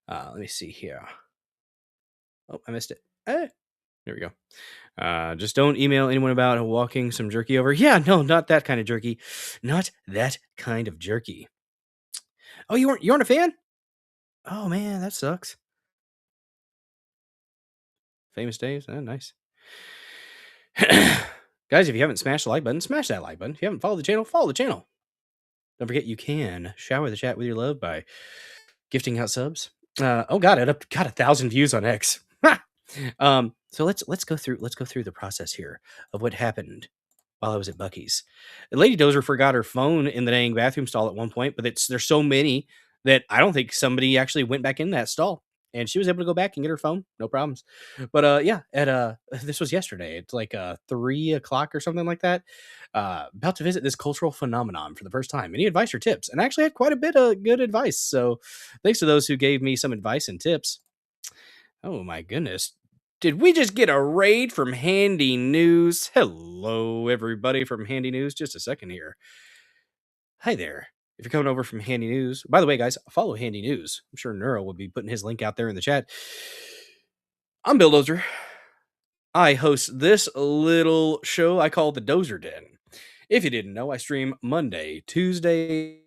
Let me see here. Oh, I missed it. There we go. Just don't email anyone about walking some jerky over. Yeah, no, not that kind of jerky. Not that kind of jerky. Oh, you aren't a fan? Oh man, that sucks. Famous Days. Nice. Guys, if you haven't smashed the like button, smash that like button. If you haven't followed the channel, follow the channel. Don't forget, you can shower the chat with your love by gifting out subs. Oh god, it got 1,000 views on X. So let's go through the process here of what happened while I was at Bucky's. Lady Dozer forgot her phone in the dang bathroom stall at one point, but there's so many that I don't think somebody actually went back in that stall, and she was able to go back and get her phone, no problems. But yeah, at this was yesterday. It's like 3 o'clock or something like that. About to visit this cultural phenomenon for the first time. Any advice or tips? And I actually had quite a bit of good advice. So thanks to those who gave me some advice and tips. Oh my goodness. Did we just get a raid from Handy News? Hello, everybody from Handy News. Just a second here. Hi there. If you're coming over from Handy News, by the way, guys, follow Handy News. I'm sure Neuro will be putting his link out there in the chat. I'm Bill Dozer. I host this little show I call the Dozer Den. If you didn't know, I stream Monday, Tuesday,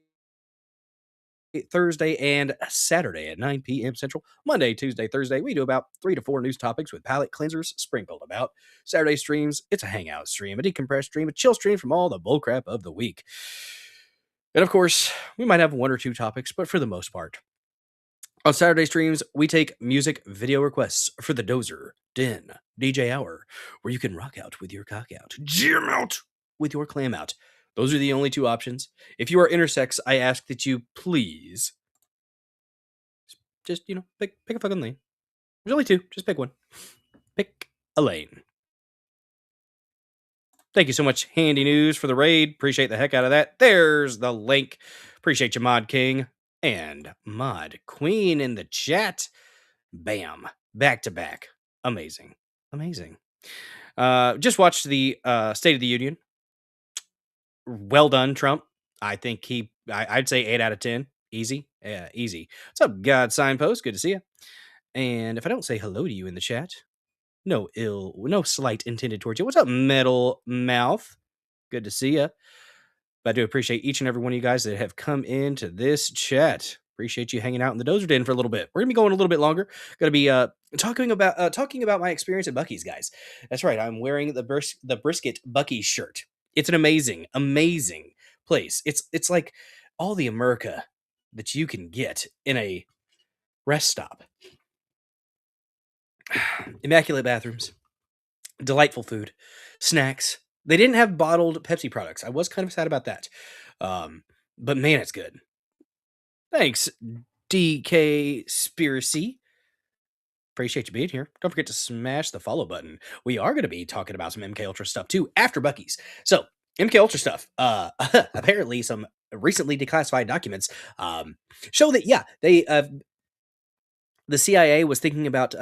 Thursday, and Saturday at 9 p.m. Central. Monday, Tuesday, Thursday, we do about 3 to 4 news topics with palate cleansers sprinkled about. Saturday streams, it's a hangout stream, a decompressed stream, a chill stream from all the bullcrap of the week. And of course, we might have 1 or 2 topics, but for the most part, on Saturday streams, we take music video requests for the Dozer Den DJ Hour, where you can rock out with your cock out, jam out with your clam out. Those are the only 2 options. If you are intersex, I ask that you please just, pick a fucking lane. There's only 2. Just pick one. Pick a lane. Thank you so much, Handy News, for the raid. Appreciate the heck out of that. There's the link. Appreciate you, Mod King and Mod Queen in the chat. Bam. Back to back. Amazing. Just watched the State of the Union. Well done, Trump. I think I'd say 8 out of 10. Easy. Yeah, easy. What's up, God Signpost? Good to see you. And if I don't say hello to you in the chat, no slight intended towards you. What's up, Metal Mouth? Good to see you. But I do appreciate each and every one of you guys that have come into this chat. Appreciate you hanging out in the Dozer Den for a little bit. We're gonna be going a little bit longer. Gonna be talking about my experience at Bucky's, guys. That's right. I'm wearing the Brisket Bucky's shirt. It's an amazing place. It's like all the America that you can get in a rest stop. Immaculate bathrooms, delightful food, snacks. They didn't have bottled Pepsi products. I was kind of sad about that. But man, it's good. Thanks, DK Spiracy. Appreciate you being here. Don't forget to smash the follow button. We are going to be talking about some MK Ultra stuff too after Bucky's. So MK Ultra stuff. Apparently, some recently declassified documents show that the CIA was thinking about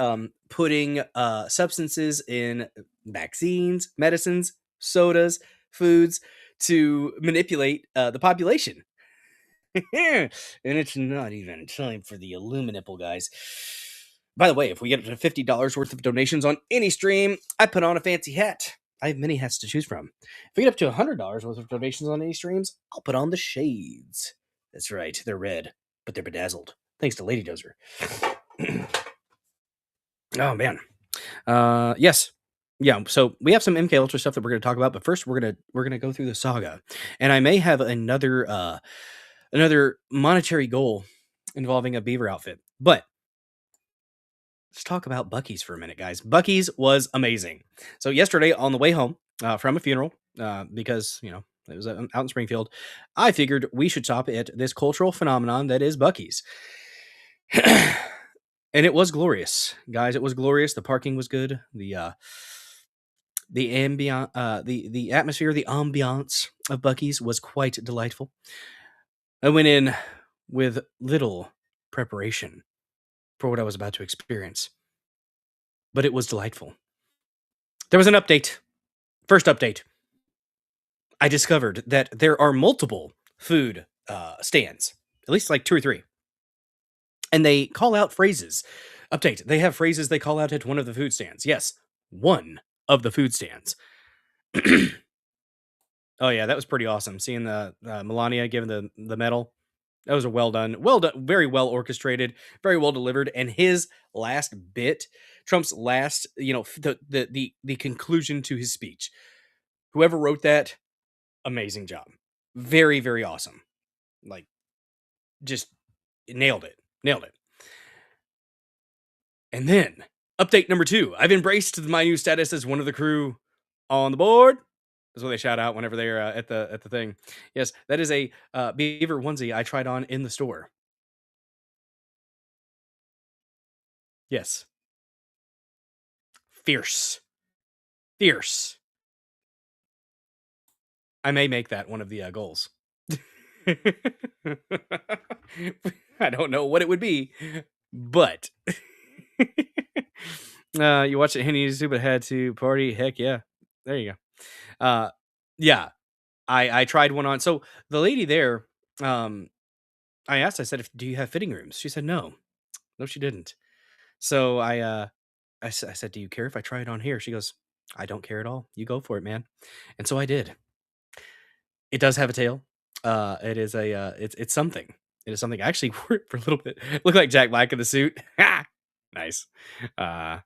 putting substances in vaccines, medicines, sodas, foods to manipulate the population. And it's not even time for the Illuminipple, guys. By the way, if we get up to $50 worth of donations on any stream, I put on a fancy hat. I have many hats to choose from. If we get up to $100 worth of donations on any streams, I'll put on the shades. That's right, they're red, but they're bedazzled. Thanks to Lady Dozer. Oh man. Yes. Yeah, so we have some MK Ultra stuff that we're going to talk about, but first we're going to go through the saga. And I may have another monetary goal involving a beaver outfit. But let's talk about Bucky's for a minute, guys. Bucky's was amazing. So yesterday on the way home from a funeral, because, it was out in Springfield, I figured we should stop at this cultural phenomenon that is Bucky's. And it was glorious, guys. It was glorious. The parking was good. The ambient, the atmosphere, the ambiance of Bucky's was quite delightful. I went in with little preparation for what I was about to experience, but it was delightful. There was an update. First update. I discovered that there are multiple food stands, at least like 2 or 3. And they call out phrases. Update. They have phrases they call out at one of the food stands. Yes, one of the food stands. Oh yeah, that was pretty awesome. Seeing the Melania giving the medal. That was well done, very well orchestrated, very well delivered. And his last bit, Trump's last, the conclusion to his speech. Whoever wrote that, amazing job. Very, very awesome. Like, just nailed it. And then, update number 2. I've embraced my new status as one of the crew on the board. That's what they shout out whenever they're at the thing. Yes, that is a beaver onesie I tried on in the store. Yes. Fierce. Fierce. I may make that one of the goals. I don't know what it would be, but you watch it Henny Stupid had to party. Heck yeah. There you go. Yeah. I tried one on. So the lady there, I asked, I said, do you have fitting rooms? She said no. No, she didn't. So I said, do you care if I try it on here? She goes, I don't care at all. You go for it, man. And so I did. It does have a tail. It is it's something. It is something. I actually wore it for a little bit. Look like Jack Black in the suit. Ha! Nice. I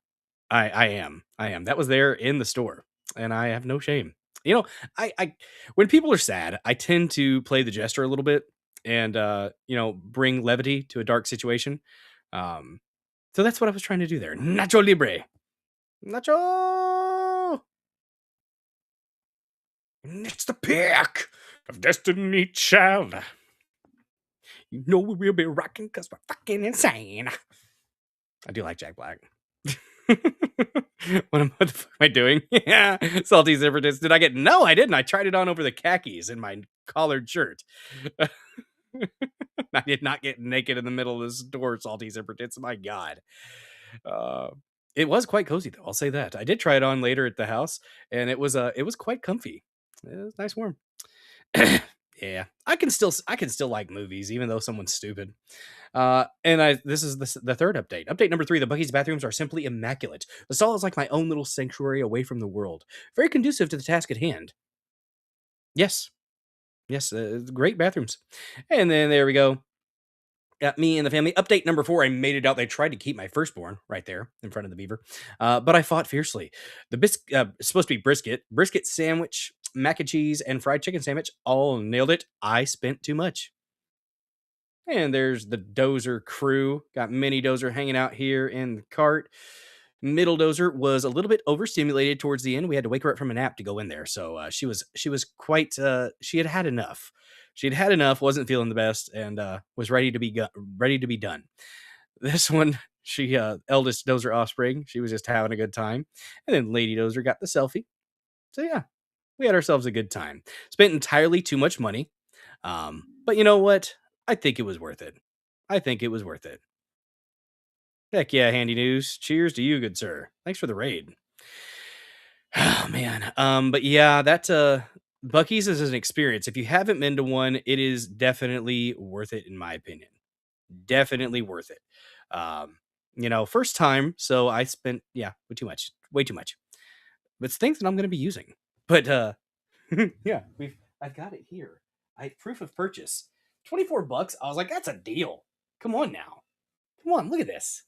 am. That was there in the store, and I have no shame. You know, I when people are sad, I tend to play the jester a little bit and bring levity to a dark situation. So that's what I was trying to do there. Nacho Libre. Nacho. It's the pick of Destiny Child. You know we will be rocking because we're fucking insane. I do like Jack Black. What the fuck am I doing? Yeah, salty zipper-tits. Did I get? No, I didn't. I tried it on over the khakis in my collared shirt. I did not get naked in the middle of the store, salty zipper-tits. My God. It was quite cozy though. I'll say that. I did try it on later at the house, and it was quite comfy. It was nice warm. Yeah, I can still like movies even though someone's stupid. This is the third update. Update number 3: the Buc-ee's bathrooms are simply immaculate. The stall is like my own little sanctuary away from the world, very conducive to the task at hand. Yes, great bathrooms. And then there we go. Got me and the family. Update number 4. I made it out. They tried to keep my firstborn right there in front of the beaver, but I fought fiercely. It's supposed to be brisket sandwich, mac and cheese, and fried chicken sandwich. All nailed it. I spent too much. And there's the Dozer crew. Got Mini Dozer hanging out here in the cart. Middle Dozer was a little bit overstimulated towards the end. We had to wake her up from a nap to go in there. So she was quite. She had enough. She had enough. Wasn't feeling the best, and was ready to be done. This one, she eldest Dozer offspring. She was just having a good time, and then Lady Dozer got the selfie. So yeah, we had ourselves a good time. Spent entirely too much money, but you know what? I think it was worth it. Heck yeah, Handy News. Cheers to you, good sir. Thanks for the raid. Oh man. But yeah, that Buc-ee's is an experience. If you haven't been to one, it is definitely worth it in my opinion. Definitely worth it. First time, so I spent way too much. But it's things that I'm going to be using. But yeah, I've got it here. Proof of purchase. $24. I was like, that's a deal. Come on now. Come on, look at this.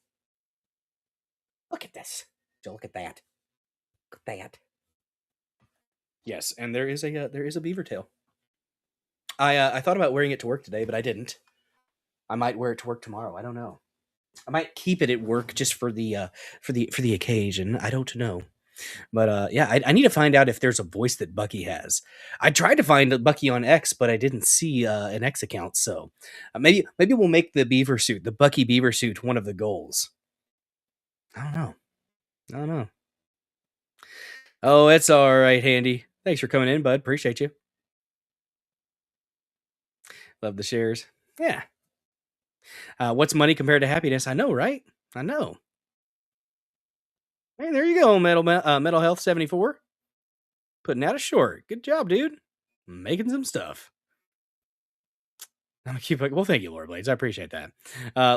Look at this. So look at that. Look at that. Yes, and there is a beaver tail. I thought about wearing it to work today, but I didn't. I might wear it to work tomorrow. I don't know. I might keep it at work just for the occasion. I don't know. But yeah, I need to find out if there's a voice that Bucky has. I tried to find Bucky on X, but I didn't see an X account. So maybe we'll make the Bucky beaver suit, one of the goals. I don't know. Oh, it's all right, Handy. Thanks for coming in, bud. Appreciate you. Love the shares. Yeah. What's money compared to happiness? I know, right? I know. Hey, there you go, Metal Health 74. Putting out a short. Good job, dude. Making some stuff. I'm gonna keep like, well, thank you, Laura Blades. I appreciate that.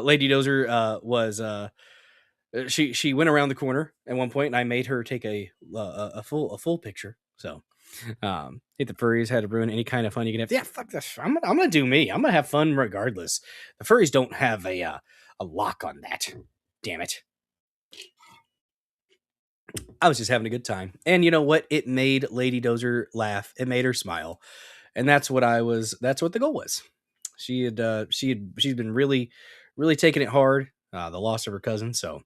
Lady Dozer was she went around the corner at one point, and I made her take a full picture. So hate the furries had to ruin any kind of fun you can have. Yeah, fuck this. I'm gonna do me. I'm gonna have fun regardless. The furries don't have a lock on that. Damn it. I was just having a good time. And you know what? It made Lady Dozer laugh. It made her smile. And that's what the goal was. She'd been really, really taking it hard the loss of her cousin. So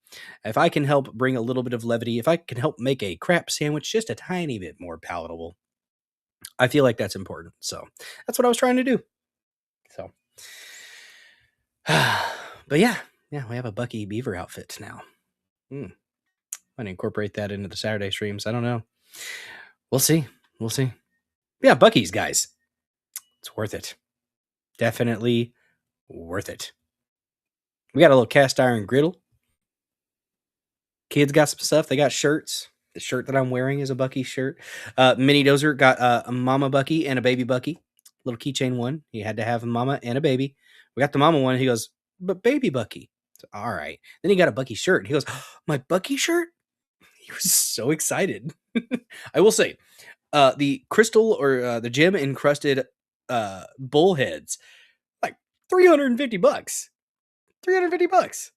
if I can help bring a little bit of levity, if I can help make a crap sandwich just a tiny bit more palatable, I feel like that's important. So that's what I was trying to do. So, but yeah, we have a Bucky Beaver outfit now. Might incorporate that into the Saturday streams. I don't know. We'll see. Yeah, Bucky's, guys. It's worth it. Definitely worth it. We got a little cast iron griddle. Kids got some stuff. They got shirts. The shirt that I'm wearing is a Bucky shirt. Mini Dozer got a mama Bucky and a baby Bucky. Little keychain one. He had to have a mama and a baby. We got the mama one. He goes, but baby Bucky. So, all right. Then he got a Bucky shirt. He goes, my Bucky shirt? He was so excited. I will say, the crystal or the gem encrusted bullheads, like $350. $350.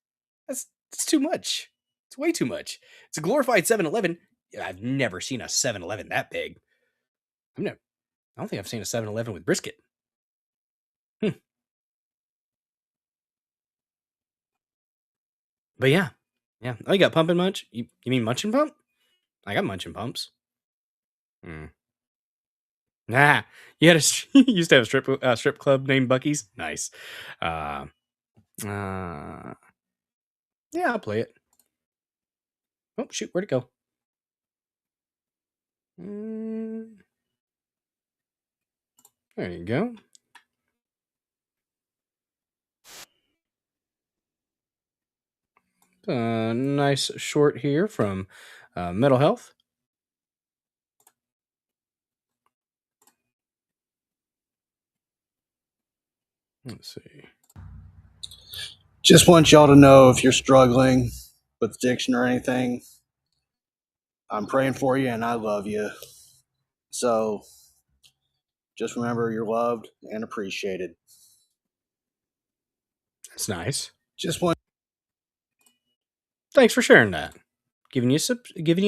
That's too much. It's way too much. It's a glorified 7-Eleven. I've never seen a 7-Eleven that big. I don't think I've seen a 7-Eleven with brisket. But yeah. Oh, you got Pump and Munch? You mean Munch and Pump? I got Munch and Pumps. Nah, you used to have a strip club named Bucky's. Nice. Yeah, I'll play it. Oh shoot, where'd it go? There you go. Nice short here from Mental Health. Let's see. Just want y'all to know if you're struggling with addiction or anything, I'm praying for you and I love you. So just remember you're loved and appreciated. That's nice. Just want. Thanks for sharing that. Giving you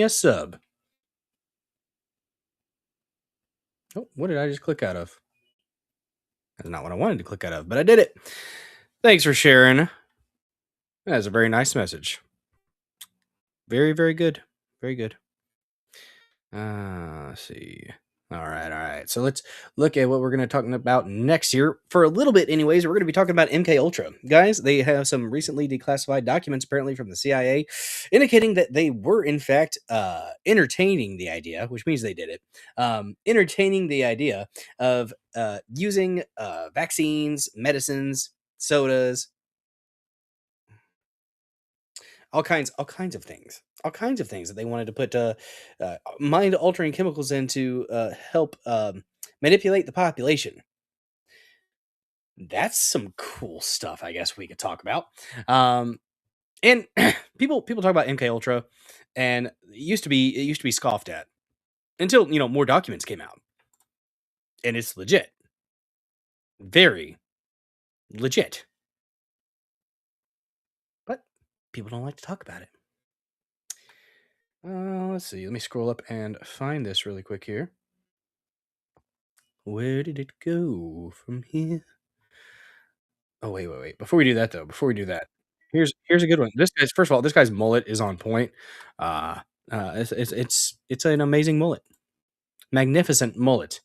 a sub. Oh, what did I just click out of? That's not what I wanted to click out of, but I did it. Thanks for sharing. That's a very nice message. Very, very good. Very good. Let's see. All right. So let's look at what we're going to talk about next year. For a little bit, anyways, we're going to be talking about MK Ultra. Guys, they have some recently declassified documents, apparently from the CIA, indicating that they were, in fact, entertaining the idea, which means they did it, entertaining the idea of using vaccines, medicines, sodas, all kinds of things that they wanted to put mind-altering chemicals in to help manipulate the population. That's some cool stuff, I guess we could talk about. And people talk about MK Ultra, and it used to be scoffed at until more documents came out, and it's legit, very legit. People don't like to talk about it. Let's see. Let me scroll up and find this really quick here. Where did it go from here? Oh, wait. Before we do that, here's a good one. First of all, this guy's mullet is on point. It's an amazing mullet, magnificent mullet.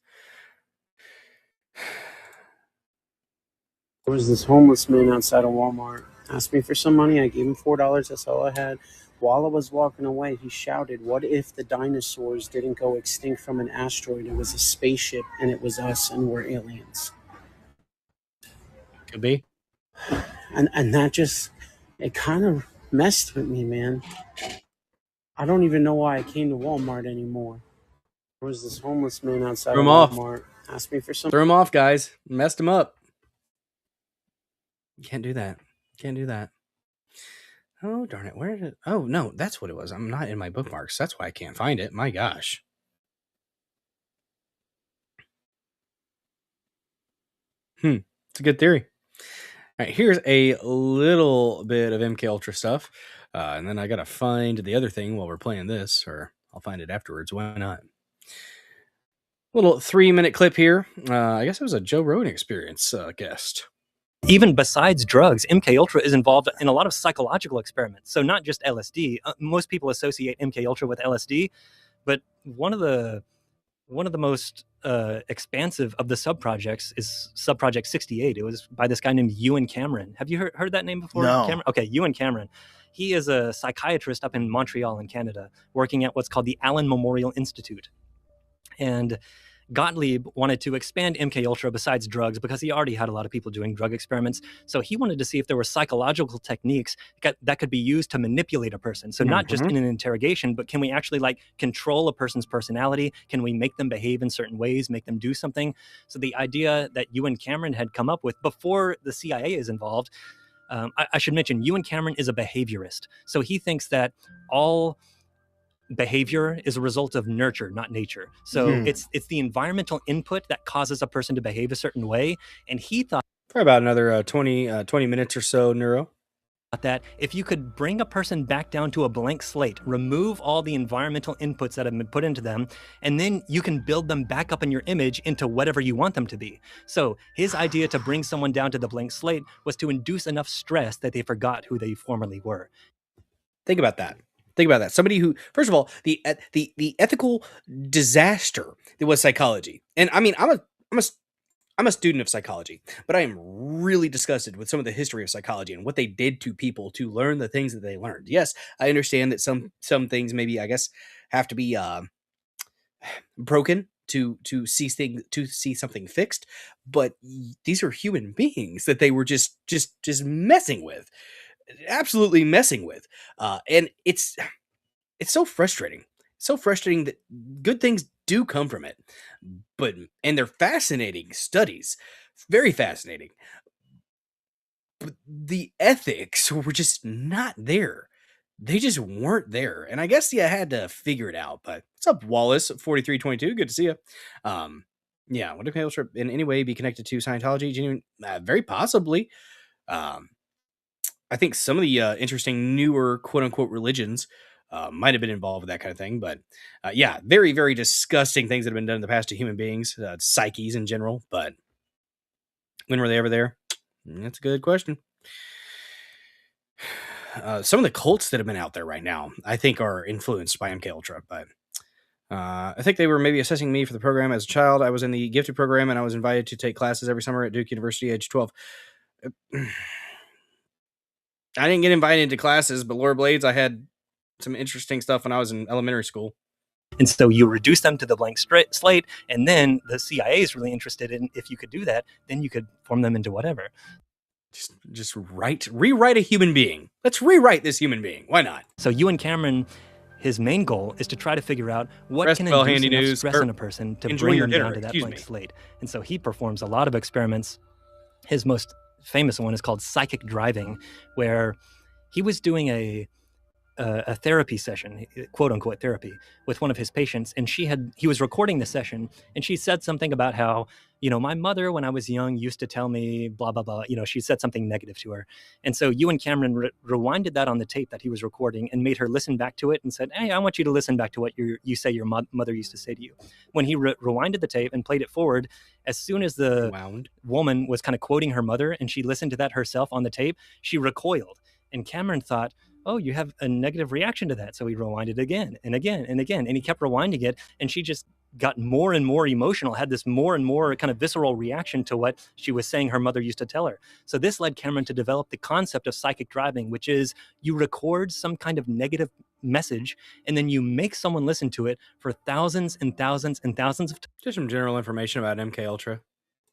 There was this homeless man outside of Walmart. Asked me for some money. I gave him $4. That's all I had. While I was walking away, he shouted, "What if the dinosaurs didn't go extinct from an asteroid? It was a spaceship, and it was us, and we're aliens." Could be. And that just, it kind of messed with me, man. I don't even know why I came to Walmart anymore. There was this homeless man outside of Walmart. Asked me for some. Threw him off, guys. Messed him up. You can't do that. Oh, darn it. Where did it? Oh, no, that's what it was. I'm not in my bookmarks. That's why I can't find it. My gosh. It's a good theory. All right, here's a little bit of MK Ultra stuff. And then I got to find the other thing while we're playing this, or I'll find it afterwards. Why not? Little 3-minute clip here. I guess it was a Joe Rogan Experience guest. Even besides drugs, MK Ultra is involved in a lot of psychological experiments. So not just LSD. Most people associate MK Ultra with LSD, but one of the most expansive of the sub-projects is Subproject 68. It was by this guy named Ewan Cameron. Have you heard that name before? No. Cameron? Okay, Ewan Cameron. He is a psychiatrist up in Montreal in Canada, working at what's called the Allen Memorial Institute. And Gottlieb wanted to expand MK Ultra besides drugs because he already had a lot of people doing drug experiments. So he wanted to see if there were psychological techniques that could be used to manipulate a person. So not just in an interrogation, but can we actually like control a person's personality? Can we make them behave in certain ways, make them do something? So the idea that Ewan Cameron had come up with before the CIA is involved, I should mention Ewan Cameron is a behaviorist. So he thinks that all behavior is a result of nurture, not nature. So it's the environmental input that causes a person to behave a certain way. And he thought For about another 20 minutes or so, Neuro. that if you could bring a person back down to a blank slate, remove all the environmental inputs that have been put into them, and then you can build them back up in your image into whatever you want them to be. So his idea to bring someone down to the blank slate was to induce enough stress that they forgot who they formerly were. Think about that. Somebody who, first of all, the ethical disaster that was psychology. And I mean, I'm a student of psychology, but I am really disgusted with some of the history of psychology and what they did to people to learn the things that they learned. Yes, I understand that some things maybe, I guess, have to be broken to see something fixed, but these are human beings that they were just messing with. Absolutely messing with. And it's so frustrating. So frustrating that good things do come from it. And they're fascinating studies. Very fascinating. But the ethics were just not there. They just weren't there. And I guess you had to figure it out. But what's up, Wallace? 4322. Good to see you. Yeah, would MK Ultra in any way be connected to Scientology? Very possibly. I think some of the interesting newer quote unquote religions might have been involved with that kind of thing. But yeah, very, very disgusting things that have been done in the past to human beings, psyches in general. But when were they ever there? That's a good question. Some of the cults that have been out there right now, I think, are influenced by MK Ultra. But I think they were maybe assessing me for the program as a child. I was in the gifted program and I was invited to take classes every summer at Duke University, age 12. I didn't get invited into classes, but Laura Blades, I had some interesting stuff when I was in elementary school. And so you reduce them to the blank slate, and then the CIA is really interested in if you could do that, then you could form them into whatever. Just rewrite a human being. Let's rewrite this human being. Why not? So Ewan Cameron, his main goal is to try to figure out what can induce enough stress in a person to bring them down to that blank slate. And so he performs a lot of experiments. His most famous one is called psychic driving, where he was doing a therapy session, quote unquote therapy, with one of his patients, and he was recording the session, and she said something about how, my mother when I was young used to tell me blah blah blah. She said something negative to her, and so Ewan Cameron rewinded that on the tape that he was recording and made her listen back to it and said, "Hey, I want you to listen back to what you say your mother used to say to you." When he rewinded the tape and played it forward, as soon as the woman was kind of quoting her mother and she listened to that herself on the tape, she recoiled, and Cameron thought, oh, you have a negative reaction to that. So he rewinded again and again and again, and he kept rewinding it, and she just got more and more emotional, had this more and more kind of visceral reaction to what she was saying her mother used to tell her. So this led Cameron to develop the concept of psychic driving, which is you record some kind of negative message and then you make someone listen to it for thousands and thousands and thousands of Just some general information about MK Ultra.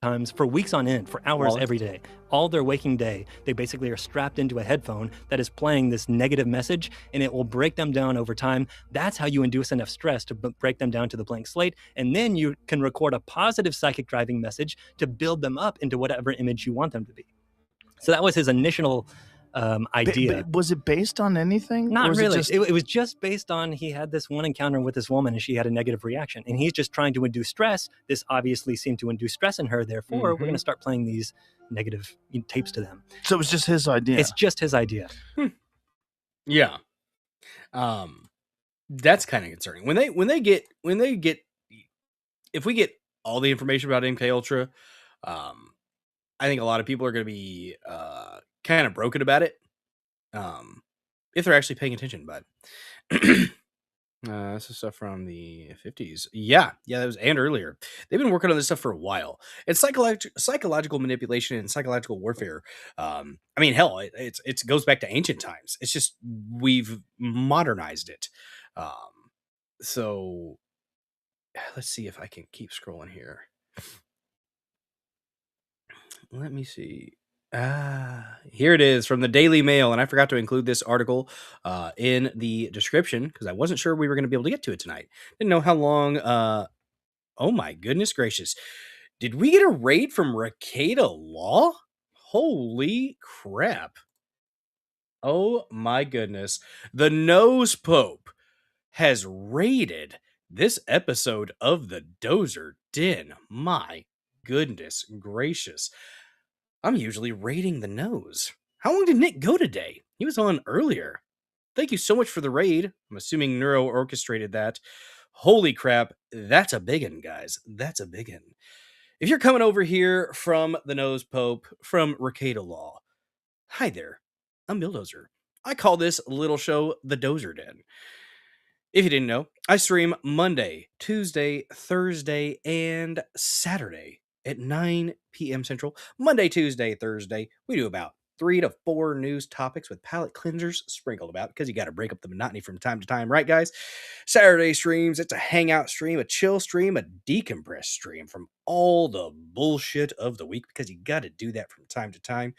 times for weeks on end, for hours every day. All their waking day, they basically are strapped into a headphone that is playing this negative message, and it will break them down over time. That's how you induce enough stress to break them down to the blank slate, and then you can record a positive psychic driving message to build them up into whatever image you want them to be. So that was his initial idea. But was it based on anything? Not really. It was just based on he had this one encounter with this woman and she had a negative reaction. And he's just trying to induce stress. This obviously seemed to induce stress in her. Therefore, we're going to start playing these negative tapes to them. So it was just his idea. It's just his idea. Yeah. That's kind of concerning. When they get if we get all the information about MK Ultra, I think a lot of people are going to be kind of broken about it if they're actually paying attention. But this is stuff from the 50s. Yeah, that was and earlier. They've been working on this stuff for a while. It's psychological manipulation and psychological warfare. I mean, hell, it goes back to ancient times. It's just we've modernized it. So let's see if I can keep scrolling here. Let me see. Here it is from the Daily Mail, and I forgot to include this article in the description because I wasn't sure we were going to be able to get to it tonight. Didn't know how long. Oh my goodness gracious! Did we get a raid from Rekieta Law? Holy crap! Oh my goodness! The Nose Pope has raided this episode of the Dozer Den. My goodness gracious! I'm usually raiding the nose. How long did Nick go today? He was on earlier. Thank you so much for the raid. I'm assuming Neuro orchestrated that. Holy crap, that's a big one, guys. That's a big one. If you're coming over here from the Nose Pope, from Rekieta Law, hi there. I'm Bulldozer. I call this little show the Dozer Den. If you didn't know, I stream Monday, Tuesday, Thursday, and Saturday at 9 p.m. Central. Monday, Tuesday, Thursday, we do about 3 to 4 news topics with palate cleansers sprinkled about because you got to break up the monotony from time to time, right, guys? Saturday streams, it's a hangout stream, a chill stream, a decompress stream from all the bullshit of the week because you got to do that from time to time.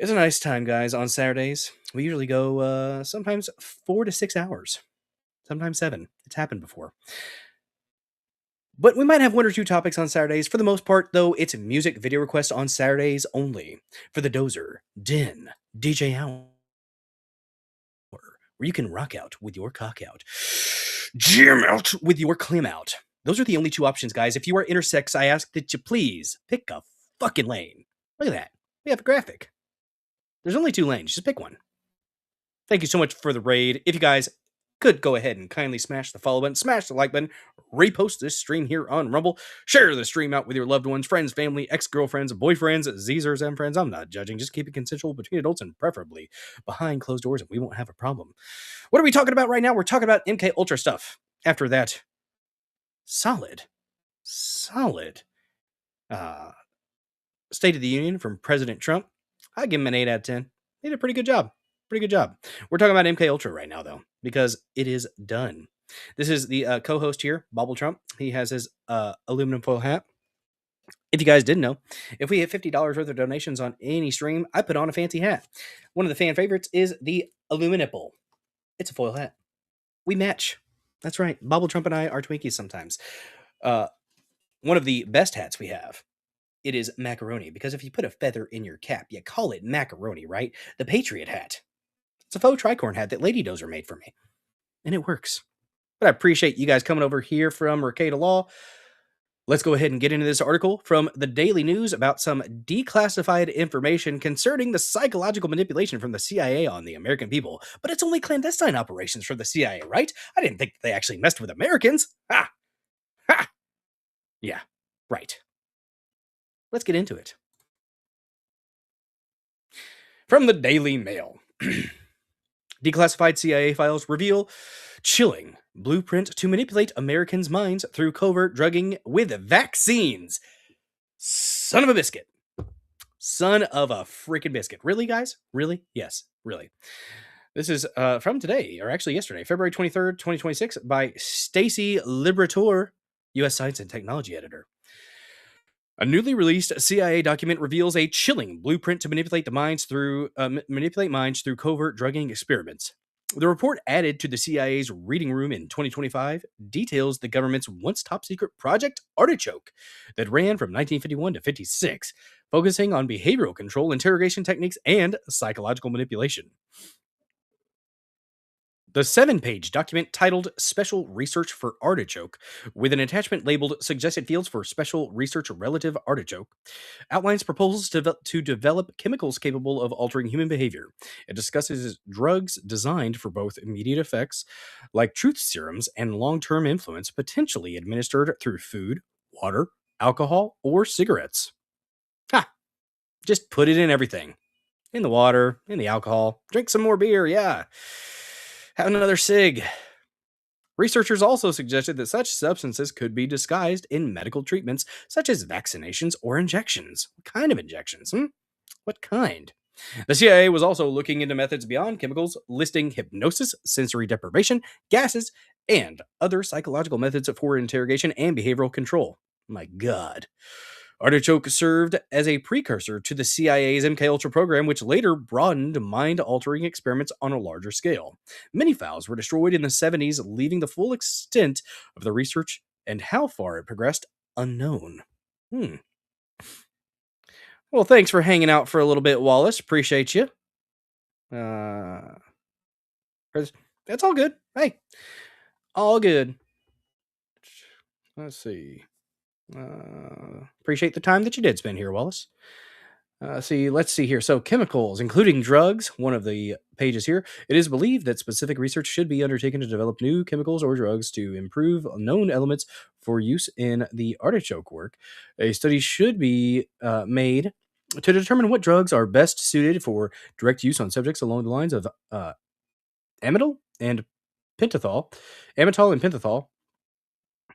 It's a nice time, guys, on Saturdays. We usually go sometimes 4 to 6 hours, sometimes 7. It's happened before. But we might have 1 or 2 topics on Saturdays. For the most part, though, it's music video requests on Saturdays only for the Dozer Den DJ Hour, where you can rock out with your cock out, jam out with your clim out. Those are the only 2 options, guys. If you are intersex, I ask that you please pick a fucking lane. Look at that. We have a graphic. There's only 2 lanes. Just pick one. Thank you so much for the raid. If you guys could go ahead and kindly smash the follow button, smash the like button, repost this stream here on Rumble, share the stream out with your loved ones, friends, family, ex-girlfriends, boyfriends, Zers, and friends. I'm not judging. Just keep it consensual between adults and preferably behind closed doors, and we won't have a problem. What are we talking about right now? We're talking about MK Ultra stuff. After that, solid State of the Union from President Trump. I give him an 8 out of 10. He did a pretty good job. Pretty good job. We're talking about MK Ultra right now, though, because it is done. This is the co-host here, Bobble Trump. He has his aluminum foil hat. If you guys didn't know, if we hit $50 worth of donations on any stream, I put on a fancy hat. One of the fan favorites is the Aluminipple. It's a foil hat. We match. That's right. Bobble Trump and I are Twinkies sometimes. One of the best hats we have, it is macaroni, because if you put a feather in your cap, you call it macaroni, right? The Patriot hat. It's a faux tricorn hat that Lady Dozer made for me, and it works. But I appreciate you guys coming over here from Rekieta Law. Let's go ahead and get into this article from the Daily News about some declassified information concerning the psychological manipulation from the CIA on the American people. But it's only clandestine operations for the CIA, right? I didn't think they actually messed with Americans. Ha! Ha! Yeah, right. Let's get into it. From the Daily Mail. Declassified CIA files reveal chilling blueprint to manipulate Americans' minds through covert drugging with vaccines. Son of a biscuit. Son of a freaking biscuit. Really, guys? Really? Yes, really. This is from today, or actually yesterday, February 23rd, 2026, by Stacy Liberator, U.S. Science and Technology Editor. A newly released CIA document reveals a chilling blueprint to manipulate minds through covert drugging experiments. The report, added to the CIA's reading room in 2025, details the government's once top-secret Project Artichoke that ran from 1951 to 56, focusing on behavioral control, interrogation techniques, and psychological manipulation. The 7-page document, titled Special Research for Artichoke, with an attachment labeled Suggested Fields for Special Research Relative Artichoke, outlines proposals to develop chemicals capable of altering human behavior. It discusses drugs designed for both immediate effects, like truth serums, and long-term influence, potentially administered through food, water, alcohol, or cigarettes. Ha! Just put it in everything. In the water, in the alcohol. Drink some more beer, yeah. Have another cig. Researchers also suggested that such substances could be disguised in medical treatments, such as vaccinations or injections. What kind of injections? What kind? The CIA was also looking into methods beyond chemicals, listing hypnosis, sensory deprivation, gases, and other psychological methods for interrogation and behavioral control. My God. Artichoke served as a precursor to the CIA's MKUltra program, which later broadened mind-altering experiments on a larger scale. Many files were destroyed in the 70s, leaving the full extent of the research and how far it progressed unknown. Well, thanks for hanging out for a little bit, Wallace. Appreciate you. That's all good. Hey, all good. Let's see. Appreciate the time that you did spend here, Wallace. Let's see here. So, chemicals, including drugs, one of the pages here. It is believed that specific research should be undertaken to develop new chemicals or drugs to improve known elements for use in the artichoke work. A study should be made to determine what drugs are best suited for direct use on subjects along the lines of amytal and pentothal,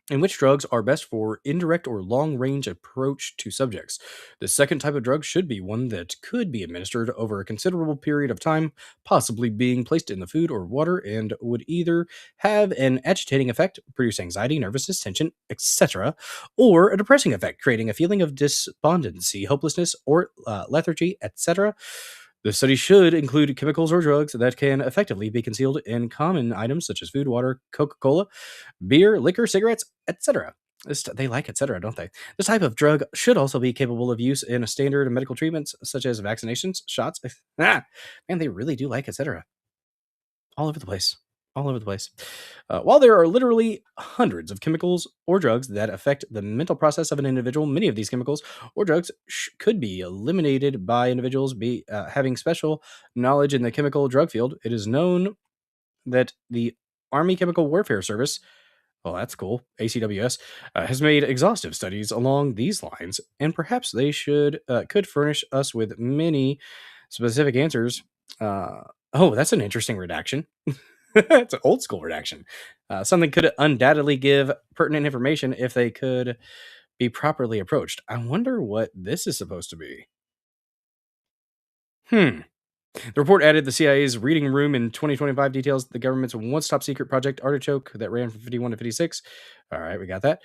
and which drugs are best for indirect or long-range approach to subjects. The second type of drug should be one that could be administered over a considerable period of time, possibly being placed in the food or water, and would either have an agitating effect, produce anxiety, nervousness, tension, etc., or a depressing effect, creating a feeling of despondency, hopelessness, or lethargy, etc. The study should include chemicals or drugs that can effectively be concealed in common items such as food, water, Coca-Cola, beer, liquor, cigarettes, etc. They like etc., don't they? This type of drug should also be capable of use in standard medical treatments such as vaccinations, shots. Man, they really do like etc. All over the place. While there are literally hundreds of chemicals or drugs that affect the mental process of an individual, many of these chemicals or drugs could be eliminated by individuals having special knowledge in the chemical drug field. It is known that the Army Chemical Warfare Service, well, that's cool, ACWS, has made exhaustive studies along these lines, and perhaps they could furnish us with many specific answers. That's an interesting redaction. It's an old school redaction. Something could undoubtedly give pertinent information if they could be properly approached. I wonder what this is supposed to be. The report added the CIA's reading room in 2025 details the government's once top secret Project Artichoke that ran from 51 to 56. All right, we got that.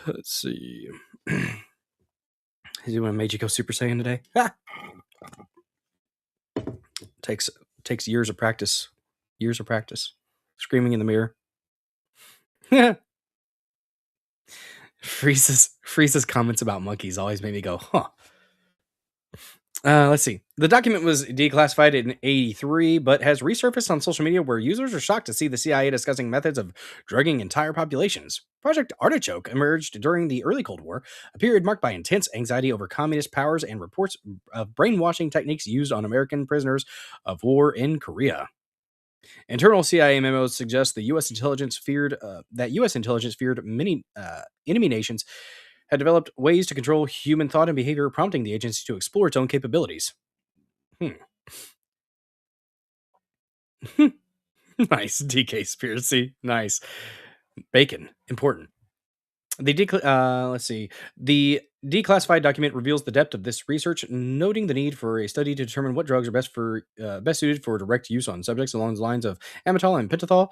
Let's see. Is he doing a Meiji Super Saiyan today? Takes years of practice. Screaming in the mirror. Frieza's comments about monkeys always made me go, huh. Let's see. The document was declassified in 1983, but has resurfaced on social media where users are shocked to see the CIA discussing methods of drugging entire populations. Project Artichoke emerged during the early Cold War, a period marked by intense anxiety over communist powers and reports of brainwashing techniques used on American prisoners of war in Korea. Internal CIA memos suggest U.S. intelligence feared many enemy nations had developed ways to control human thought and behavior, prompting the agency to explore its own capabilities. Nice, DK Spiracy. Nice. Bacon. Important. Let's see. The declassified document reveals the depth of this research, noting the need for a study to determine what drugs are best suited for direct use on subjects along the lines of amytal and pentothal,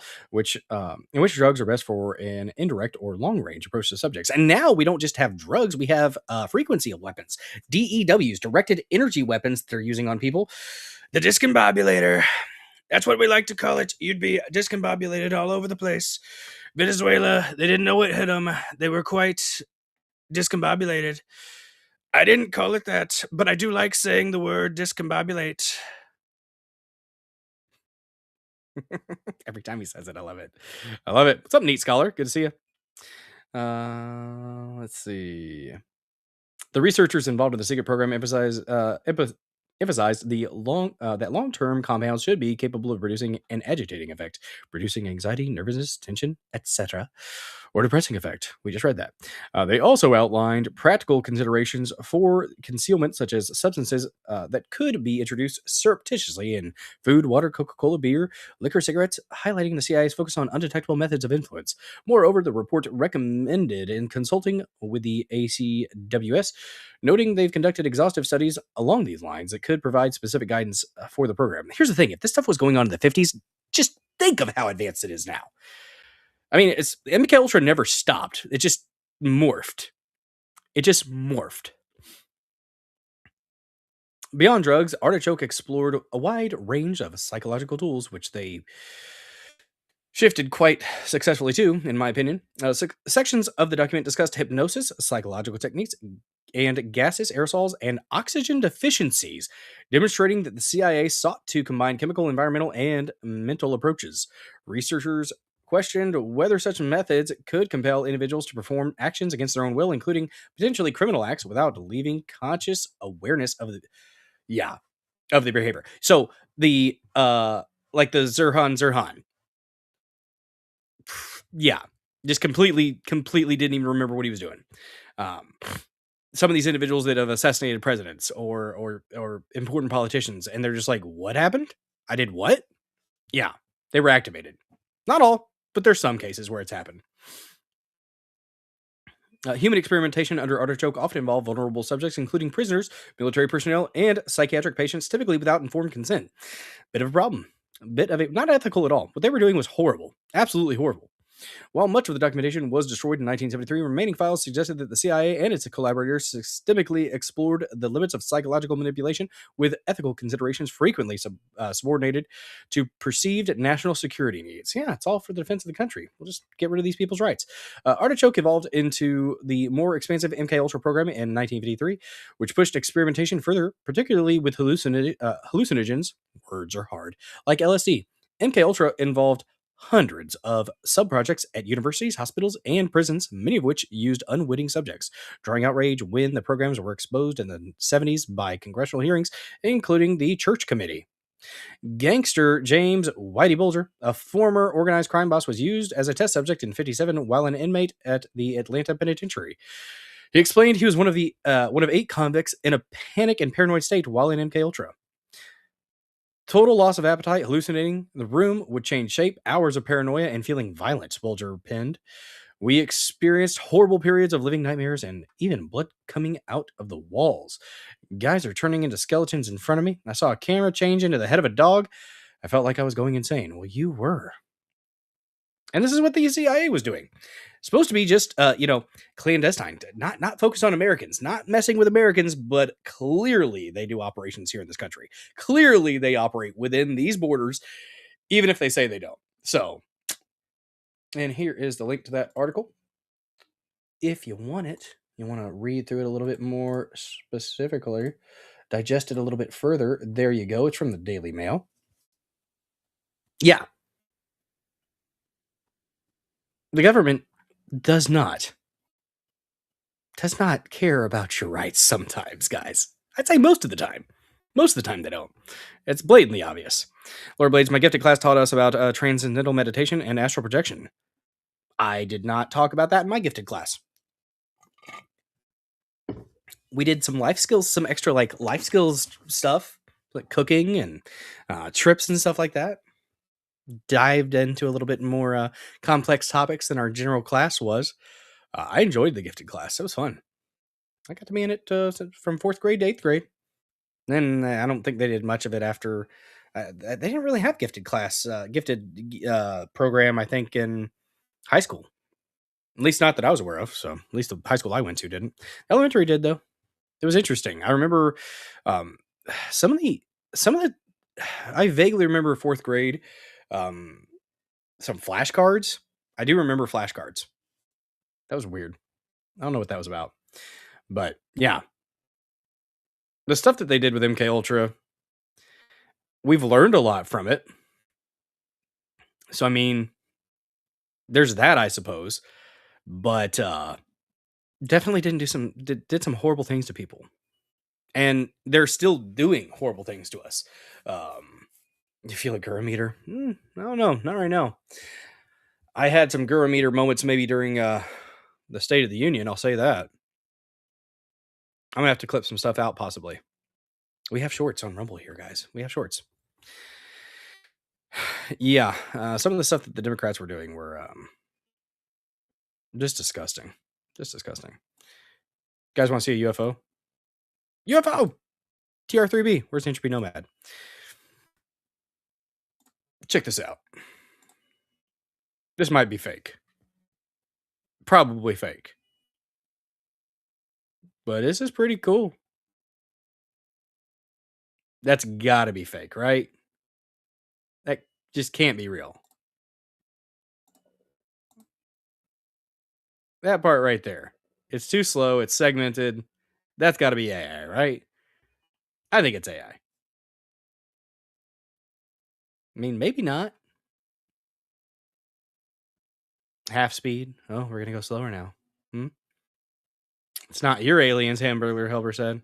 and which drugs are best for an indirect or long-range approach to subjects. And now we don't just have drugs; we have frequency of weapons, DEWs, directed energy weapons that they're using on people. The discombobulator. That's what we like to call it. You'd be discombobulated all over the place. Venezuela, they didn't know what hit them. They were quite discombobulated. I didn't call it that, but I do like saying the word discombobulate. Every time he says it, I love it. What's up, Neat Scholar? Good to see you. Let's see. The researchers involved in the secret program emphasize emphasized that long-term compounds should be capable of producing an agitating effect, producing anxiety, nervousness, tension, etc., or depressing effect. We just read that. They also outlined practical considerations for concealment, such as substances that could be introduced surreptitiously in food, water, Coca-Cola, beer, liquor, cigarettes, highlighting the CIA's focus on undetectable methods of influence. Moreover, the report recommended in consulting with the ACWS, noting they've conducted exhaustive studies along these lines that could provide specific guidance for the program. Here's the thing: if this stuff was going on in the 50s, just think of how advanced it is now. I mean, it's MK Ultra never stopped; it just morphed. It just morphed. Beyond drugs, Artichoke explored a wide range of psychological tools, which they shifted quite successfully too, in my opinion. Sections of the document discussed hypnosis, psychological techniques, and gases, aerosols, and oxygen deficiencies, demonstrating that the CIA sought to combine chemical, environmental, and mental approaches. Researchers questioned whether such methods could compel individuals to perform actions against their own will, including potentially criminal acts, without leaving conscious awareness of the behavior. So the like the Zirhan, just completely didn't even remember what he was doing. Some of these individuals that have assassinated presidents or important politicians, and they're just like, what happened? I did what? Yeah, they were activated. Not all, but there's some cases where it's happened. Human experimentation under Artichoke often involved vulnerable subjects, including prisoners, military personnel, and psychiatric patients, typically without informed consent. Bit of a problem. Not ethical at all. What they were doing was horrible. Absolutely horrible. While much of the documentation was destroyed in 1973, remaining files suggested that the CIA and its collaborators systemically explored the limits of psychological manipulation, with ethical considerations frequently subordinated to perceived national security needs. Yeah, it's all for the defense of the country. We'll just get rid of these people's rights. Artichoke evolved into the more expansive MK Ultra program in 1953, which pushed experimentation further, particularly with hallucinogens, words are hard, like LSD. MK Ultra involved hundreds of sub-projects at universities, hospitals, and prisons, many of which used unwitting subjects, drawing outrage when the programs were exposed in the 70s by congressional hearings, including the Church Committee. Gangster James Whitey Bulger, a former organized crime boss, was used as a test subject in 57 while an inmate at the Atlanta Penitentiary. He explained he was one of 8 convicts in a panic and paranoid state while in MK Ultra. Total loss of appetite, hallucinating. The room would change shape, hours of paranoia, and feeling violent, Bulger penned. We experienced horrible periods of living nightmares and even blood coming out of the walls. Guys are turning into skeletons in front of me. I saw a camera change into the head of a dog. I felt like I was going insane. Well, you were. And this is what the CIA was doing. Supposed to be just, clandestine, not focused on Americans, not messing with Americans, but clearly they do operations here in this country. Clearly they operate within these borders, even if they say they don't. So, and here is the link to that article. If you want it, you want to read through it a little bit more specifically, digest it a little bit further, there you go. It's from the Daily Mail. Yeah. The government does not care about your rights sometimes, guys. I'd say most of the time. Most of the time they don't. It's blatantly obvious. Lord Blades, my gifted class taught us about transcendental meditation and astral projection. I did not talk about that in my gifted class. We did some life skills, some extra life skills stuff, like cooking and trips and stuff like that. Dived into a little bit more complex topics than our general class was. I enjoyed the gifted class. It was fun. I got to be in it from 4th grade to 8th grade. Then I don't think they did much of it after. They didn't really have gifted program, I think, in high school. At least not that I was aware of. So at least the high school I went to didn't. Elementary did, though. It was interesting. I remember some of the. I vaguely remember 4th grade. Some flashcards. I do remember flashcards. That was weird. I don't know what that was about. But yeah. The stuff that they did with MK Ultra, we've learned a lot from it. So I mean, there's that, I suppose. But definitely did some horrible things to people. And they're still doing horrible things to us. You feel a Gura meter? I don't know. Not right now. I had some Gura meter moments maybe during the State of the Union. I'll say that. I'm going to have to clip some stuff out possibly. We have shorts on Rumble here, guys. We have shorts. Yeah. Some of the stuff that the Democrats were doing were just disgusting. Just disgusting. You guys want to see a UFO? UFO! TR3B. Where's Entropy Nomad? Check this out. This might be fake. Probably fake. But this is pretty cool. That's gotta be fake, right? That just can't be real. That part right there. It's too slow. It's segmented. That's gotta be AI, right? I think it's AI. I mean, maybe not. Half speed. Oh, we're gonna go slower now. It's not your aliens, Hamburger Helper said.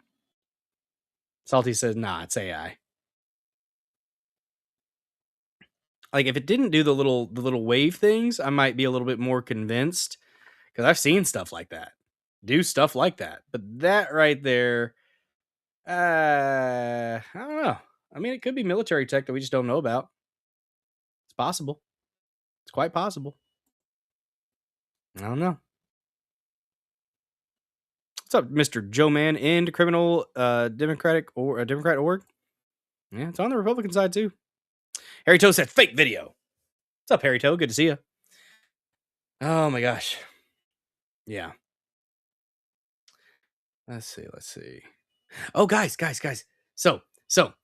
Salty says, nah, it's AI. Like, if it didn't do the little wave things, I might be a little bit more convinced. Because I've seen stuff like that. Do stuff like that. But that right there, I don't know. I mean, it could be military tech that we just don't know about. It's possible. It's quite possible. I don't know. What's up, Mr. Joe Man and Criminal Democrat org? Yeah, it's on the Republican side too. Harry Toe said fake video. What's up, Harry Toe? Good to see you. Oh my gosh. Yeah. Let's see. Oh, guys. So some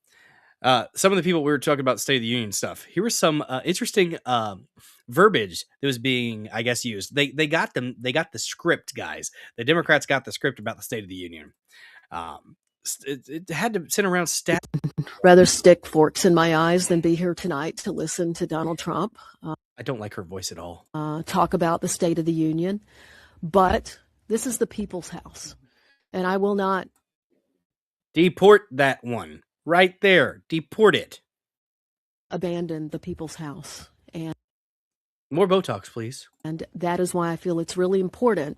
of the people we were talking about State of the Union stuff. Here was some interesting verbiage that was being, I guess, used. They got the script, guys. The Democrats got the script about the State of the Union. It had to send around stat. Rather stick forks in my eyes than be here tonight to listen to Donald Trump. I don't like her voice at all. Talk about the State of the Union. But this is the people's house. And I will not deport that one right there. Deport it. Abandon the people's house. And more Botox, please. And that is why I feel it's really important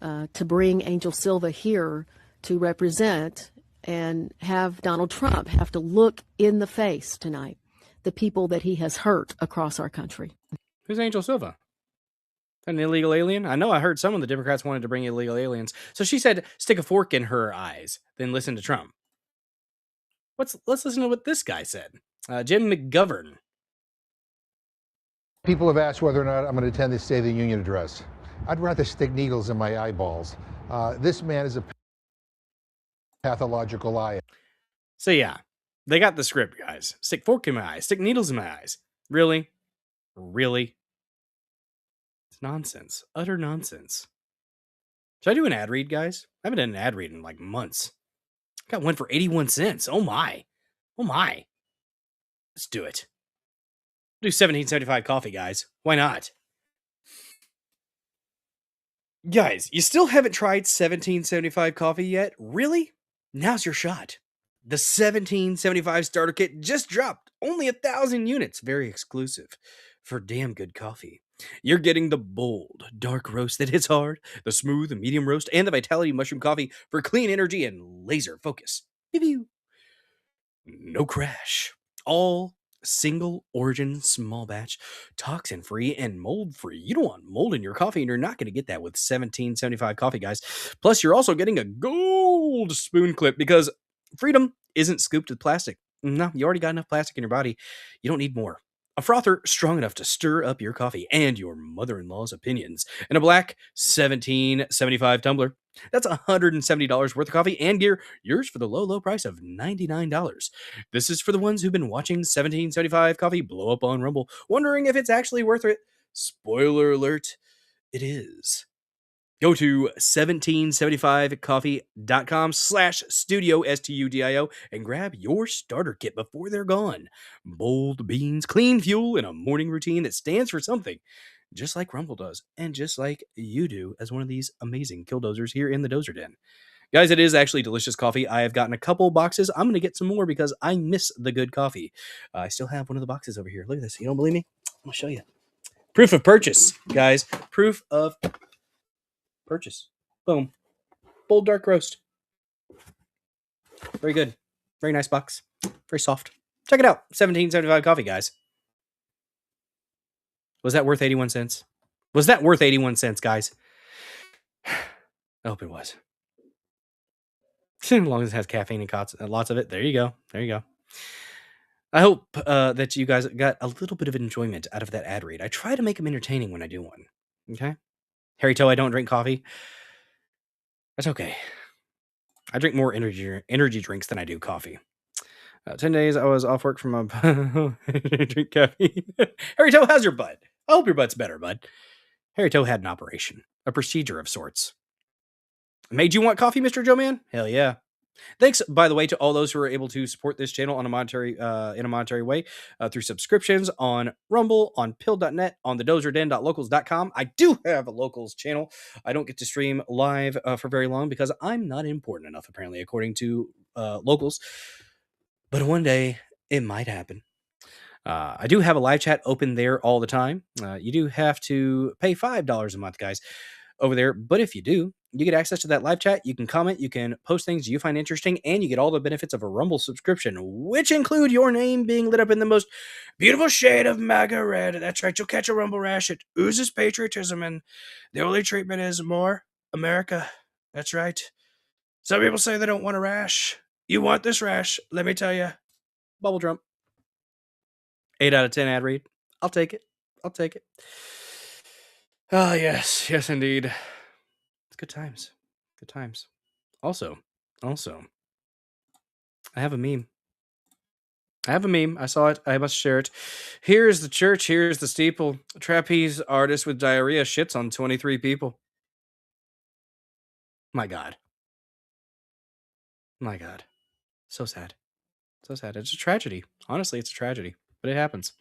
to bring Angel Silva here to represent and have Donald Trump have to look in the face tonight the people that he has hurt across our country. Who's Angel Silva? An illegal alien? I know I heard some of the Democrats wanted to bring illegal aliens. So she said, stick a fork in her eyes, then listen to Trump. Let's listen to what this guy said. Jim McGovern. People have asked whether or not I'm going to attend the State of the Union address. I'd rather stick needles in my eyeballs. This man is a pathological liar. So yeah, they got the script, guys. Stick fork in my eyes. Stick needles in my eyes. Really? Nonsense. Utter nonsense. Should I do an ad read, guys? I haven't done an ad read in like months. Got one for 81 cents. Oh my. Let's do it. Do 1775 coffee, guys. Why not? Guys, you still haven't tried 1775 coffee yet? Really? Now's your shot. The 1775 starter kit just dropped. Only 1,000 units. Very exclusive. For damn good coffee. You're getting the bold, dark roast that hits hard, the smooth and medium roast, and the Vitality Mushroom Coffee for clean energy and laser focus. No crash. All single origin, small batch, toxin free, and mold free. You don't want mold in your coffee, and you're not going to get that with 1775 coffee, guys. Plus, you're also getting a gold spoon clip because freedom isn't scooped with plastic. No, you already got enough plastic in your body. You don't need more. A frother strong enough to stir up your coffee and your mother-in-law's opinions. And a black 1775 tumbler. That's $170 worth of coffee and gear. Yours for the low, low price of $99. This is for the ones who've been watching 1775 coffee blow up on Rumble, wondering if it's actually worth it. Spoiler alert, it is. Go to 1775coffee.com/studio, STUDIO, and grab your starter kit before they're gone. Bold beans, clean fuel, and a morning routine that stands for something, just like Rumble does, and just like you do as one of these amazing killdozers here in the Dozer Den. Guys, it is actually delicious coffee. I have gotten a couple boxes. I'm going to get some more because I miss the good coffee. I still have one of the boxes over here. Look at this. You don't believe me? I'm going to show you. Proof of purchase, guys. Proof of purchase. Boom. Bold dark roast. Very good. Very nice box. Very soft. Check it out. $17.75 coffee, guys. Was that worth 81 cents? Was that worth 81 cents, guys? I hope it was. As long as it has caffeine and lots of it. There you go. There you go. I hope that you guys got a little bit of enjoyment out of that ad read. I try to make them entertaining when I do one. Okay? Harry Toe, I don't drink coffee. That's okay. I drink more energy drinks than I do coffee. 10 days I was off work from a drink caffeine. Harry Toe, how's your butt? I hope your butt's better, bud. Harry Toe had an operation. A procedure of sorts. Made you want coffee, Mr. Joe Man? Hell yeah. Thanks, by the way, to all those who are able to support this channel on a monetary in a monetary way through subscriptions on Rumble, on Pill.net, on the dozerden.locals.com. I do have a Locals channel. I don't get to stream live for very long because I'm not important enough, apparently, according to Locals. But one day, it might happen. I do have a live chat open there all the time. You do have to pay $5 a month, guys, over there. But if you do, you get access to that live chat. You can comment, you can post things you find interesting, and you get all the benefits of a Rumble subscription, which include your name being lit up in the most beautiful shade of MAGA red. That's right, you'll catch a Rumble rash. It oozes patriotism, and the only treatment is more America. That's right. Some people say they don't want a rash. You want this rash, let me tell you. Bubble drum. 8 out of 10 ad read. I'll take it. I'll take it. Ah, yes. Yes, indeed. It's good times. Good times. Also, I have a meme. I saw it. I must share it. Here's the church. Here's the steeple. Trapeze artist with diarrhea shits on 23 people. My God. My God. So sad. So sad. It's a tragedy. Honestly, it's a tragedy. But it happens.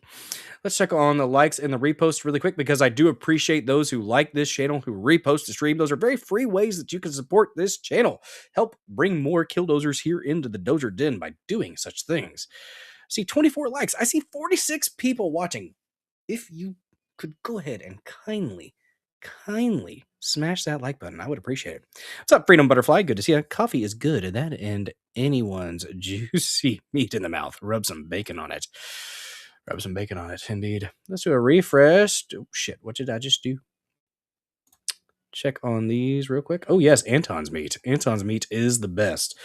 Let's check on the likes and the reposts really quick because I do appreciate those who like this channel, who repost the stream. Those are very free ways that you can support this channel. Help bring more Killdozers here into the Dozer Den by doing such things. I see 24 likes. I see 46 people watching. If you could go ahead and kindly smash that like button, I would appreciate it. What's up, Freedom Butterfly? Good to see you. Coffee is good. That and anyone's juicy meat in the mouth. Rub some bacon on it. Rub some bacon on it, indeed. Let's do a refresh. Oh, shit. What did I just do? Check on these real quick. Oh, yes. Anton's meat. Anton's meat is the best.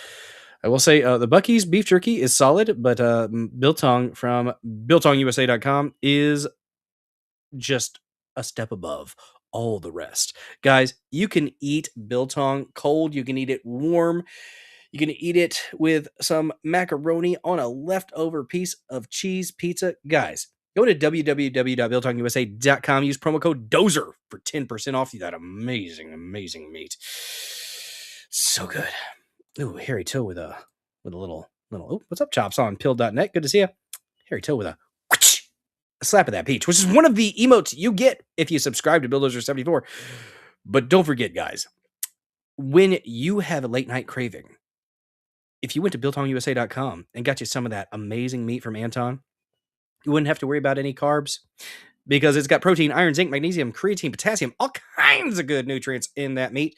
I will say the Buc-ee's beef jerky is solid, but Biltong from BiltongUSA.com is just a step above all the rest. Guys, you can eat Biltong cold. You can eat it warm. You can eat it with some macaroni on a leftover piece of cheese pizza. Guys, go to www.biltongusa.com. Use promo code DOZER for 10% off that amazing, amazing meat. So good. Ooh, Harry Toe with a little. Oh, what's up, Chops on Pill.net? Good to see you. Harry Toe with a slap of that peach, which is one of the emotes you get if you subscribe to Bulldozer74. But don't forget, guys, when you have a late night craving, if you went to BiltongUSA.com and got you some of that amazing meat from Anton, you wouldn't have to worry about any carbs because it's got protein, iron, zinc, magnesium, creatine, potassium, all kinds of good nutrients in that meat.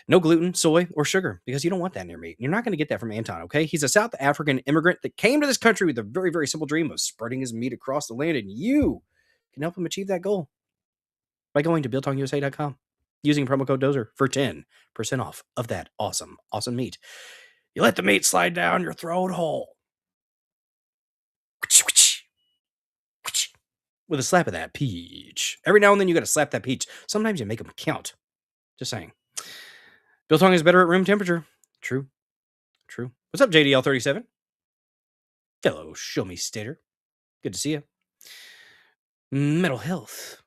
No gluten, soy, or sugar because you don't want that in your meat. You're not going to get that from Anton, okay? He's a South African immigrant that came to this country with a very, very simple dream of spreading his meat across the land, and you can help him achieve that goal by going to BiltongUSA.com using promo code DOZER for 10% off of that awesome, awesome meat. You let the meat slide down your throat hole with a slap of that peach. Every now and then you got to slap that peach. Sometimes you make them count. Just saying. Biltong is better at room temperature. True. What's up, JDL37? Fellow Show Me Stater. Good to see you. Mental Health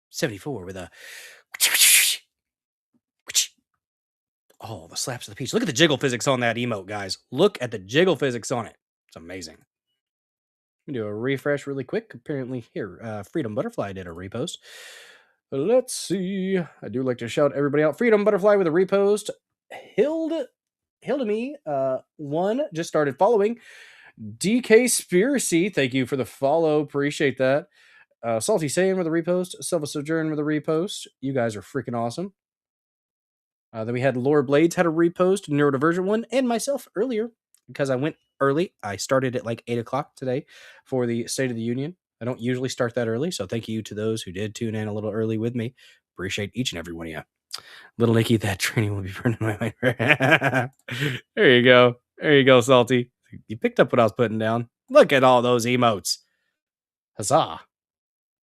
74 with a oh, the slaps of the peach. Look at the jiggle physics on that emote, guys. Look at the jiggle physics on it. It's amazing. Let me do a refresh really quick. Apparently, here, Freedom Butterfly did a repost. Let's see. I do like to shout everybody out. Freedom Butterfly with a repost. Hild Hildemy, one just started following. DK Spiracy, thank you for the follow. Appreciate that. Salty Saiyan with a repost. Silva Sojourn with a repost. You guys are freaking awesome. Then we had Laura Blades had a repost, Neurodivergent one, and myself earlier because I went early. I started at like 8 o'clock today for the State of the Union. I don't usually start that early, so thank you to those who did tune in a little early with me. Appreciate each and every one of you. Little Nicky, that training will be burned in my mind. There you go. There you go, Salty. You picked up what I was putting down. Look at all those emotes. Huzzah.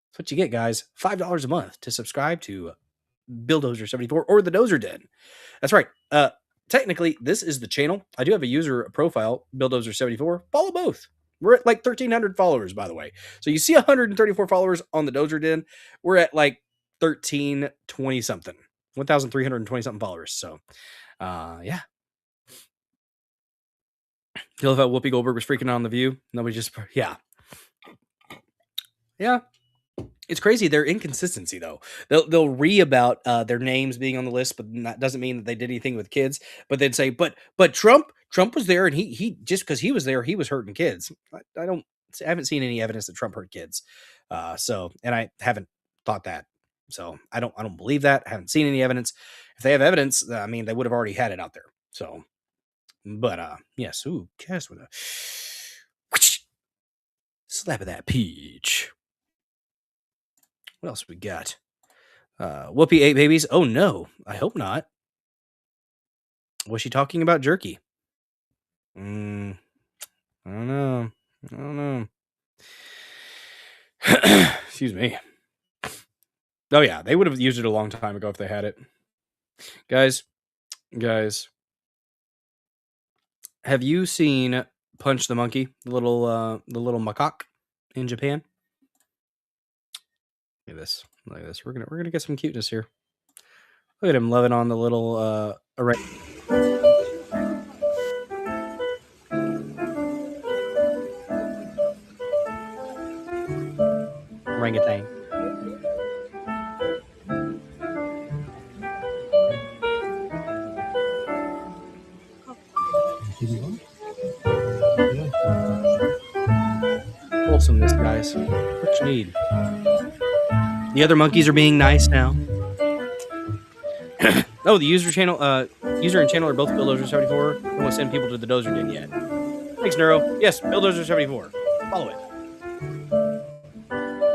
That's what you get, guys. $5 a month to subscribe to Billdozer74 or the Dozer Den. That's right. Technically, this is the channel. I do have a user profile, Billdozer74. Follow both. We're at like 1,300 followers, by the way. So you see 134 followers on the Dozer Den. We're at like 1,320 something. 1,320 something followers. So, yeah. You love how Whoopi Goldberg was freaking out on The View? Nobody just, yeah. Yeah. It's crazy. Their inconsistency, though. They'll read about their names being on the list, but that doesn't mean that they did anything with kids. But they'd say, but Trump was there, and he just because he was there, he was hurting kids. I haven't seen any evidence that Trump hurt kids. And I haven't thought that. So I don't believe that. I haven't seen any evidence. If they have evidence, I mean, they would have already had it out there. So, but yes. Ooh, Cass with a slap of that peach. What else we got? Whoopi ate babies. Oh no, I hope not. Was she talking about jerky? I don't know. Excuse me. Oh yeah, they would have used it a long time ago if they had it. Guys, have you seen Punch the Monkey, the little macaque in Japan? Look at this. We're gonna get some cuteness here. Look at him loving on the little orangutan. Wholesomeness, guys. What you need. The other monkeys are being nice now. Oh, the user and channel are both Billdozer74. I don't want to send people to the Dozer Den yet. Thanks, Neuro. Yes, Billdozer74. Follow it.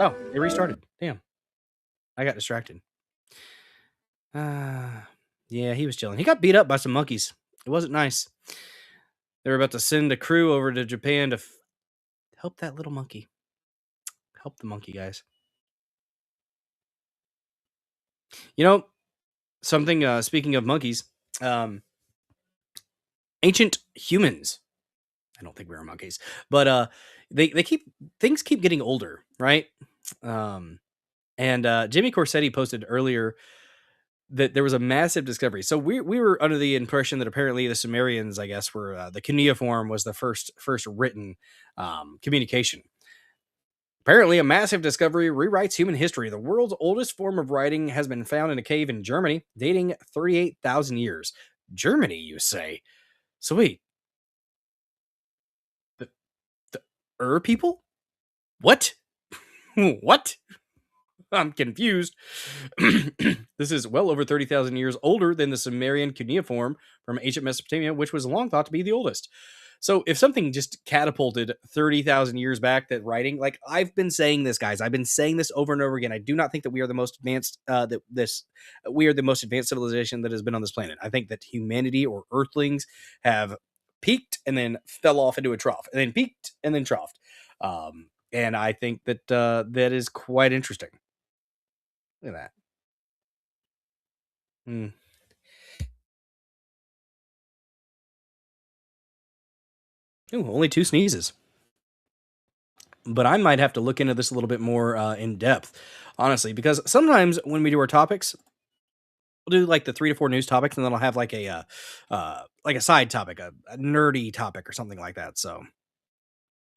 Oh, it restarted. Damn. I got distracted. Yeah, he was chilling. He got beat up by some monkeys. It wasn't nice. They were about to send a crew over to Japan to help that little monkey. Help the monkey, guys. You know, something, speaking of monkeys, ancient humans. I don't think we were monkeys, but things keep getting older, right? And Jimmy Corsetti posted earlier that there was a massive discovery. So we were under the impression that apparently the Sumerians, I guess, were the cuneiform was the first written communication. Apparently, a massive discovery rewrites human history. The world's oldest form of writing has been found in a cave in Germany, dating 38,000 years. Germany, you say? So wait, the people? What? What? I'm confused. This is well over 30,000 years older than the Sumerian cuneiform from ancient Mesopotamia, which was long thought to be the oldest. So if something just catapulted 30,000 years back, that writing, like I've been saying this, guys, I've been saying this over and over again. I do not think that we are the most advanced, we are the most advanced civilization that has been on this planet. I think that humanity or earthlings have peaked and then fell off into a trough and then peaked and then troughed. And I think that that is quite interesting. Look at that. Ooh, only 2 sneezes. But I might have to look into this a little bit more in depth, honestly, because sometimes when we do our topics, we'll do like the 3 to 4 news topics, and then I'll have like a side topic, a nerdy topic or something like that. So,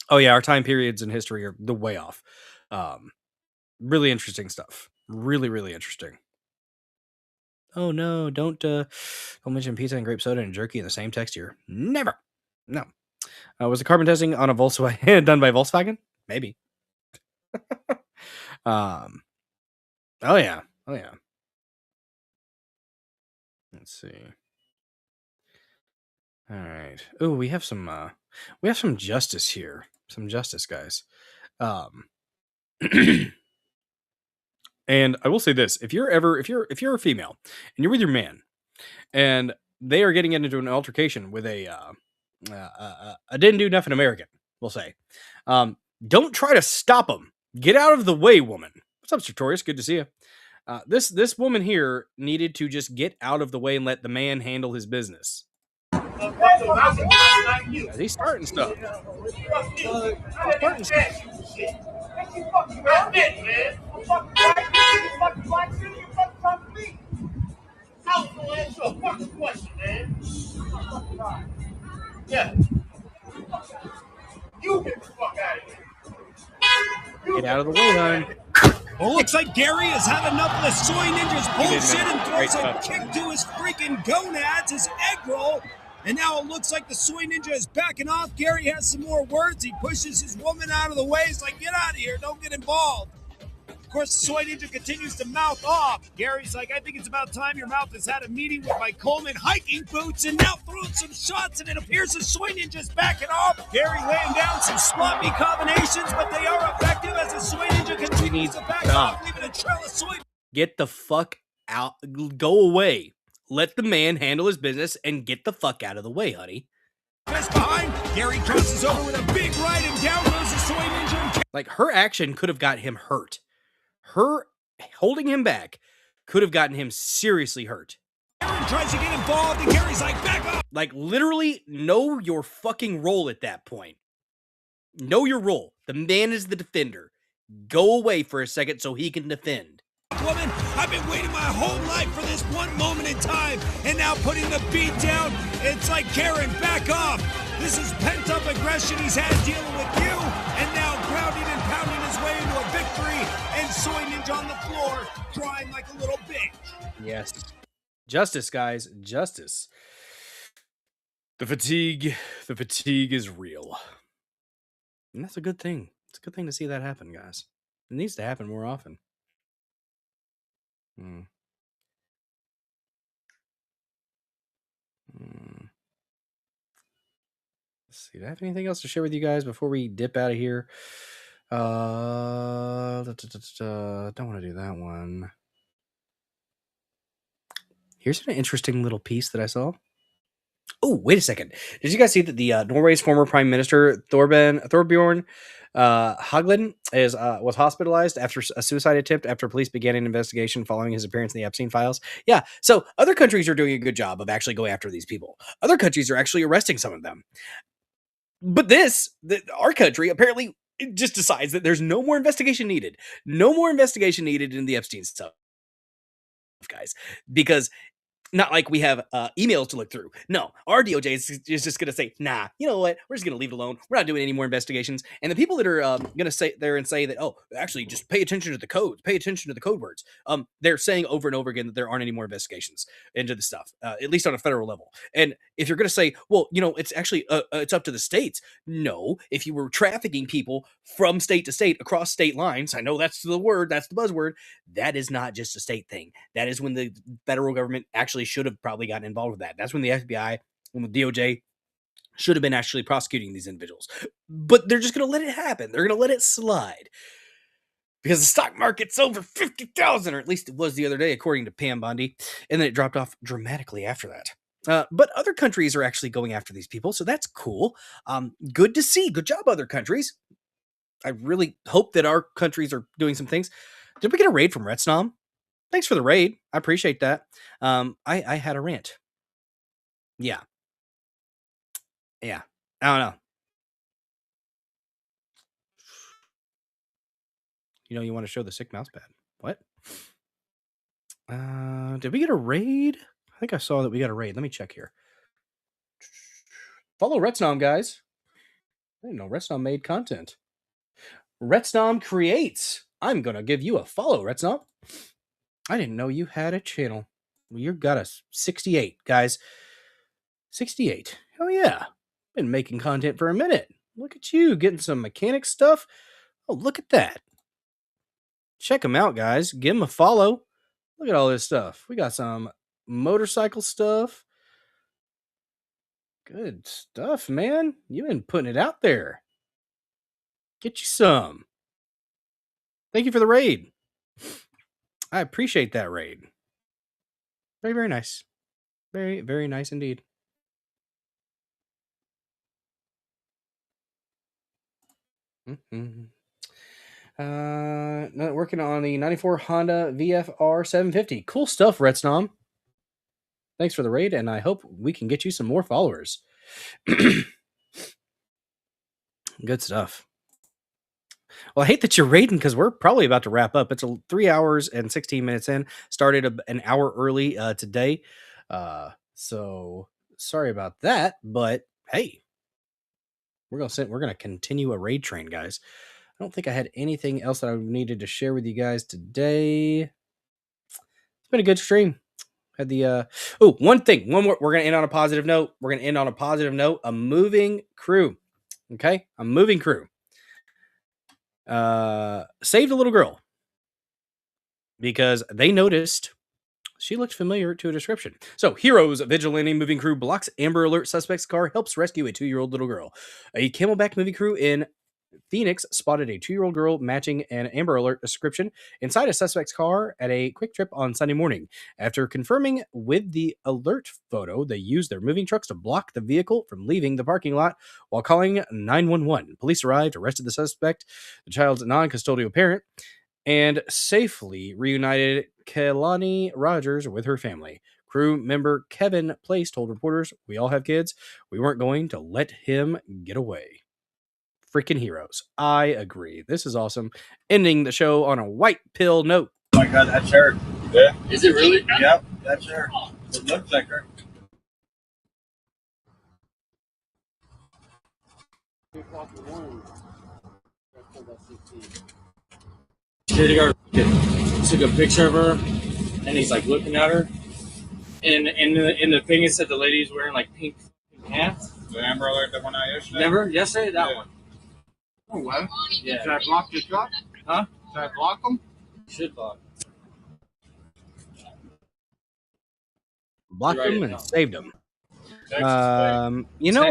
oh yeah, our time periods in history are the way off. Really interesting stuff. Really, really interesting. Oh no, don't mention pizza and grape soda and jerky in the same text here. Never. No. Was the carbon testing on a Volkswagen done by Volkswagen? Maybe. Oh yeah. Oh yeah. Let's see. All right. Oh, we have some justice here. Some justice, guys. And I will say this: if you're a female and you're with your man, and they are getting into an altercation with a didn't do nothing American, we'll say, don't try to stop them. Get out of the way, woman. What's up, Sartorius? Good to see you. This woman here needed to just get out of the way and let the man handle his business. He's starting stuff. Get out of the way, hon. Well, looks like Gary has had enough of the Soy Ninja's bullshit and throws a kick to his freaking gonads, his egg roll. And now it looks like the Soy Ninja is backing off. Gary has some more words. He pushes his woman out of the way. He's like, get out of here. Don't get involved. Of course, the Soy Ninja continues to mouth off. Gary's like, I think it's about time your mouth has had a meeting with my Coleman hiking boots and now throwing some shots, and it appears the Soy Ninja's backing off. Gary laying down some sloppy combinations, but they are effective as the Soy Ninja continues to back off, leaving a trail of soy. Get the fuck out. Go away. Let the man handle his business and get the fuck out of the way, honey. Just behind, Gary crosses over with a big right, and down goes the Soy Ninja. Like, her action could have got him hurt. Her holding him back could have gotten him seriously hurt. Aaron tries to get involved, and Gary's like, back up. Like, literally, know your fucking role at that point. Know your role. The man is the defender. Go away for a second so he can defend. Woman, I've been waiting my whole life for this one moment in time, and now putting the beat down, it's like, Karen, back off. This is pent-up aggression he's had dealing with you, and now grounding and pounding his way into a victory, and Soy Ninja on the floor, crying like a little bitch. Yes. Justice, guys. Justice. The fatigue is real. And that's a good thing. It's a good thing to see that happen, guys. It needs to happen more often. Let's see. Do I have anything else to share with you guys before we dip out of here? Don't want to do that one. Here's an interesting little piece that I saw. Oh, wait a second. Did you guys see that the Norway's former Prime Minister Thorbjorn Hagelin was hospitalized after a suicide attempt after police began an investigation following his appearance in the Epstein files? Yeah, so other countries are doing a good job of actually going after these people. Other countries are actually arresting some of them. But our country apparently just decides that there's no more investigation needed. No more investigation needed in the Epstein stuff, guys, because not like we have emails to look through. No, our DOJ is just going to say, nah, you know what? We're just going to leave it alone. We're not doing any more investigations. And the people that are going to say there and say that, oh, actually, just pay attention to the codes, pay attention to the code words. They're saying over and over again that there aren't any more investigations into the stuff, at least on a federal level. And if you're going to say, well, you know, it's actually it's up to the states. No, if you were trafficking people from state to state across state lines, I know that's the word, that's the buzzword. That is not just a state thing. That is when the federal government actually should have probably gotten involved with that. That's when the FBI, when the DOJ should have been actually prosecuting these individuals. But they're just going to let it happen. They're going to let it slide. Because the stock market's over 50,000, or at least it was the other day, according to Pam Bondi. And then it dropped off dramatically after that. But other countries are actually going after these people, so that's cool. Good to see. Good job, other countries. I really hope that our countries are doing some things. Did we get a raid from Retsnom? Thanks for the raid. I appreciate that. I had a rant. Yeah. I don't know. You know, you want to show the sick mouse pad. What? Did we get a raid? I think I saw that we got a raid. Let me check here. Follow Retsnom, guys. I didn't know Retsnom made content. Retsnom creates. I'm going to give you a follow, Retsnom. I didn't know you had a channel. You got a 68, guys. 68. Hell yeah. Been making content for a minute. Look at you getting some mechanic stuff. Oh, look at that. Check them out, guys. Give them a follow. Look at all this stuff. We got some motorcycle stuff. Good stuff, man. You've been putting it out there. Get you some. Thank you for the raid. I appreciate that raid. Very, very nice. Very, very nice indeed. Working on the 94 Honda VFR 750. Cool stuff, Retsnom. Thanks for the raid, and I hope we can get you some more followers. Good stuff. Well, I hate that you're raiding because we're probably about to wrap up. It's 3 hours and 16 minutes in. Started an hour early today. So sorry about that, but hey, we're gonna continue a raid train, guys. I don't think I had anything else that I needed to share with you guys today. It's been a good stream. Had the one more. We're gonna end on a positive note. A moving crew. Okay, a moving crew. Saved a little girl because they noticed she looked familiar to a description. So, Heroes Vigilante Moving Crew blocks Amber Alert suspect's car, helps rescue a 2-year-old little girl. A Camelback moving crew in Phoenix spotted a 2-year-old girl matching an Amber Alert description inside a suspect's car at a quick trip on Sunday morning. After confirming with the alert photo, they used their moving trucks to block the vehicle from leaving the parking lot while calling 911. Police arrived, arrested the suspect, the child's non-custodial parent, and safely reunited Kelani Rogers with her family. Crew member Kevin Place told reporters, "We all have kids. We weren't going to let him get away." Freaking heroes. I agree. This is awesome. Ending the show on a white pill note. Oh my God, that's her. Yeah. Is it really? Yep, that's her. It looks like her. Security guard took a picture of her, and he's like looking at her. And in the thing, it said the lady's wearing like pink pants. The Amber Alert that went out yesterday? Remember? Yesterday? That one. Oh, what? Yeah. Should I block your truck? Huh? Should I block them? Should block. Blocked them and saved them. Texas I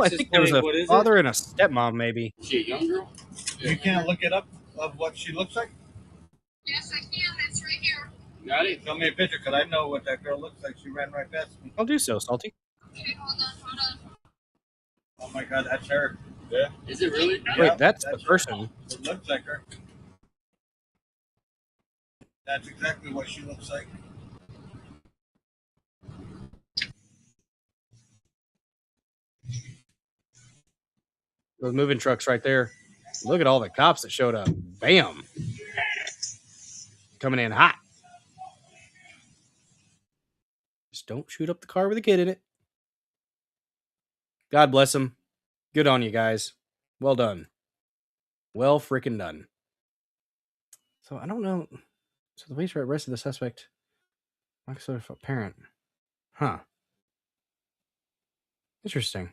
think there was a father and a stepmom, maybe. Is she a young girl? You can't look it up of what she looks like? Yes, I can. It's right here. Got it? Show me a picture, because I know what that girl looks like. She ran right past me. I'll do so, Salty. Okay, hold on. Oh my God, that's her. Yeah. Is it really? Wait, that's the person. It looks like her. That's exactly what she looks like. Those moving trucks right there. Look at all the cops that showed up. Bam. Coming in hot. Just don't shoot up the car with a kid in it. God bless them. Good on you guys. Well done. Well freaking done. So I don't know. So the police arrested the suspect. Like sort of a parent. Huh. Interesting.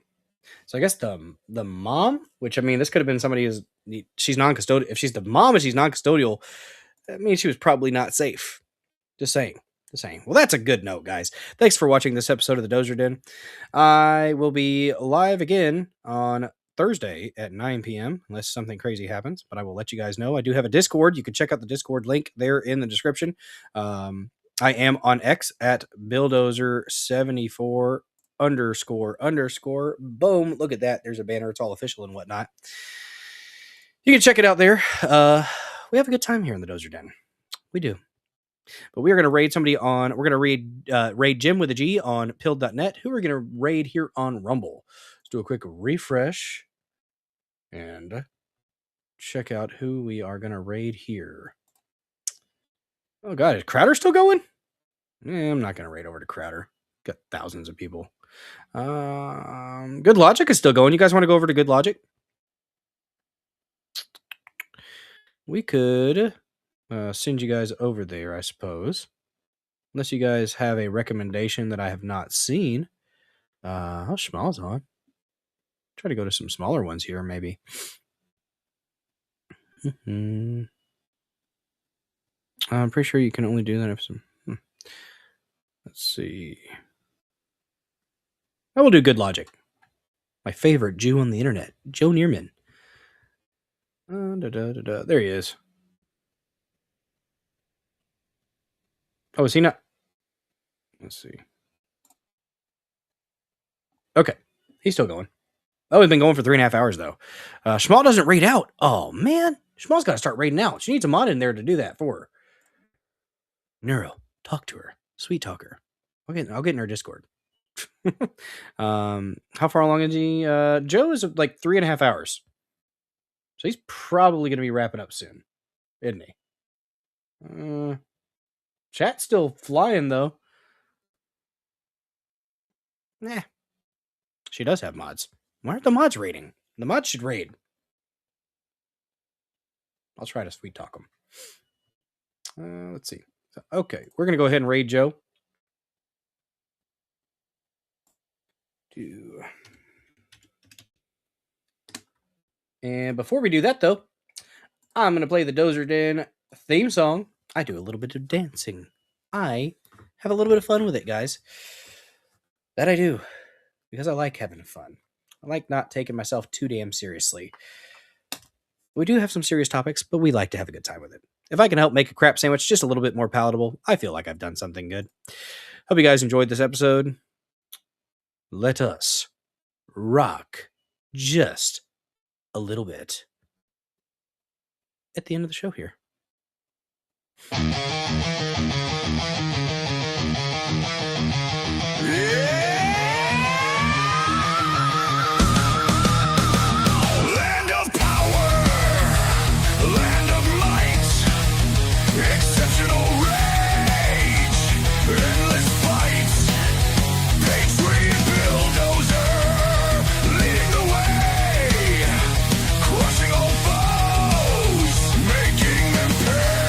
So I guess the mom, which I mean, this could have been somebody who's she's non-custodial. If she's the mom and she's non-custodial, that means she was probably not safe. Just saying. Well, that's a good note, guys. Thanks for watching this episode of the Dozer Den. I will be live again on Thursday at 9 p.m. unless something crazy happens, but I will let you guys know. I do have a Discord. You can check out the Discord link there in the description. I am on X at Billdozer74 __. Boom. Look at that. There's a banner. It's all official and whatnot. You can check it out there. We have a good time here in the Dozer Den. We do. But we are going to raid somebody on, we're going to raid Jim with a G on pilled.net, who we're going to raid here on Rumble. Let's do a quick refresh and check out who we are going to raid here. Oh God, is Crowder still going? I'm not going to raid over to Crowder. Got thousands of people. Good Logic is still going. You guys want to go over to Good Logic? We could send you guys over there, I suppose. Unless you guys have a recommendation that I have not seen. How small's on? Try to go to some smaller ones here, maybe. I'm pretty sure you can only do that if some. Let's see. I will do Good Logic. My favorite Jew on the internet, Joe Neerman. There he is. Oh, is he not? Let's see. Okay. He's still going. Oh, he's been going for 3.5 hours, though. Schmal doesn't raid out. Oh, man. Schmal's got to start raiding out. She needs a mod in there to do that for her. Neuro, talk to her. Sweet talker. Okay, I'll get in her Discord. How far along is he? Joe is like 3.5 hours. So he's probably going to be wrapping up soon. Isn't he? Chat's still flying, though. Nah. She does have mods. Why aren't the mods raiding? The mods should raid. I'll try to sweet talk them. Let's see. Okay, we're going to go ahead and raid Joe. And before we do that, though, I'm going to play the Dozer Den theme song. I do a little bit of dancing. I have a little bit of fun with it, guys. That I do. Because I like having fun. I like not taking myself too damn seriously. We do have some serious topics, but we like to have a good time with it. If I can help make a crap sandwich just a little bit more palatable, I feel like I've done something good. Hope you guys enjoyed this episode. Let us rock just a little bit at the end of the show here. Land of power, land of might, exceptional rage, endless fight, patriot bulldozer, leading the way, crushing all foes, making them pay.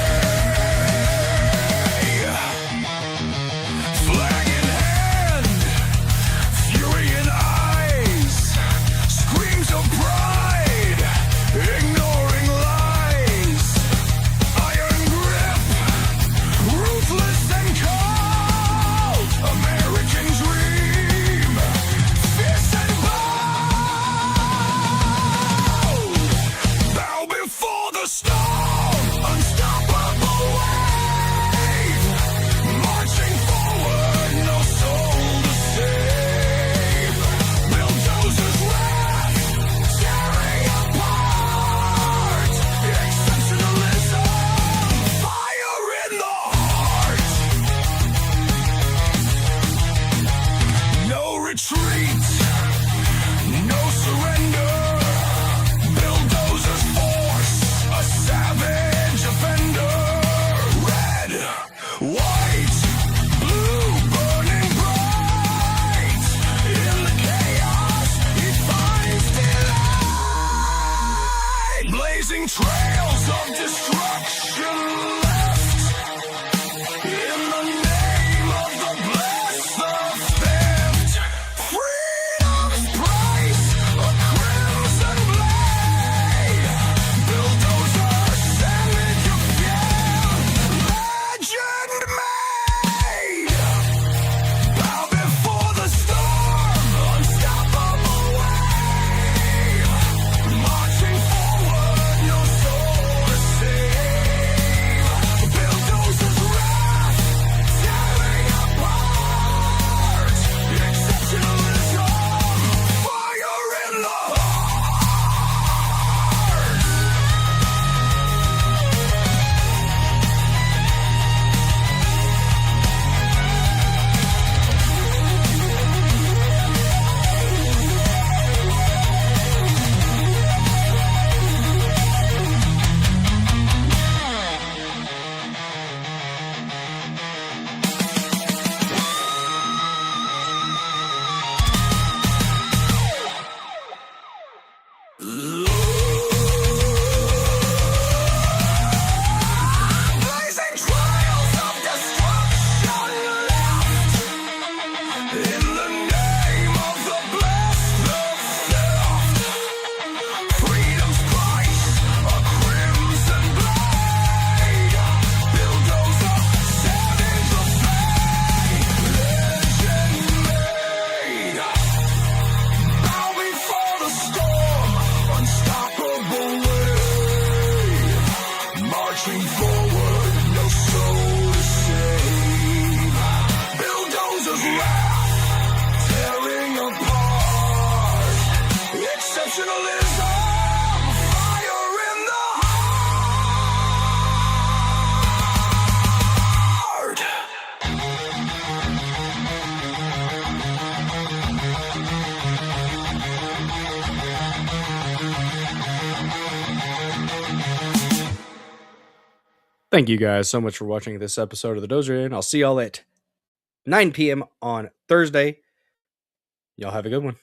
Thank you guys so much for watching this episode of the Dozer Inn. I'll see y'all at 9 p.m. on Thursday. Y'all have a good one.